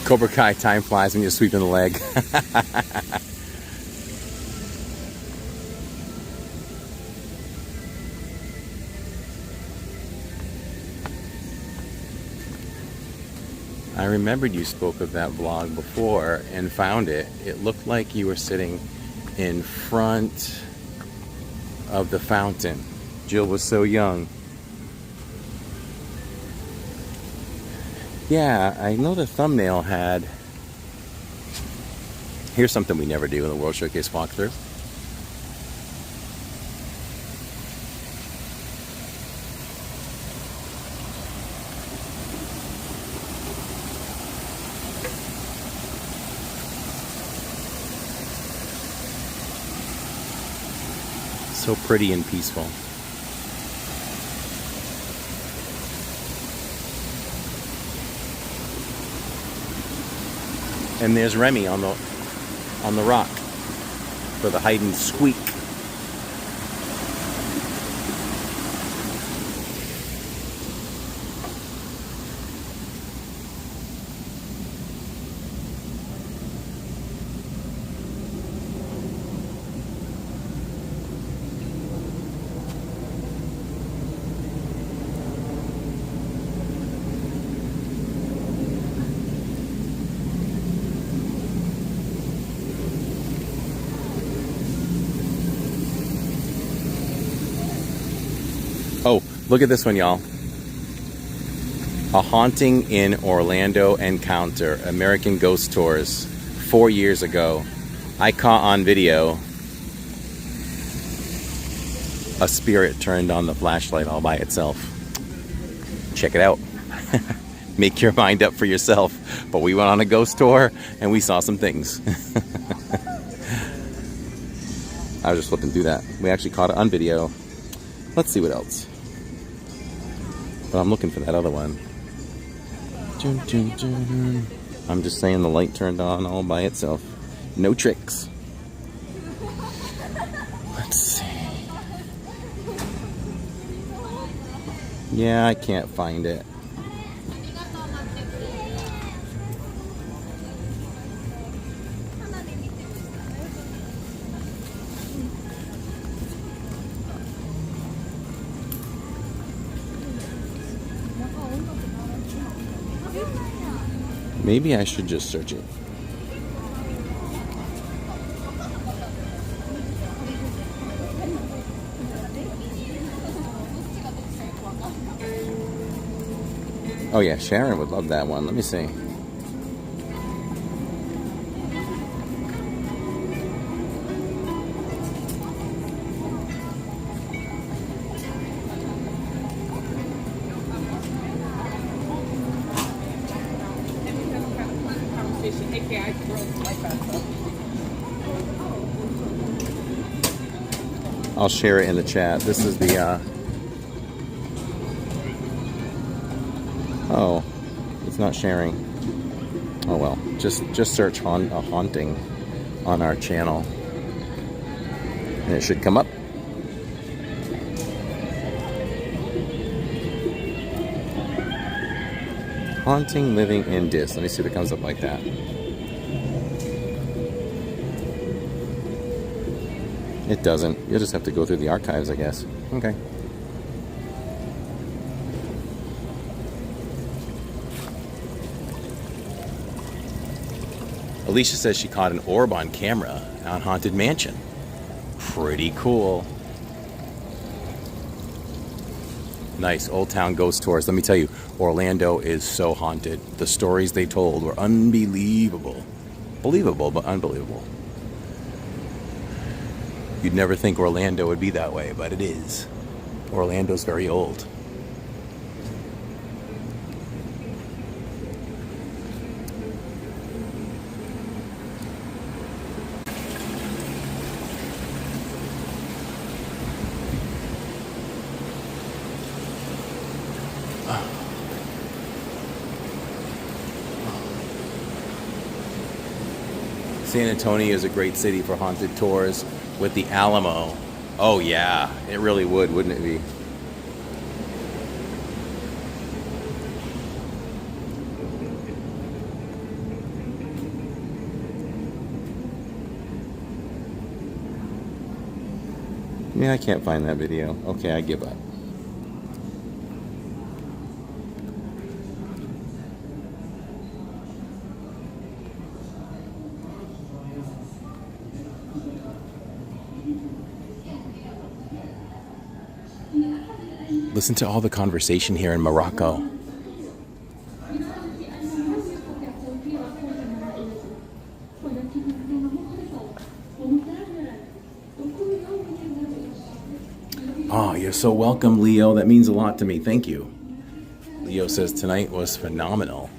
Cobra Kai, time flies when you're sweeping the leg. I remembered you spoke of that vlog before and found it. It looked like you were sitting in front of the fountain. Jill was so young. Yeah, I know the thumbnail had... Here's something we never do in the World Showcase walkthrough. So pretty and peaceful. And there's Remy on the rock for the hide and squeak. Oh, look at this one, y'all. A Haunting in Orlando Encounter, American Ghost Tours, 4 years ago. I caught on video a spirit turned on the flashlight all by itself. Check it out. Make your mind up for yourself. But we went on a ghost tour and we saw some things. I was just flipping through that. We actually caught it on video. Let's see what else. But I'm looking for that other one. I'm just saying the light turned on all by itself. No tricks. Let's see. Yeah, I can't find it. Maybe I should just search it. Oh yeah, Sharon would love that one. Let me see. I'll share it in the chat. This is the oh, it's not sharing. Oh well, just search haunting on our channel and it should come up. Haunting living in Diz. Let me see if it comes up like that. It doesn't. You'll just have to go through the archives, I guess. Okay. Alicia says she caught an orb on camera on Haunted Mansion. Pretty cool. Nice. Old Town Ghost Tours. Let me tell you, Orlando is so haunted. The stories they told were unbelievable. Believable, but unbelievable. You'd never think Orlando would be that way, but it is. Orlando's very old. San Antonio is a great city for haunted tours with the Alamo. Oh yeah, it really would, wouldn't it be? Yeah, I can't find that video. Okay, I give up. Listen to all the conversation here in Morocco. Oh, you're so welcome, Leo. That means a lot to me. Thank you. Leo says tonight was phenomenal.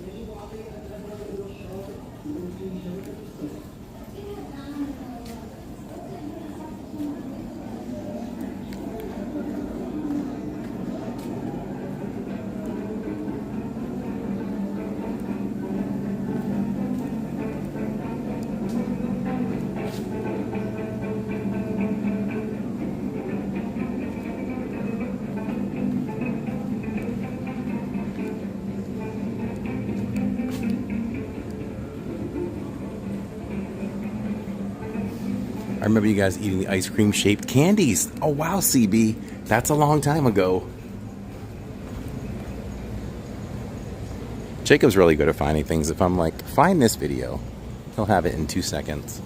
I remember you guys eating the ice cream shaped candies. Oh wow, CB. That's a long time ago. Jacob's really good at finding things. If I'm like, find this video, he'll have it in 2 seconds.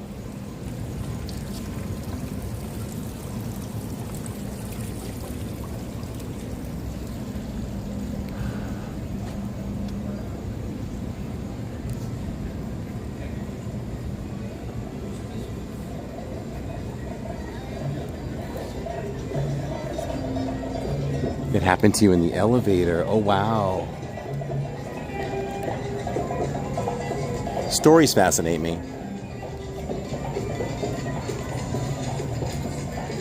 It happened to you in the elevator. Oh, wow. Stories fascinate me.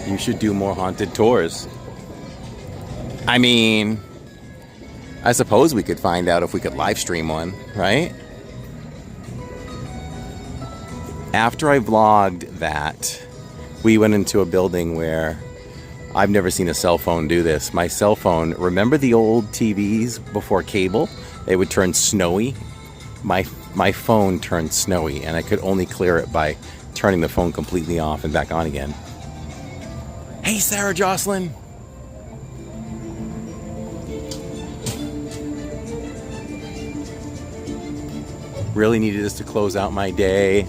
You should do more haunted tours. I mean, I suppose we could find out if we could live stream one, right? After I vlogged that, we went into a building where I've never seen a cell phone do this. My cell phone, remember the old TVs before cable? They would turn snowy. My phone turned snowy, and I could only clear it by turning the phone completely off and back on again. Hey, Sarah Jocelyn. Really needed this to close out my day.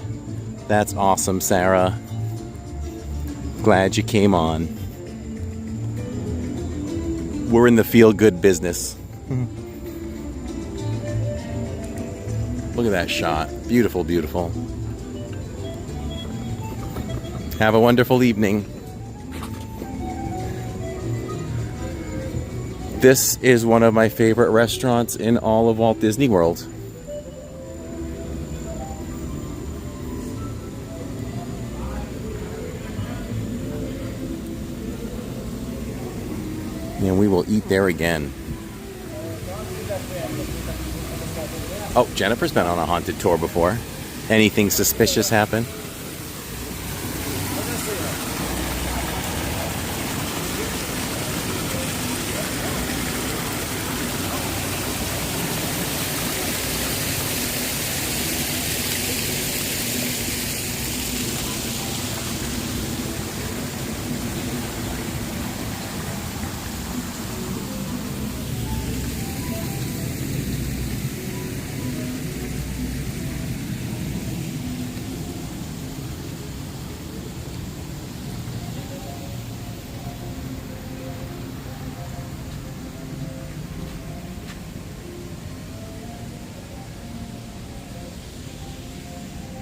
That's awesome, Sarah. Glad you came on. We're in the feel-good business. Look at that shot. Beautiful, beautiful. Have a wonderful evening. This is one of my favorite restaurants in all of Walt Disney World. And we will eat there again. Oh, Jennifer's been on a haunted tour before. Anything suspicious happen?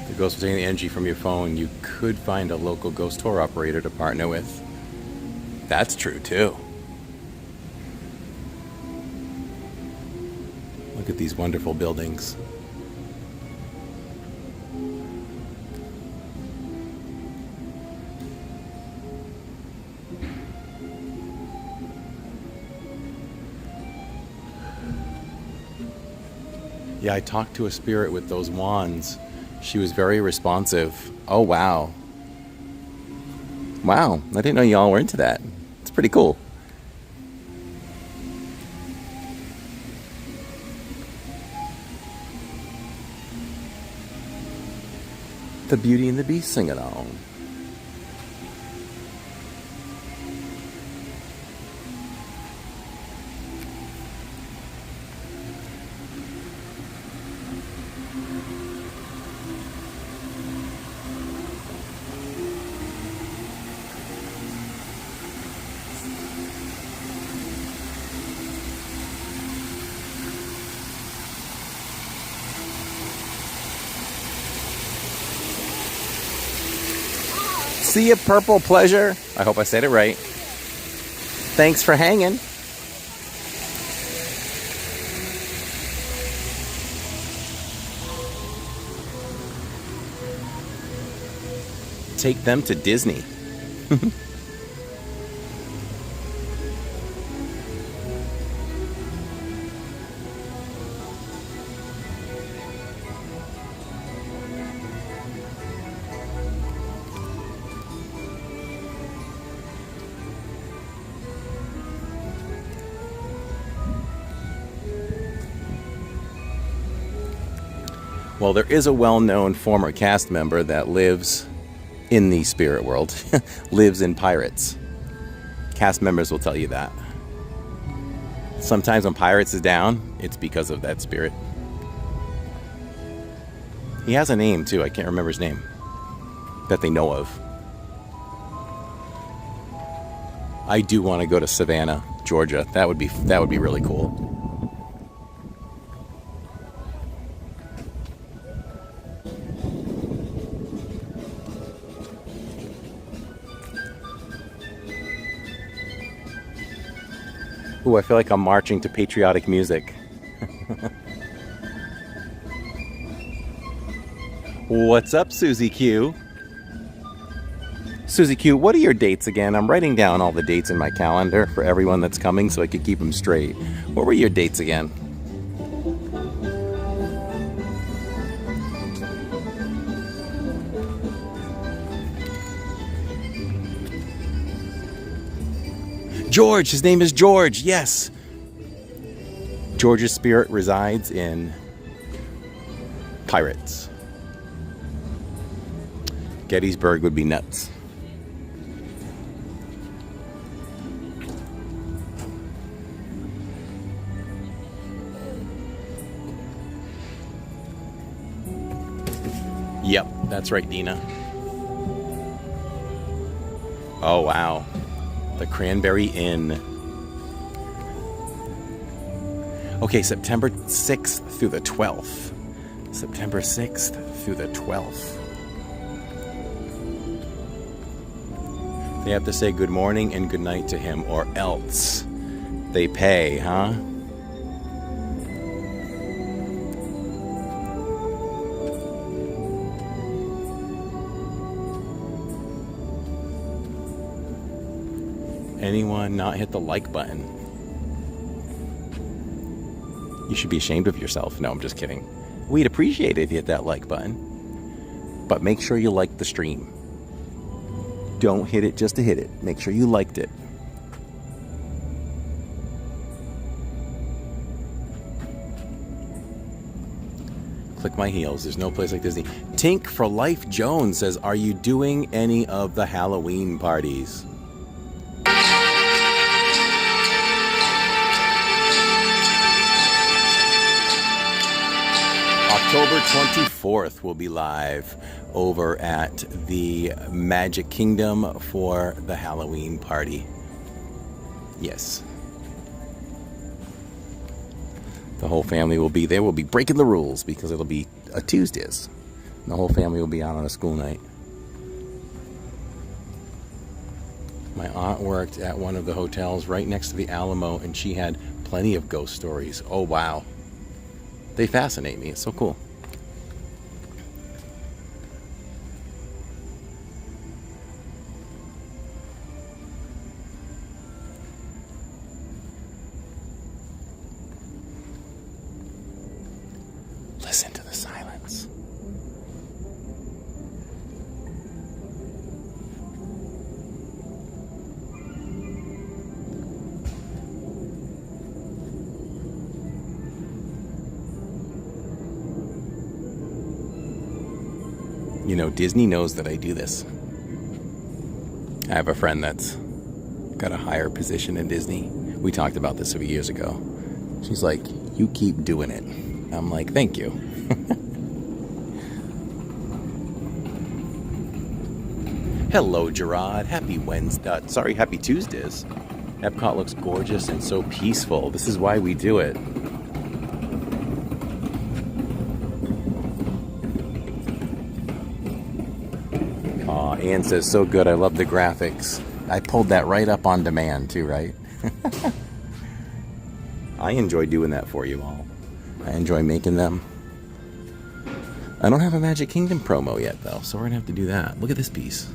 The ghost will take the energy from your phone. You could find a local ghost tour operator to partner with. That's true too. Look at these wonderful buildings. Yeah, I talked to a spirit with those wands. She was very responsive. Oh, wow. Wow, I didn't know y'all were into that. It's pretty cool. The Beauty and the Beast sing-along. See ya, Purple Pleasure. I hope I said it right. Thanks for hanging. Take them to Disney. Well, there is a well-known former cast member that lives in the spirit world, lives in Pirates. Cast members will tell you that. Sometimes when Pirates is down, it's because of that spirit. He has a name too, I can't remember his name, that they know of. I do want to go to Savannah, Georgia. That would be really cool. Ooh, I feel like I'm marching to patriotic music. What's up, Susie Q? Susie Q, what are your dates again? I'm writing down all the dates in my calendar for everyone that's coming so I could keep them straight. What were your dates again? George, his name is George, yes. George's spirit resides in Pirates. Gettysburg would be nuts. Yep, that's right, Dina. Oh, wow. The Cranberry Inn. Okay, September 6th through the 12th. September 6th through the 12th. They have to say good morning and good night to him, or else they pay, huh? Anyone not hit the like button? You should be ashamed of yourself. No, I'm just kidding. We'd appreciate it if you hit that like button. But make sure you like the stream. Don't hit it just to hit it. Make sure you liked it. Click my heels. There's no place like Disney. Tink for Life Jones says, are you doing any of the Halloween parties? October 24th will be live over at the Magic Kingdom for the Halloween party. Yes. The whole family will be there. We'll be breaking the rules because it'll be a Tuesdays. The whole family will be out on a school night. My aunt worked at one of the hotels right next to the Alamo, and she had plenty of ghost stories. Oh, wow. They fascinate me. It's so cool. Listen to the silence. You know, Disney knows that I do this. I have a friend that's got a higher position in Disney. We talked about this a few years ago. She's like, you keep doing it. I'm like, thank you. Hello, Gerard. Happy Wednesday. Sorry, happy Tuesdays. Epcot looks gorgeous and so peaceful. This is why we do it. Ann says, so good, I love the graphics. I pulled that right up on demand too, right? I enjoy doing that for you all. I enjoy making them. I don't have a Magic Kingdom promo yet though, so we're gonna have to do that. Look at this piece.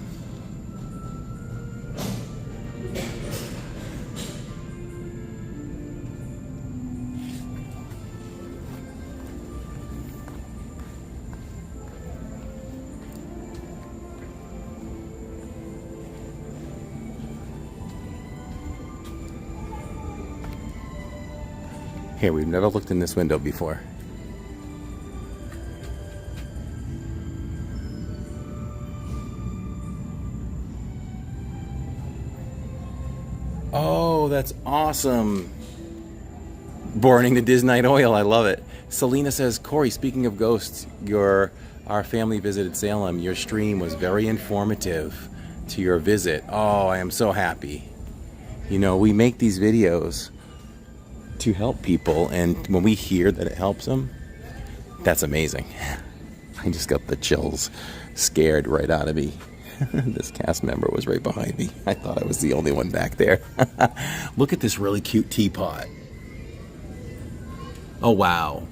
Here, we've never looked in this window before. Oh, that's awesome. Burning the Diz Night oil, I love it. Selena says, Corey, speaking of ghosts, our family visited Salem. Your stream was very informative to your visit. Oh, I am so happy. You know, we make these videos to help people, and when we hear that it helps them, that's amazing. I just got the chills scared right out of me. This cast member was right behind me. I thought I was the only one back there. Look at this really cute teapot. Oh, wow.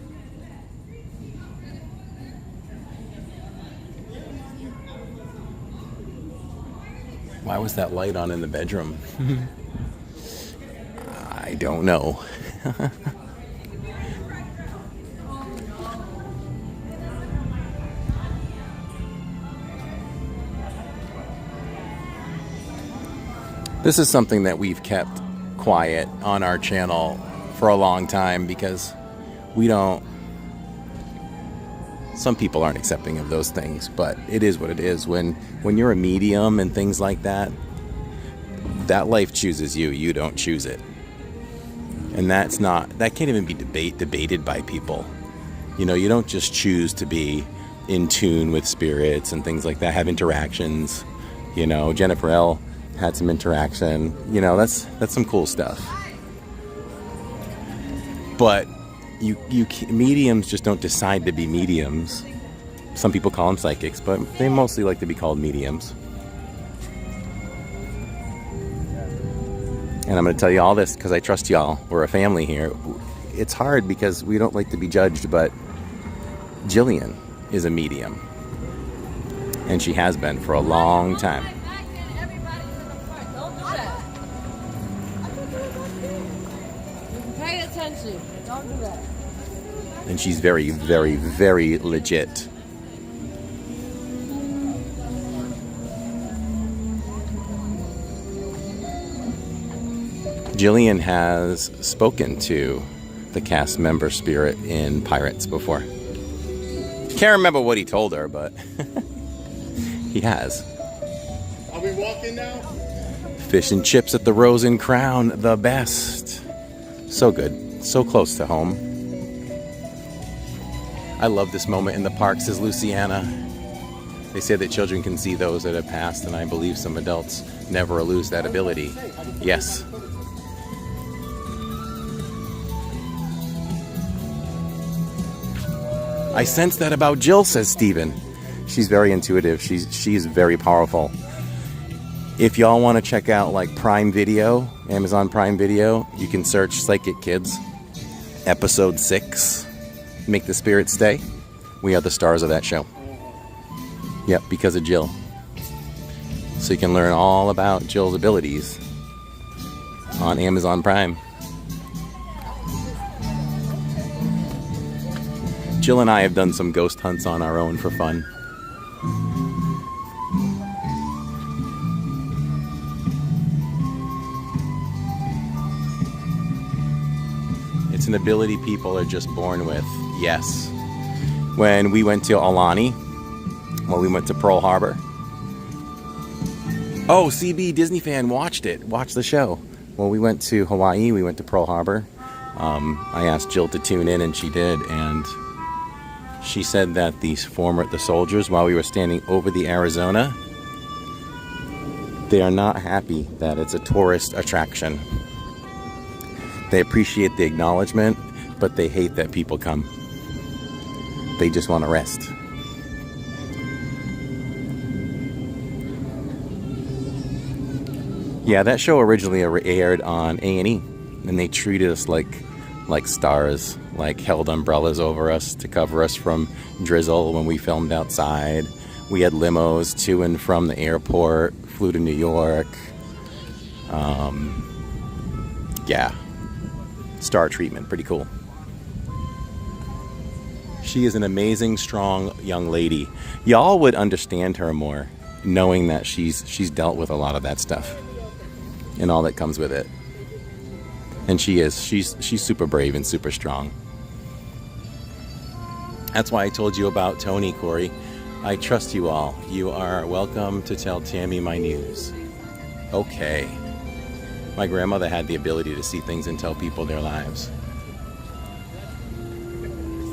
Why was that light on in the bedroom? I don't know. This is something that we've kept quiet on our channel for a long time because we don't. Some people aren't accepting of those things, but it is what it is. When you're a medium and things like that, that life chooses you. You don't choose it. And that can't even be debated by people. You know, you don't just choose to be in tune with spirits and things like that, have interactions. You know, Jennifer L. had some interaction. You know, that's some cool stuff. But mediums just don't decide to be mediums. Some people call them psychics, but they mostly like to be called mediums. And I'm going to tell you all this because I trust y'all. We're a family here. It's hard because we don't like to be judged, but Jillian is a medium. And she has been for a long time. Pay attention. Don't do that. And she's very, very, very legit. Jillian has spoken to the cast member spirit in Pirates before. Can't remember what he told her, but he has. Are we walking now? Fish and chips at the Rose and Crown, the best. So good, so close to home. I love this moment in the park, says Luciana. They say that children can see those that have passed, and I believe some adults never lose that ability. Yes. I sense that about Jill, says Steven. She's very intuitive. She's very powerful. If y'all want to check out like Prime Video, Amazon Prime Video, you can search Psychic Kids, episode 6, Make the Spirit Stay. We are the stars of that show. Yep, because of Jill. So you can learn all about Jill's abilities on Amazon Prime. Jill and I have done some ghost hunts on our own for fun. It's an ability people are just born with, yes. When we went to Aulani, when we went to Pearl Harbor. Oh, CB Disney fan watched the show. When we went to Hawaii, we went to Pearl Harbor. I asked Jill to tune in and she did, and she said that the soldiers, while we were standing over the Arizona, they are not happy that it's a tourist attraction. They appreciate the acknowledgement, but they hate that people come. They just want to rest. Yeah, that show originally aired on A&E, and they treated us like stars, like held umbrellas over us to cover us from drizzle when we filmed outside. We had limos to and from the airport, flew to New York. Yeah, star treatment, pretty cool. She is an amazing, strong young lady. Y'all would understand her more knowing that she's dealt with a lot of that stuff and all that comes with it. And she's super brave and super strong. That's why I told you about Tony, Corey. I trust you all. You are welcome to tell Tammy my news. Okay. My grandmother had the ability to see things and tell people their lives.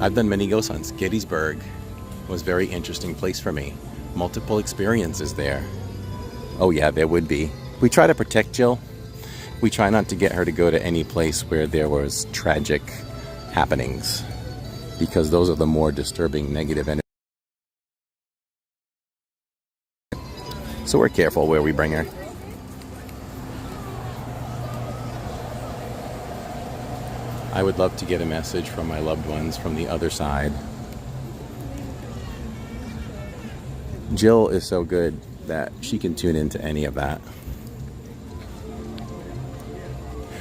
I've done many ghost hunts. Gettysburg was a very interesting place for me. Multiple experiences there. Oh yeah, there would be. We try to protect Jill. We try not to get her to go to any place where there was tragic happenings, because those are the more disturbing negative energies. So we're careful where we bring her. I would love to get a message from my loved ones from the other side. Jill is so good that she can tune into any of that.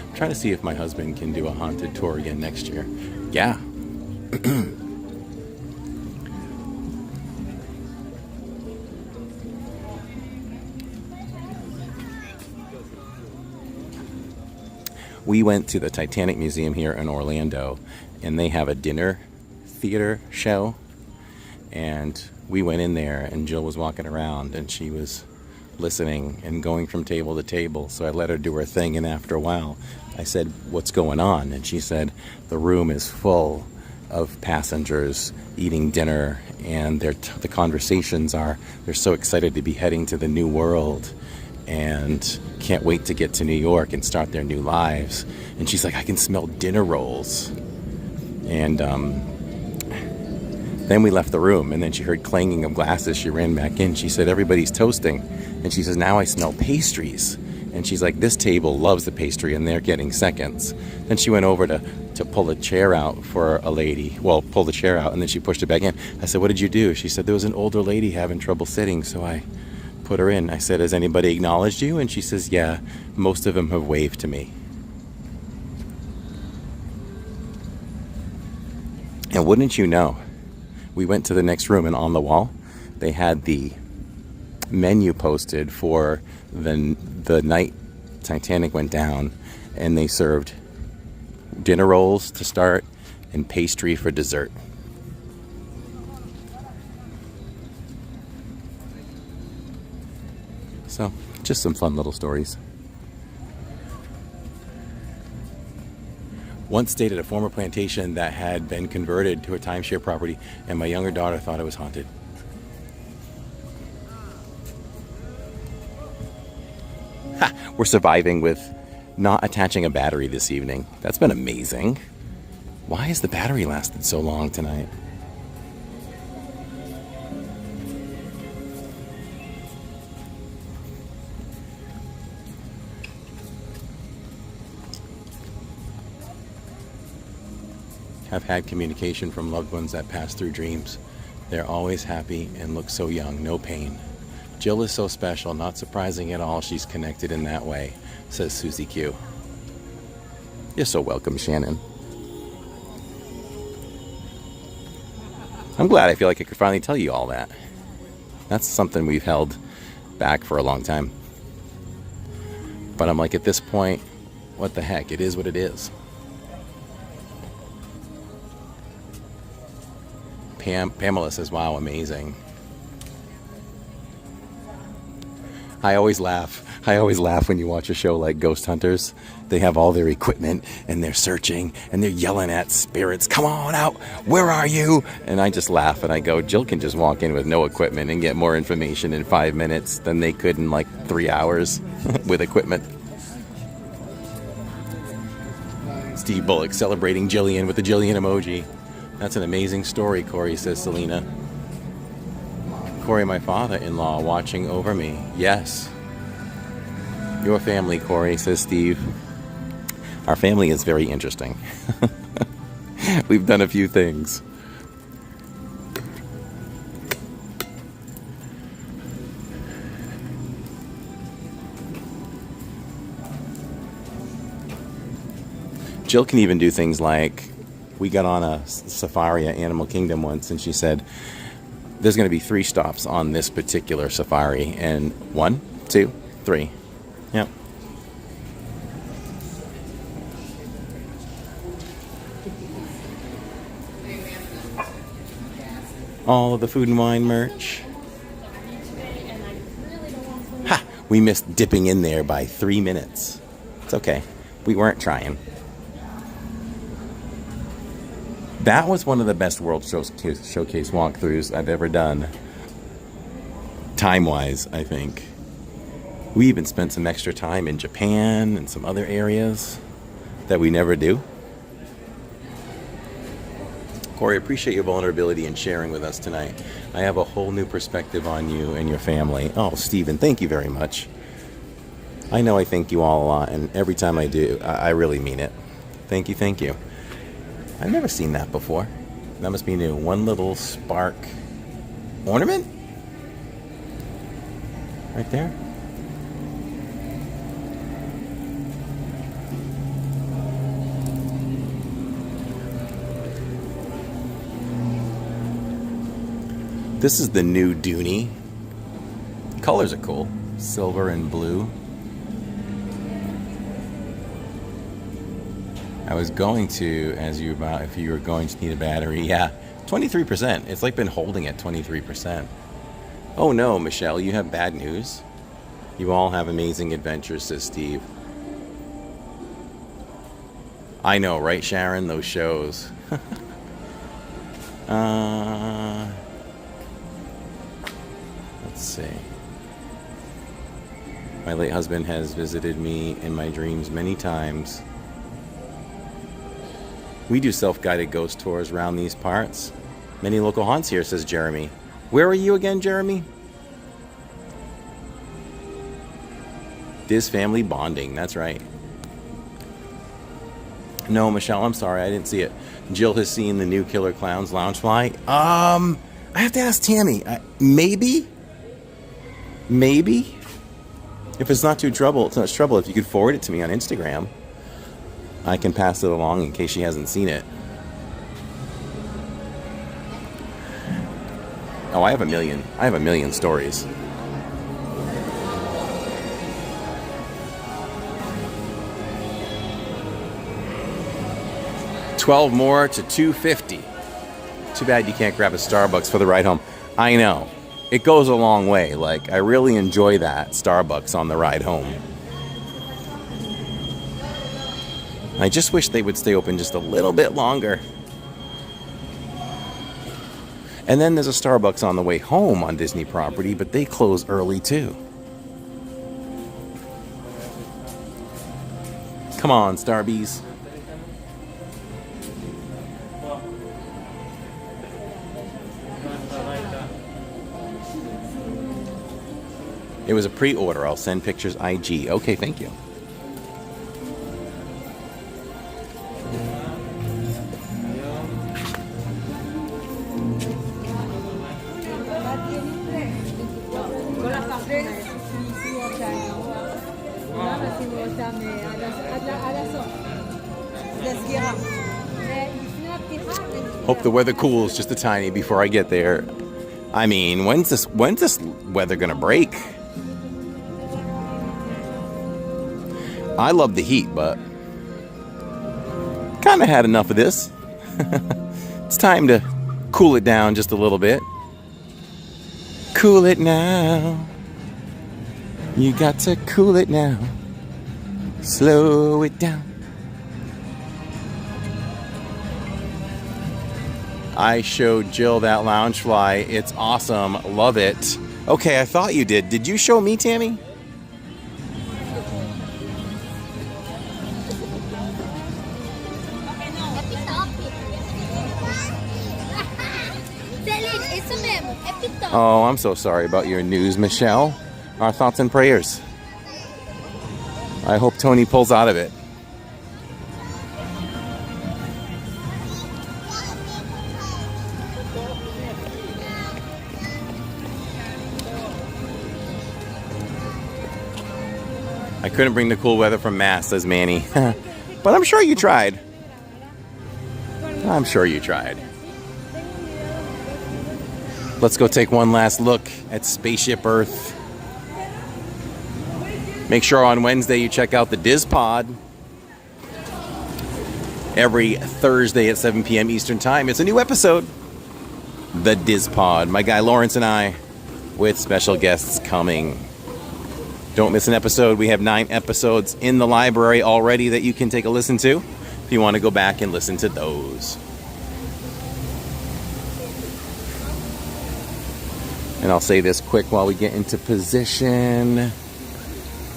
I'm trying to see if my husband can do a haunted tour again next year. Yeah. We went to the Titanic Museum here in Orlando, and they have a dinner theater show. And we went in there, and Jill was walking around, and she was listening and going from table to table. So I let her do her thing, and after a while, I said, "What's going on?" And she said, "The room is full of passengers eating dinner, and the conversations are, they're so excited to be heading to the new world and can't wait to get to New York and start their new lives." And she's like, "I can smell dinner rolls." And then we left the room, and then she heard clanging of glasses. She ran back in. She said, everybody's toasting. And she says, now I smell pastries. And she's like, this table loves the pastry, and they're getting seconds. Then she went over to pull a chair out for a lady. Well, pull the chair out, and then she pushed it back in. I said, what did you do? She said, there was an older lady having trouble sitting, so I put her in. I said, has anybody acknowledged you? And she says, yeah, most of them have waved to me. And wouldn't you know, we went to the next room, and on the wall, they had the menu posted for the night Titanic went down, and they served dinner rolls to start and pastry for dessert. So, just some fun little stories. Once stayed at a former plantation that had been converted to a timeshare property, and my younger daughter thought it was haunted. Ha! We're surviving with not attaching a battery this evening. That's been amazing. Why has the battery lasted so long tonight? Have had communication from loved ones that pass through dreams. They're always happy and look so young, no pain. Jill is so special, not surprising at all she's connected in that way, says Susie Q. You're so welcome, Shannon. I'm glad I feel like I could finally tell you all that. That's something we've held back for a long time. But I'm like, at this point, what the heck? It is what it is. Pamela says, wow, amazing. I always laugh when you watch a show like Ghost Hunters. They have all their equipment, and they're searching, and they're yelling at spirits, come on out, where are you? And I just laugh, and I go, Jill can just walk in with no equipment and get more information in 5 minutes than they could in like 3 hours with equipment. Steve Bullock celebrating Jillian with the Jillian emoji. That's an amazing story, Corey, says Selena. Corey, my father-in-law, watching over me. Yes. Your family, Corey, says Steve. Our family is very interesting. We've done a few things. Jill can even do things like, we got on a safari at Animal Kingdom once, and she said, there's going to be 3 stops on this particular safari. And 1, 2, 3. Yep. All of the Food and Wine merch. Ha! We missed dipping in there by 3 minutes. It's okay. We weren't trying. That was one of the best World Showcase walkthroughs I've ever done. Time-wise, I think. We even spent some extra time in Japan and some other areas that we never do. Corey, appreciate your vulnerability and sharing with us tonight. I have a whole new perspective on you and your family. Oh, Stephen, thank you very much. I know I thank you all a lot, and every time I do, I really mean it. Thank you, thank you. I've never seen that before. That must be new. One little spark ornament? Right there. This is the new Dooney. Colors are cool. Silver and blue. I was going to, if you were going to need a battery, yeah, 23%. It's like been holding at 23%. Oh no, Michelle, you have bad news. You all have amazing adventures, says Steve. I know, right, Sharon? Those shows. Let's see. My late husband has visited me in my dreams many times. We do self-guided ghost tours around these parts. Many local haunts here, says Jeremy. Where are you again, Jeremy? Diz family bonding, that's right. No, Michelle, I'm sorry, I didn't see it. Jill has seen the new Killer Clowns Loungefly. I have to ask Tammy. Maybe? If it's not too much trouble, if you could forward it to me on Instagram, I can pass it along in case she hasn't seen it. Oh, I have a million stories. $12 more to $2.50. Too bad you can't grab a Starbucks for the ride home. I know. It goes a long way. Like, I really enjoy that Starbucks on the ride home. I just wish they would stay open just a little bit longer. And then there's a Starbucks on the way home on Disney property, but they close early too. Come on, Starbies. It was a pre-order. I'll send pictures IG. Okay, thank you. Hope the weather cools just a tiny before I get there. I mean, when's this weather gonna break? I love the heat, but kind of had enough of this. It's time to cool it down just a little bit. Cool it now. You got to cool it now. Slow it down. I showed Jill that Loungefly. It's awesome. Love it. Okay, I thought you did. Did you show me, Tammy? Oh, I'm so sorry about your news, Michelle. Our thoughts and prayers. I hope Tony pulls out of it. I couldn't bring the cool weather from Mass, says Manny. But I'm sure you tried. I'm sure you tried. Let's go take one last look at Spaceship Earth. Make sure on Wednesday you check out the Diz Pod. Every Thursday at 7 p.m. Eastern Time, it's a new episode. The Diz Pod. My guy Lawrence and I, with special guests coming. Don't miss an episode. We have 9 episodes in the library already that you can take a listen to if you want to go back and listen to those. And I'll say this quick while we get into position.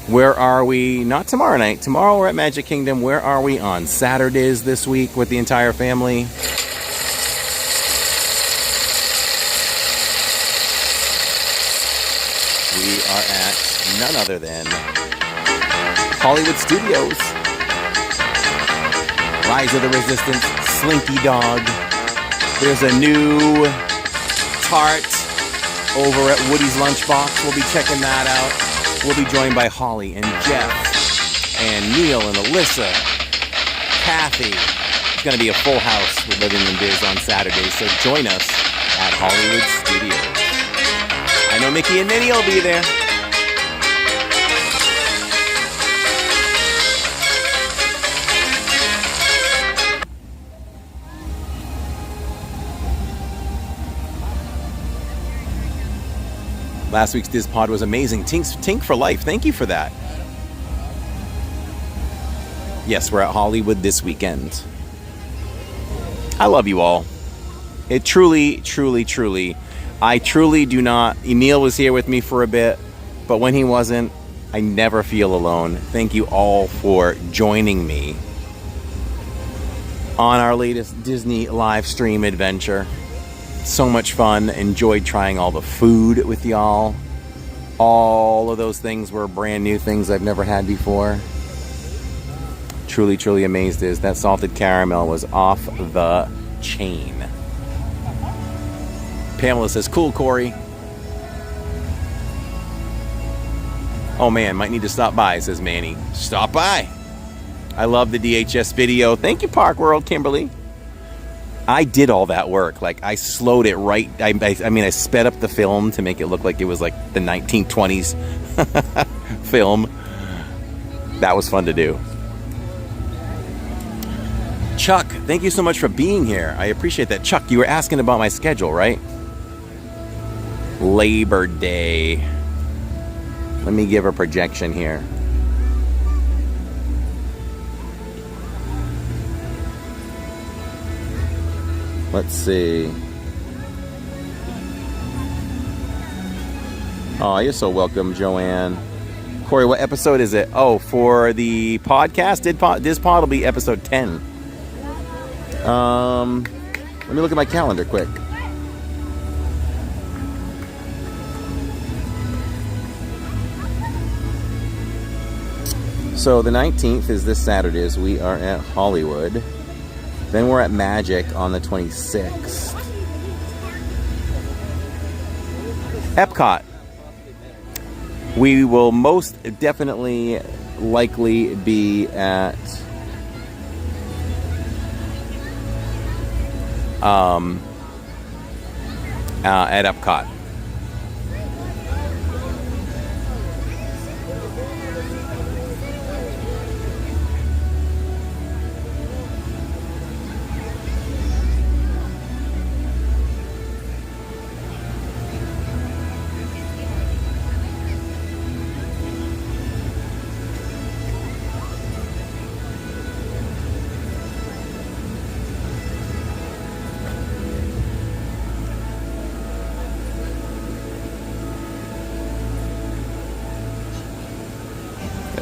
Where are we? Not tomorrow night. Tomorrow we're at Magic Kingdom. Where are we on Saturdays this week with the entire family? We are at none other than Hollywood Studios. Rise of the Resistance, Slinky Dog. There's a new tart over at Woody's Lunchbox. We'll be checking that out. We'll be joined by Holly and Jeff and Neil and Alyssa, Kathy. It's going to be a full house with Living in Diz on Saturday, so join us at Hollywood Studios. I know Mickey and Minnie will be there. Last week's Diz Pod was amazing. Tink for life. Thank you for that. Yes, we're at Hollywood this weekend. I love you all. It truly, truly, truly. I truly do not. Emil was here with me for a bit, but when he wasn't, I never feel alone. Thank you all for joining me on our latest Disney live stream adventure. So much fun. Enjoyed trying all the food with y'all. All of those things were brand new things I've never had before. Truly, truly amazed is that salted caramel was off the chain. Pamela says, cool, Corey. Oh man, might need to stop by, says Manny. Stop by. I love the DHS video. Thank you, Park World, Kimberly. I did all that work. Like, I slowed it right. I mean, I sped up the film to make it look like it was like the 1920s film. That was fun to do. Chuck, thank you so much for being here. I appreciate that. Chuck, you were asking about my schedule, right? Labor Day. Let me give a projection here. Let's see. Oh, you're so welcome, Joanne. Corey, what episode is it? Oh, for the podcast, this pod will be episode 10. Let me look at my calendar quick. So the 19th is this Saturday, as we are at Hollywood. Then we're at Magic on the 26th. Epcot. We will most definitely likely be at Epcot.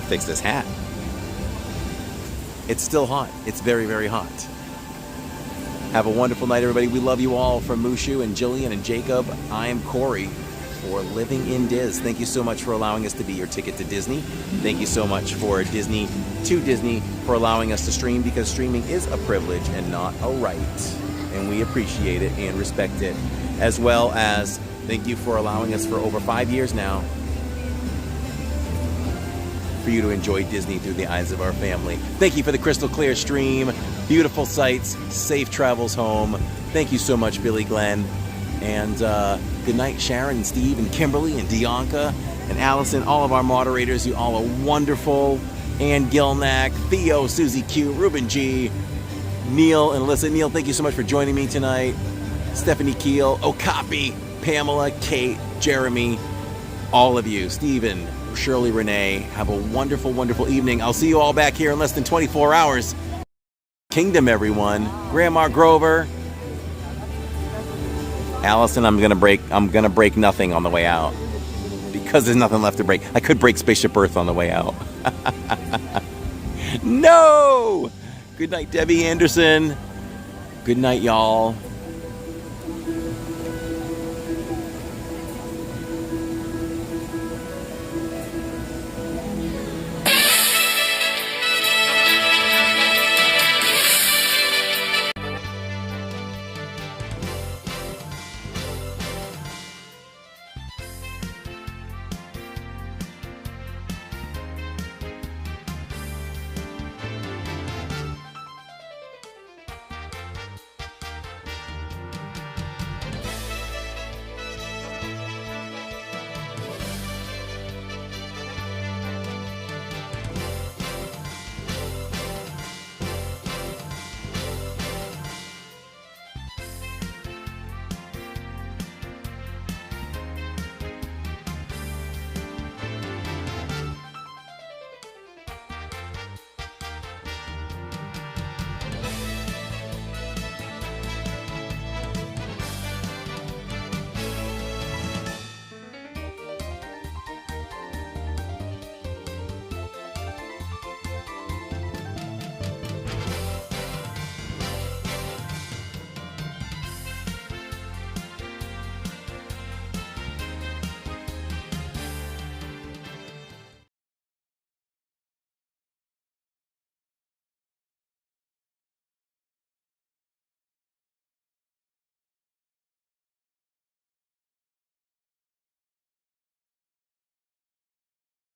Fix this hat. It's still hot. It's very, very hot. Have a wonderful night, everybody. We love you all. From Mushu and Jillian and Jacob, I am Corey for Living in Diz. Thank you so much for allowing us to be your ticket to Disney. Thank you so much for Disney for allowing us to stream, because streaming is a privilege and not a right. And we appreciate it and respect it. As well as thank you for allowing us for over 5 years now for you to enjoy Disney through the eyes of our family. Thank you for the crystal clear stream. Beautiful sights, safe travels home. Thank you so much, Billy Glenn. And good night, Sharon and Steve and Kimberly and Dianca and Allison, all of our moderators. You all are wonderful. Ann Gilnack, Theo, Susie Q, Ruben G, Neil and Alyssa. Neil, thank you so much for joining me tonight. Stephanie Keel, Okapi, Pamela, Kate, Jeremy, all of you, Stephen, Shirley, Renee, have a wonderful, wonderful evening. I'll see you all back here in less than 24 hours. Kingdom, everyone. Grandma Grover. Allison, I'm gonna break nothing on the way out, because there's nothing left to break. I could break Spaceship Earth on the way out. No! Good night, Debbie Anderson. Good night, y'all.